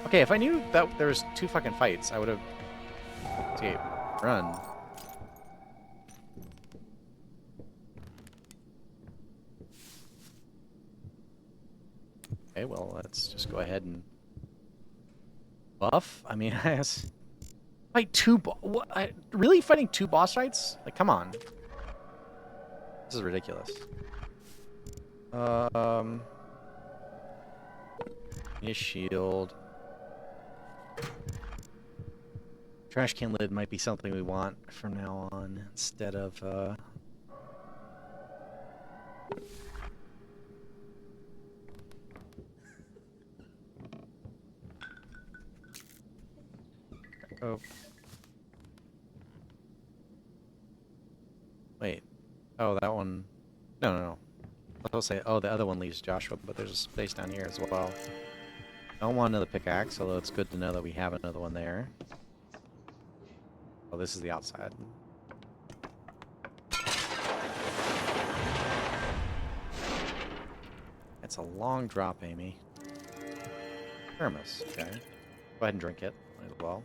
Okay, if I knew that there was 2 fucking fights, I would have escaped. Run. Okay, well, let's just go ahead and buff. I mean, I guess... Fight 2 what? Really? Fighting 2 boss fights? Like, come on. This is ridiculous. Need a shield. Trash can lid might be something we want from now on instead of, Oh. Wait. Oh, that one... No, no, no. I was going to say, oh, the other one leaves Joshua, but there's a space down here as well. I don't want another pickaxe, although it's good to know that we have another one there. Oh, this is the outside. It's a long drop, Amy. Thermos, okay. Go ahead and drink it as well.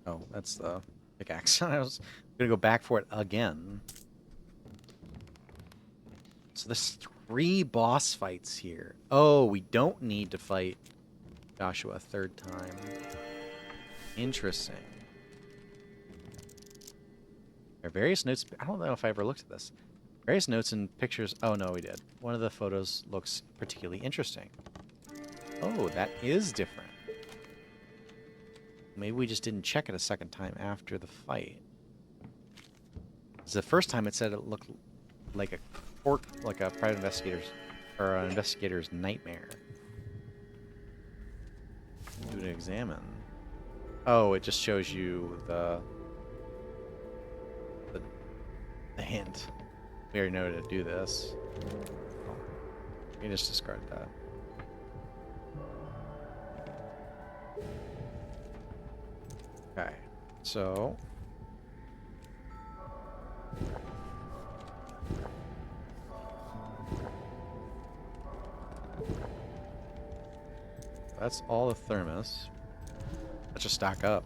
Oh, that's the pickaxe. I was gonna go back for it again. So there's 3 boss fights here. Oh, we don't need to fight Joshua a 3rd time. Interesting. There are various notes. I don't know if I ever looked at this. Various notes and pictures. Oh, no, we did. One of the photos looks particularly interesting. Oh, that is different. Maybe we just didn't check it a 2nd time after the fight. Because the first time it said it looked like a private investigator's or an investigator's nightmare. Do to examine. Oh, it just shows you the hint. We already know to do this. Oh, we can just discard that. Okay, so that's all the thermos. Let's just stack up.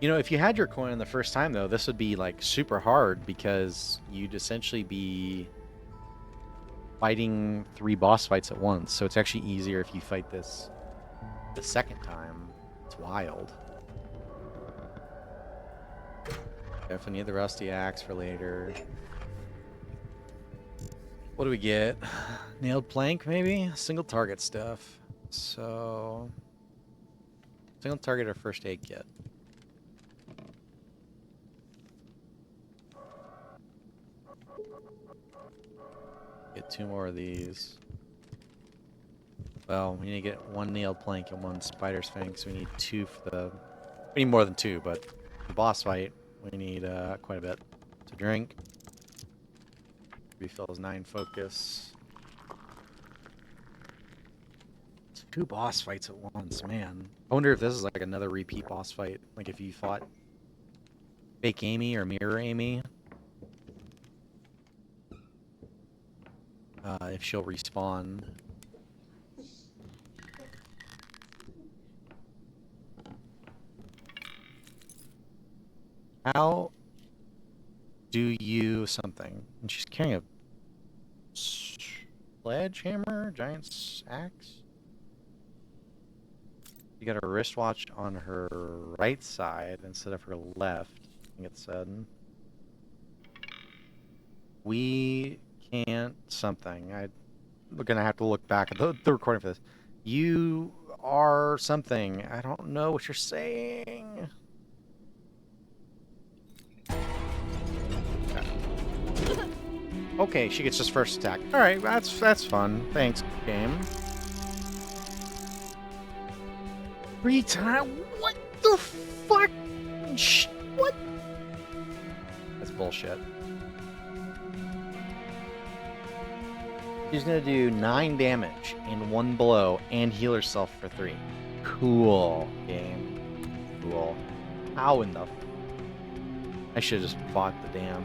You know, if you had your coin the first time, though, this would be, like, super hard because you'd essentially be fighting 3 boss fights at once. So it's actually easier if you fight this the 2nd time. It's wild. Definitely need the rusty axe for later. What do we get? Nailed plank, maybe? Single target stuff. So... single target or first aid kit. Get 2 more of these. Well, we need to get 1 nailed plank and 1 spider sphinx. We need 2 for the... we need more than 2, but the boss fight, we need quite a bit to drink. Refills 9 focus. 2 boss fights at once, man. I wonder if this is like another repeat boss fight. Like if you fought Fake Amy or Mirror Amy. If she'll respawn. How do you something? And she's carrying a sledgehammer, giant axe. You got a wristwatch on her right side instead of her left, I think it said. We can't something. We're gonna have to look back at the recording for this. You are something. I don't know what you're saying. Okay, she gets just first attack. All right, that's fun. Thanks, game. 3 times? What the fuck? What? That's bullshit. She's gonna do 9 damage in 1 blow and heal herself for 3. Cool, game. Cool. How in the... I should have just fought the damn...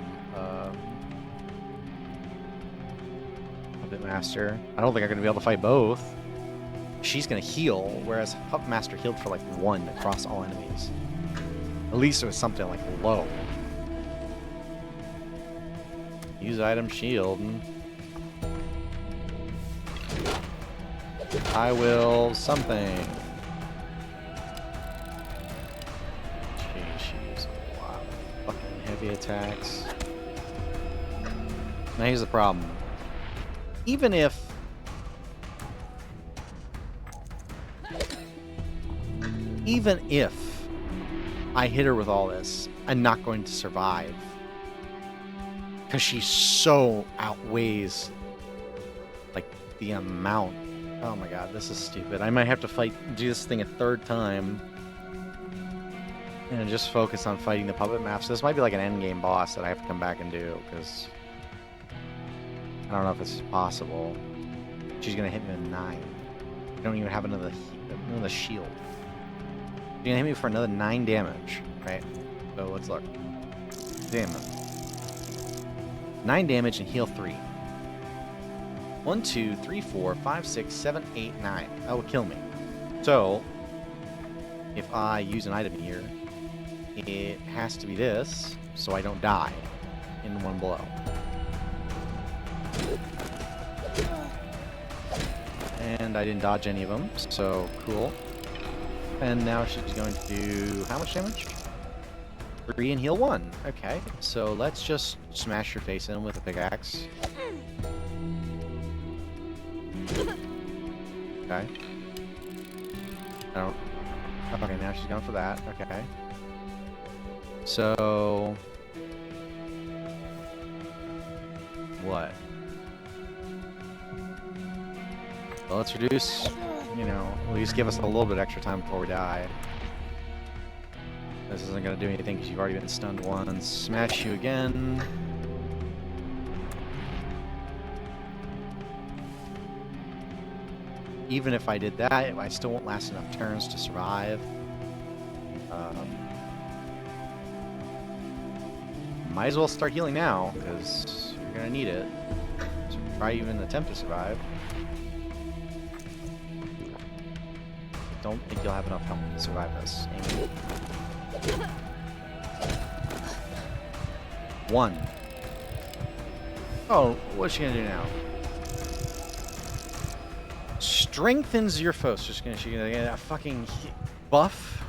Puppet Master. I don't think I'm gonna be able to fight both. She's gonna heal, whereas Puppet Master healed for like 1 across all enemies. At least it was something like low. Use item shield. I will something. She used a lot of fucking heavy attacks. Now here's the problem. Even if I hit her with all this, I'm not going to survive. Because she so outweighs like the amount. Oh my god, this is stupid. I might have to do this thing a 3rd time. And just focus on fighting the puppet master. This might be like an endgame boss that I have to come back and do, because I don't know if it's possible. She's gonna hit me with 9. I don't even have another shield. She's gonna hit me for another 9 damage, right? So let's look. Damn it. 9 damage and heal 3. 1, 2, 3, 4, 5, 6, 7, 8, 9. That will kill me. So, if I use an item here, it has to be this, so I don't die in 1 blow. And I didn't dodge any of them, so cool. And now she's going to do how much damage? 3 and heal 1. Okay, so let's just smash your face in with a pickaxe. Okay. Okay, now she's going for that. Okay. So... what? Well, let's reduce, at least give us a little bit extra time before we die. This isn't going to do anything because you've already been stunned once. Smash you again. Even if I did that, I still won't last enough turns to survive. Might as well start healing now, because you're going to need it. So try even attempt to survive. I don't think you'll have enough health to survive this. Amy. 1. Oh, what's she going to do now? Strengthens your foe. So she's gonna get a fucking buff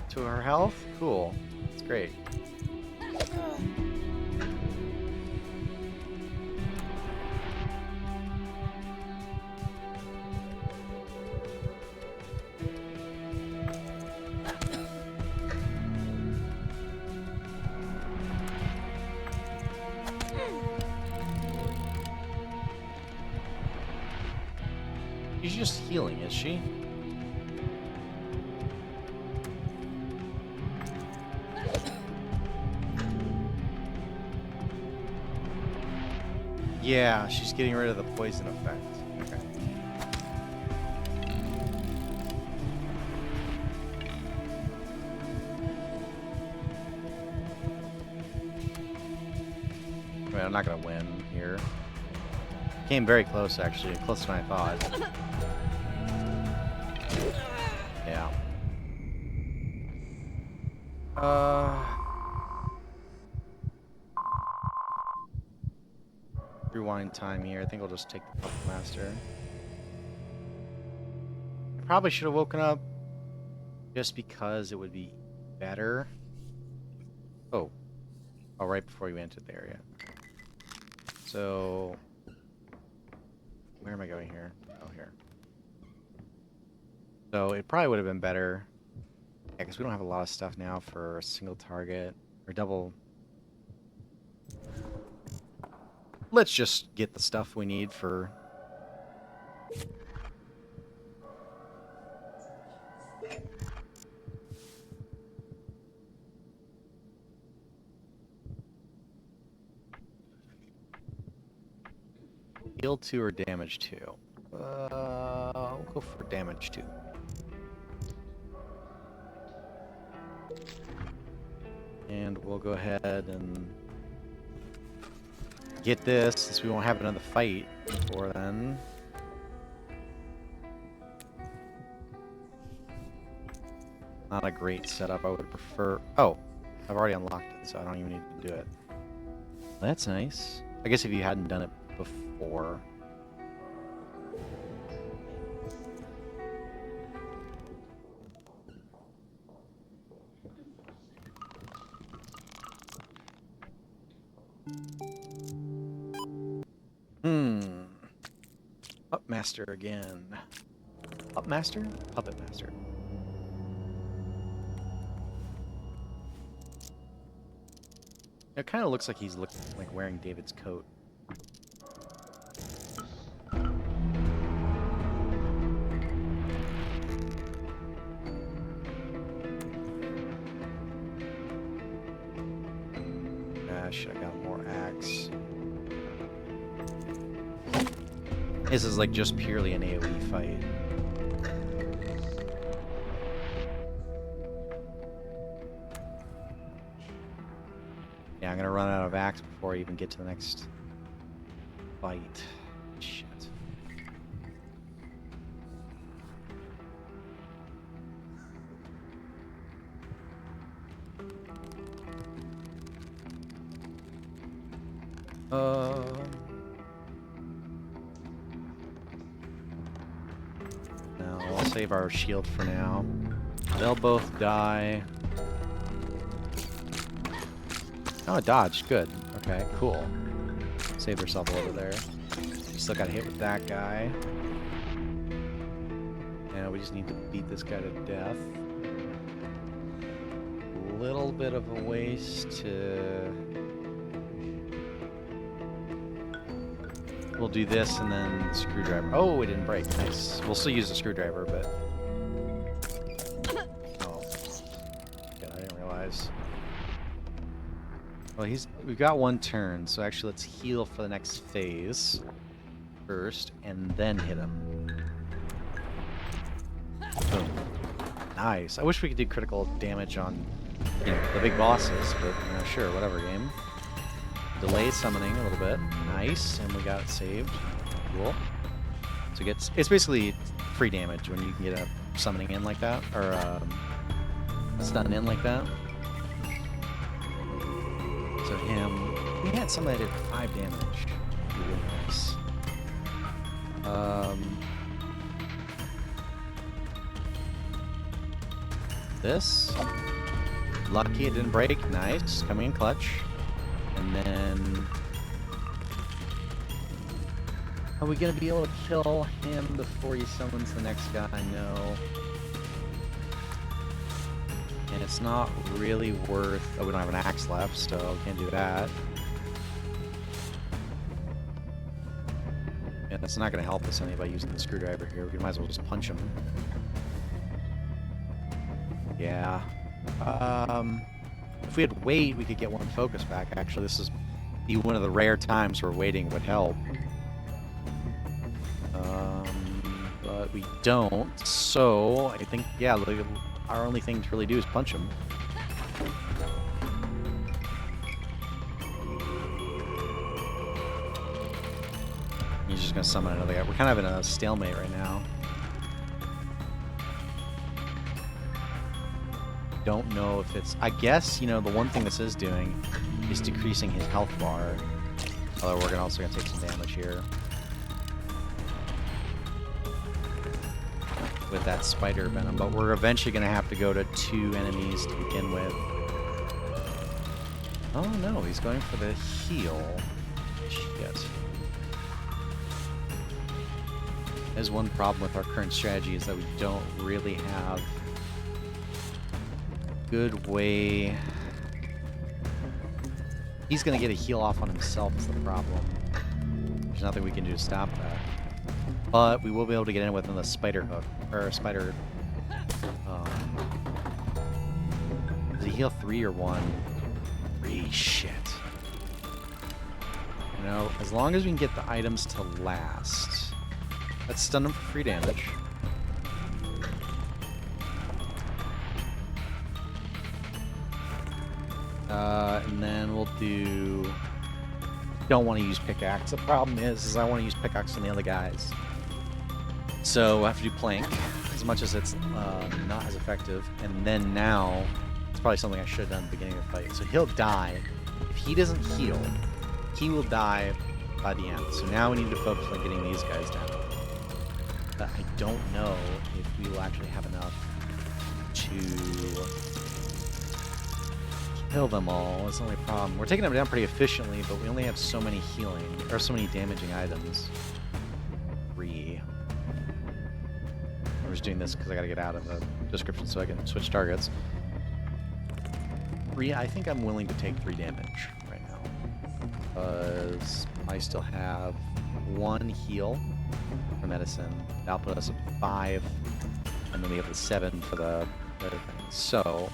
to her health. Cool. That's great. She's just healing, is she? Yeah, she's getting rid of the poison effect. Okay. I mean, I'm not gonna win here. Came very close, actually. Closer than I thought. Yeah. Rewind time here. I think I'll just take the Puppet Master. I probably should have woken up just because it would be better. Oh. Oh, right before you entered the area. So... where am I going here? Oh, here. So it probably would have been better. Yeah, because we don't have a lot of stuff now for a single target. Or double... Let's just get the stuff we need for... Heal 2 or damage 2? We'll go for damage 2. And we'll go ahead and get this, since we won't have another fight before then. Not a great setup. I would prefer... Oh, I've already unlocked it, so I don't even need to do it. That's nice. I guess if you hadn't done it before... Up Master again. Up Master? Puppet Master. It kind of looks like he's like wearing David's coat. Should have got more axe. This is like just purely an AoE fight. Yeah, I'm gonna run out of axe before I even get to the next fight. Shit. No, I'll save our shield for now. They'll both die. Oh, it dodged. Good. Okay, cool. Saved herself a little there. Still got hit with that guy. And we just need to beat this guy to death. A little bit of a waste to... We'll do this and then the screwdriver. Oh, it didn't break. Nice. We'll still use the screwdriver, but... Oh. Yeah, I didn't realize. Well, we've got one turn, so actually let's heal for the next phase first, and then hit him. Boom. Nice. I wish we could do critical damage on, you know, the big bosses, but, you know, sure, whatever, game. Delay summoning a little bit. Nice, and we got it saved. Cool. So it's basically free damage when you can get a summoning in like that, or a stun in like that. So him, we had somebody that did 5 damage. Really nice. This. Lucky it didn't break. Nice. Coming in clutch. And then... Are we going to be able to kill him before he summons the next guy? No. And it's not really worth... Oh, we don't have an axe left, so we can't do that. And it's not going to help us any by using the screwdriver here. We might as well just punch him. Yeah. If we had weight, we could get one focus back. Actually, this is Be one of the rare times where waiting would help. But we don't, so I think, yeah, our only thing to really do is punch him. He's just gonna summon another guy. We're kind of in a stalemate right now. Don't know if it's... I guess, you know, the one thing this is doing is decreasing his health bar. Although we're also gonna take some damage here. With that spider venom, but we're eventually going to have to go to 2 enemies to begin with. Oh no, he's going for the heal. Shit. There's one problem with our current strategy is that we don't really have a good way. He's going to get a heal off on himself is the problem. There's nothing we can do to stop that. But we will be able to get in with him with a spider hook. Or spider... does he heal 3 or 1? 3, shit. You know, as long as we can get the items to last. Let's stun him for free damage. And then we'll do... Don't want to use pickaxe. The problem is I want to use pickaxe on the other guys. So I have to do plank, as much as it's not as effective. And then now, it's probably something I should have done at the beginning of the fight. So he'll die. If he doesn't heal, he will die by the end. So now we need to focus on getting these guys down. But I don't know if we will actually have enough to kill them all. That's the only problem. We're taking them down pretty efficiently, but we only have so many healing, or so many damaging items. 3. I'm just doing this because I gotta get out of the description so I can switch targets. 3, I think I'm willing to take 3 damage right now. Because I still have 1 heal for medicine. That'll put us at 5. And then we have the 7 for the other thing. So,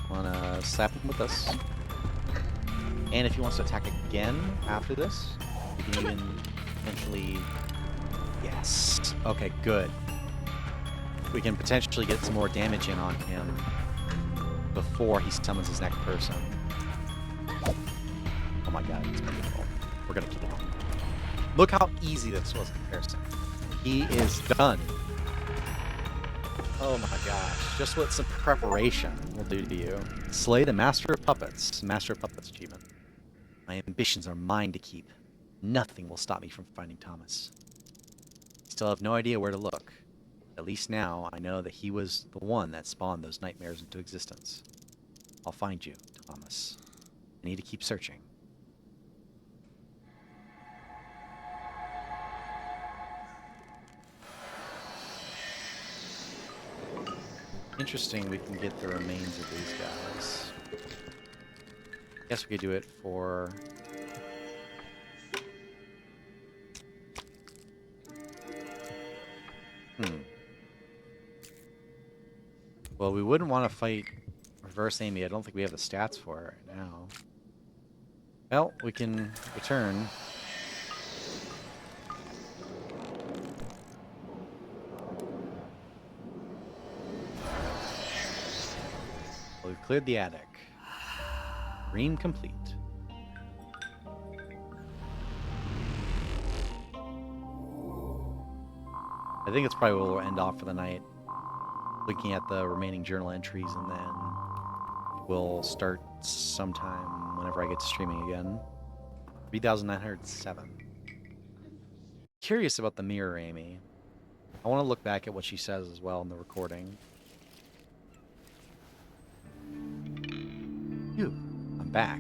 I wanna slap him with this. And if he wants to attack again after this, we can even potentially... Yes. Okay, good. We can potentially get some more damage in on him before he summons his next person. Oh my god, it's beautiful. We're gonna keep it on. Look how easy this was in comparison. He is done. Oh my gosh. Just what some preparation will do to you. Slay the Master of Puppets. Master of Puppets achievement. My ambitions are mine to keep. Nothing will stop me from finding Thomas. Still have no idea where to look. At least now, I know that he was the one that spawned those nightmares into existence. I'll find you, Thomas. I need to keep searching. Interesting, we can get the remains of these guys. I guess we could do it for... Well, we wouldn't want to fight reverse Amy. I don't think we have the stats for it right now. Well, we can return. Well, we've cleared the attic. Dream complete. I think it's probably where we'll end off for the night. Looking at the remaining journal entries, and then we'll start sometime whenever I get to streaming again. 3,907. Curious about the mirror, Amy. I want to look back at what she says as well in the recording. Phew, I'm back.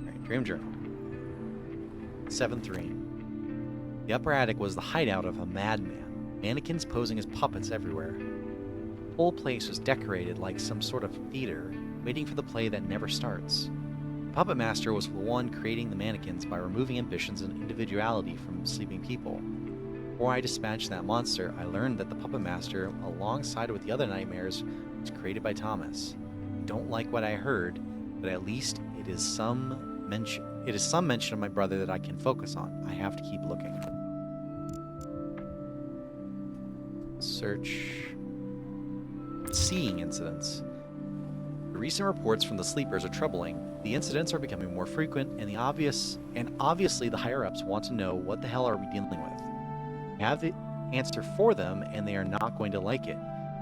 Alright, Dream Journal. 7-3. The upper attic was the hideout of a madman, mannequins posing as puppets everywhere. The whole place was decorated like some sort of theater, waiting for the play that never starts. The puppet master was the one creating the mannequins by removing ambitions and individuality from sleeping people. Before I dispatched that monster, I learned that the Puppet Master, alongside with the other nightmares, was created by Thomas. I don't like what I heard, but at least it is some mention. It is some mention of my brother that I can focus on. I have to keep looking. Search. Seeing incidents. The recent reports from the sleepers are troubling. The incidents are becoming more frequent, and obviously the higher-ups want to know what the hell are we dealing with. I have the answer for them, and they are not going to like it.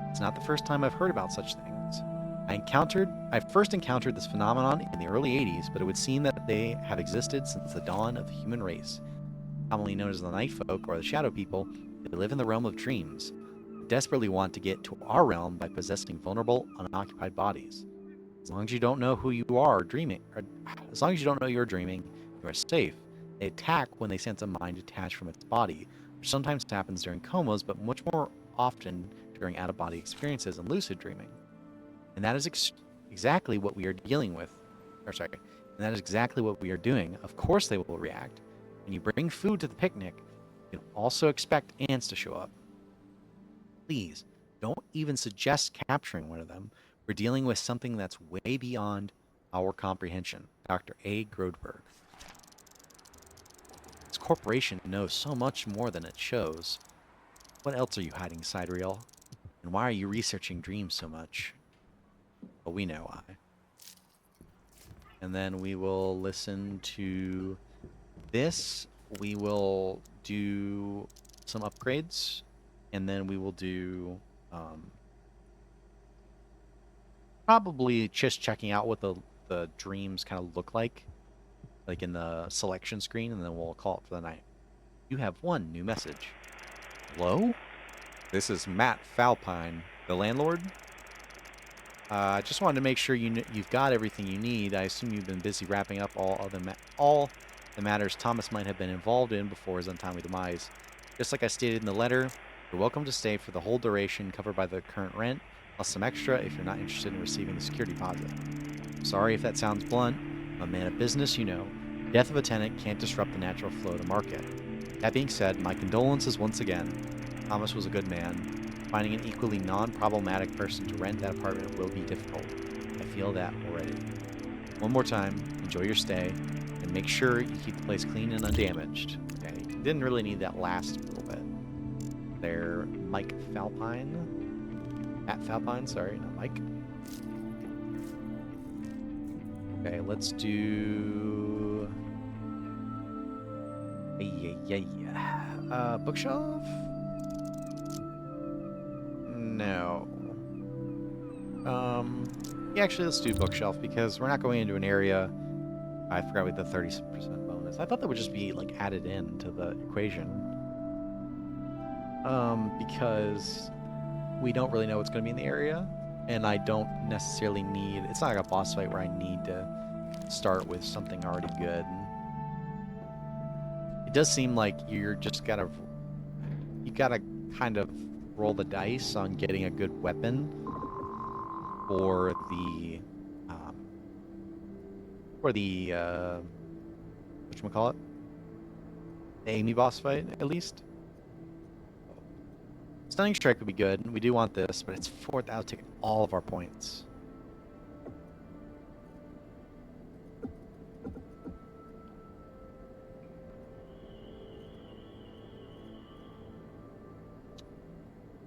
It's not the first time I've heard about such things. I first encountered this phenomenon in the early 80s, but it would seem that they have existed since the dawn of the human race. Commonly known as the Night Folk or the Shadow People, they live in the realm of dreams. They desperately want to get to our realm by possessing vulnerable, unoccupied bodies. As long as you don't know who you are dreaming, or as long as you don't know you're dreaming, you are safe. They attack when they sense a mind detached from its body, which sometimes happens during comas, but much more often during out-of-body experiences and lucid dreaming. And that is exactly what we are dealing with. And that is exactly what we are doing. Of course they will react. When you bring food to the picnic, you can also expect ants to show up. Please, don't even suggest capturing one of them. We're dealing with something that's way beyond our comprehension. Dr. A. Grodberg. This corporation knows so much more than it shows. What else are you hiding, Sidereal? And why are you researching dreams so much? Well, we know why. And then we will listen to this. We will do some upgrades. And then we will do probably just checking out what the dreams kind of look like in the selection screen, and then we'll call it for the night. You have one new message. Hello? This is Matt Falpine, the landlord. I just wanted to make sure you've got everything you need. I assume you've been busy wrapping up all the matters Thomas might have been involved in before his untimely demise. Just like I stated in the letter, you're welcome to stay for the whole duration covered by the current rent, plus some extra if you're not interested in receiving the security deposit. Sorry if that sounds blunt. I'm a man of business, you know. Death of a tenant can't disrupt the natural flow of the market. That being said, my condolences once again. Thomas was a good man. Finding an equally non-problematic person to rent that apartment will be difficult. I feel that already. One more time, enjoy your stay, and make sure you keep the place clean and undamaged. Okay, didn't really need that last little bit. There, Mike Falpine. Matt Falpine, sorry, not Mike. Okay, let's do... bookshelf? No. Yeah, actually, let's do bookshelf, because we're not going into an area... I forgot with the 30% bonus. I thought that would just be, like, added in to the equation. Because we don't really know what's going to be in the area, and I don't necessarily need... It's not like a boss fight where I need to start with something already good. It does seem like you're just gotta... You gotta kind of roll the dice on getting a good weapon for the whatchamacallit? The Amy boss fight, at least. Stunning Strike would be good. We do want this, but it's 4,000. Take all of our points.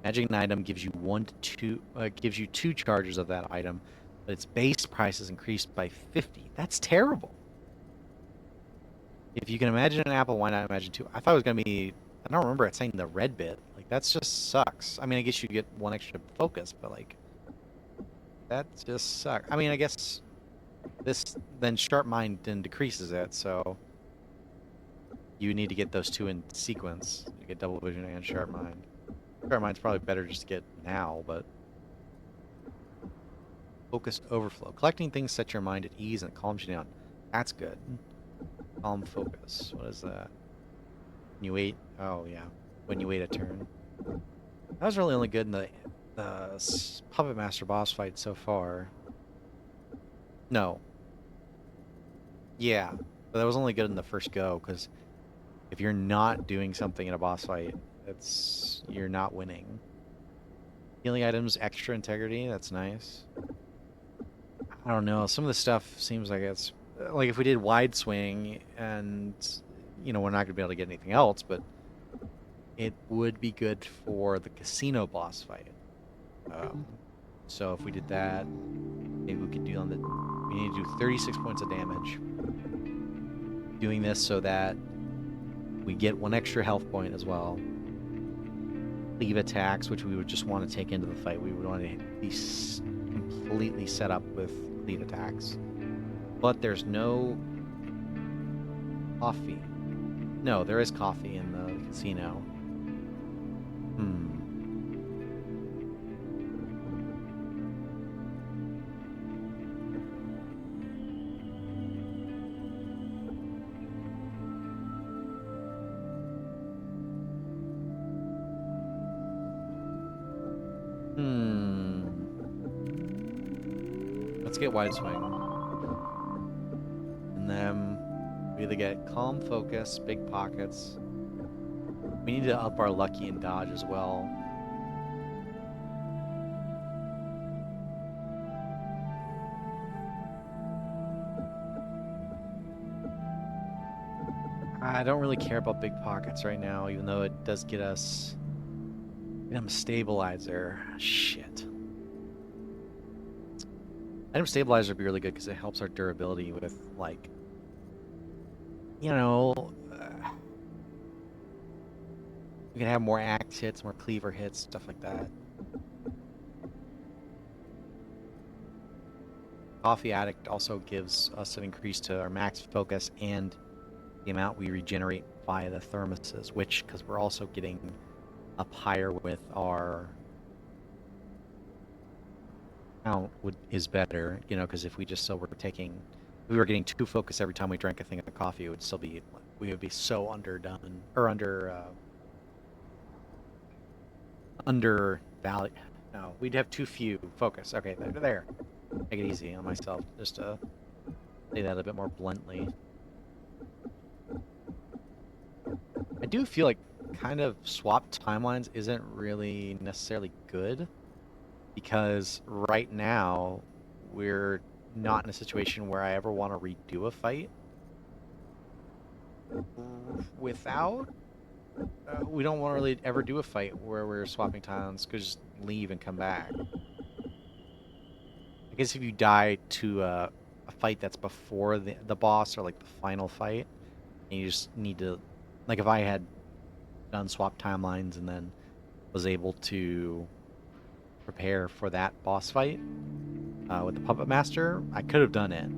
Magic item gives you gives you 2 charges of that item, but its base price is increased by 50. That's terrible. If you can imagine an apple, why not imagine 2? I thought it was gonna be... I don't remember it saying the red bit. Like, that just sucks. I mean, I guess you get 1 extra focus, but like, that just sucks. I mean, I guess this then Sharp Mind then decreases it, so you need to get those 2 in sequence. You get Double Vision and Sharp Mind. Sharp Mind's probably better just to get now, but... Focus Overflow. Collecting things sets your mind at ease and it calms you down. That's good. Calm Focus. What is that? When you wait... Oh, yeah. When you wait a turn. That was really only good in the Puppet Master boss fight so far. No. Yeah. But that was only good in the first go, because if you're not doing something in a boss fight, you're not winning. Healing items, extra integrity, that's nice. I don't know. Some of the stuff seems like it's like if we did wide swing and we're not gonna be able to get anything else, but it would be good for the casino boss fight. So if we did that, maybe we could do we need to do 36 points of damage. Doing this so that we get 1 extra health point as well. Leave attacks, which we would just want to take into the fight. We would want to be completely set up with lead attacks. But there's no coffee. No, there is coffee in the casino. Let's get wide swing. And then we either get calm focus, big pockets. We need to up our lucky and dodge as well. I don't really care about big pockets right now, even though it does get us item stabilizer. Shit. Item stabilizer would be really good because it helps our durability with, like, we can have more axe hits, more cleaver hits, stuff like that. Coffee Addict also gives us an increase to our max focus and the amount we regenerate via the thermoses, which, because we're also getting up higher with our count, is better, because if we just were getting 2 focus every time we drank a thing of coffee, it would still be, we would be so underdone, or undervalued. No, we'd have too few focus. Okay, there. Make it easy on myself, just to say that a bit more bluntly. I do feel like kind of swap timelines isn't really necessarily good, because right now we're not in a situation where I ever want to redo a fight without we don't want to really ever do a fight where we're swapping timelines, because just leave and come back. I guess if you die to a fight that's before the boss, or like the final fight, and you just need to, like, if I had done swap timelines and then was able to prepare for that boss fight with the Puppet Master, I could have done it.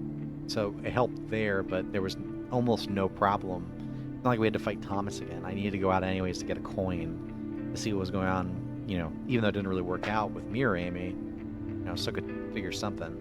So it helped there, but there was almost no problem. It's not like we had to fight Thomas again. I needed to go out anyways to get a coin to see what was going on, even though it didn't really work out with Mirror Amy, still could figure something.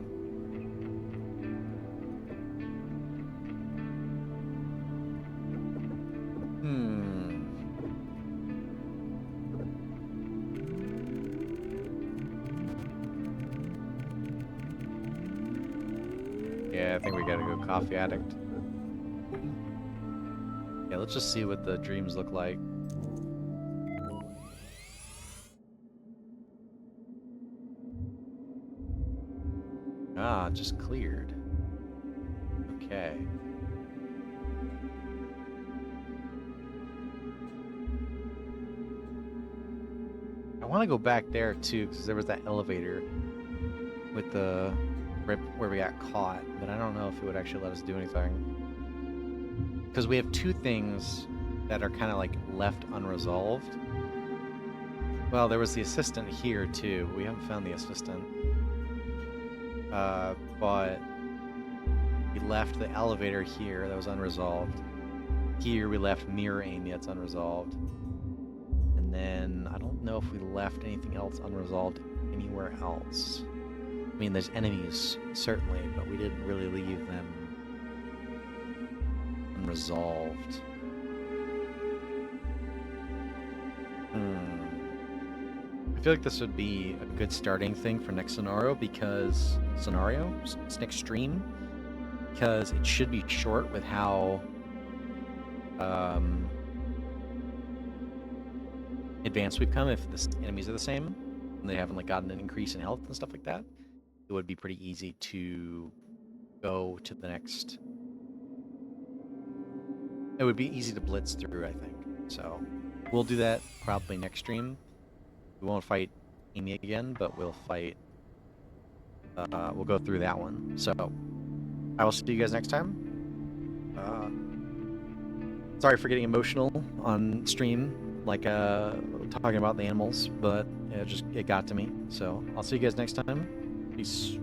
Yeah, I think we gotta go Coffee Addict. Yeah, let's just see what the dreams look like. Ah, just cleared. Okay. I want to go back there too, because there was that elevator with the right where we got caught, but I don't know if it would actually let us do anything. Because we have 2 things that are kind of like left unresolved. Well, there was the assistant here too. We haven't found the assistant. But we left the elevator here that was unresolved. Here we left Mirror Amy that's unresolved. And then I don't know if we left anything else unresolved anywhere else. I mean, there's enemies, certainly, but we didn't really leave them unresolved. I feel like this would be a good starting thing for next scenario, because next stream, because it should be short with how advanced we've come, if the enemies are the same, and they haven't like gotten an increase in health and stuff like that, it would be pretty easy to go to the next. It would be easy to blitz through, I think. So we'll do that probably next stream. We won't fight Amy again, but we'll fight. We'll go through that one. So I will see you guys next time. Sorry for getting emotional on stream, like talking about the animals, but it got to me. So I'll see you guys next time. Peace.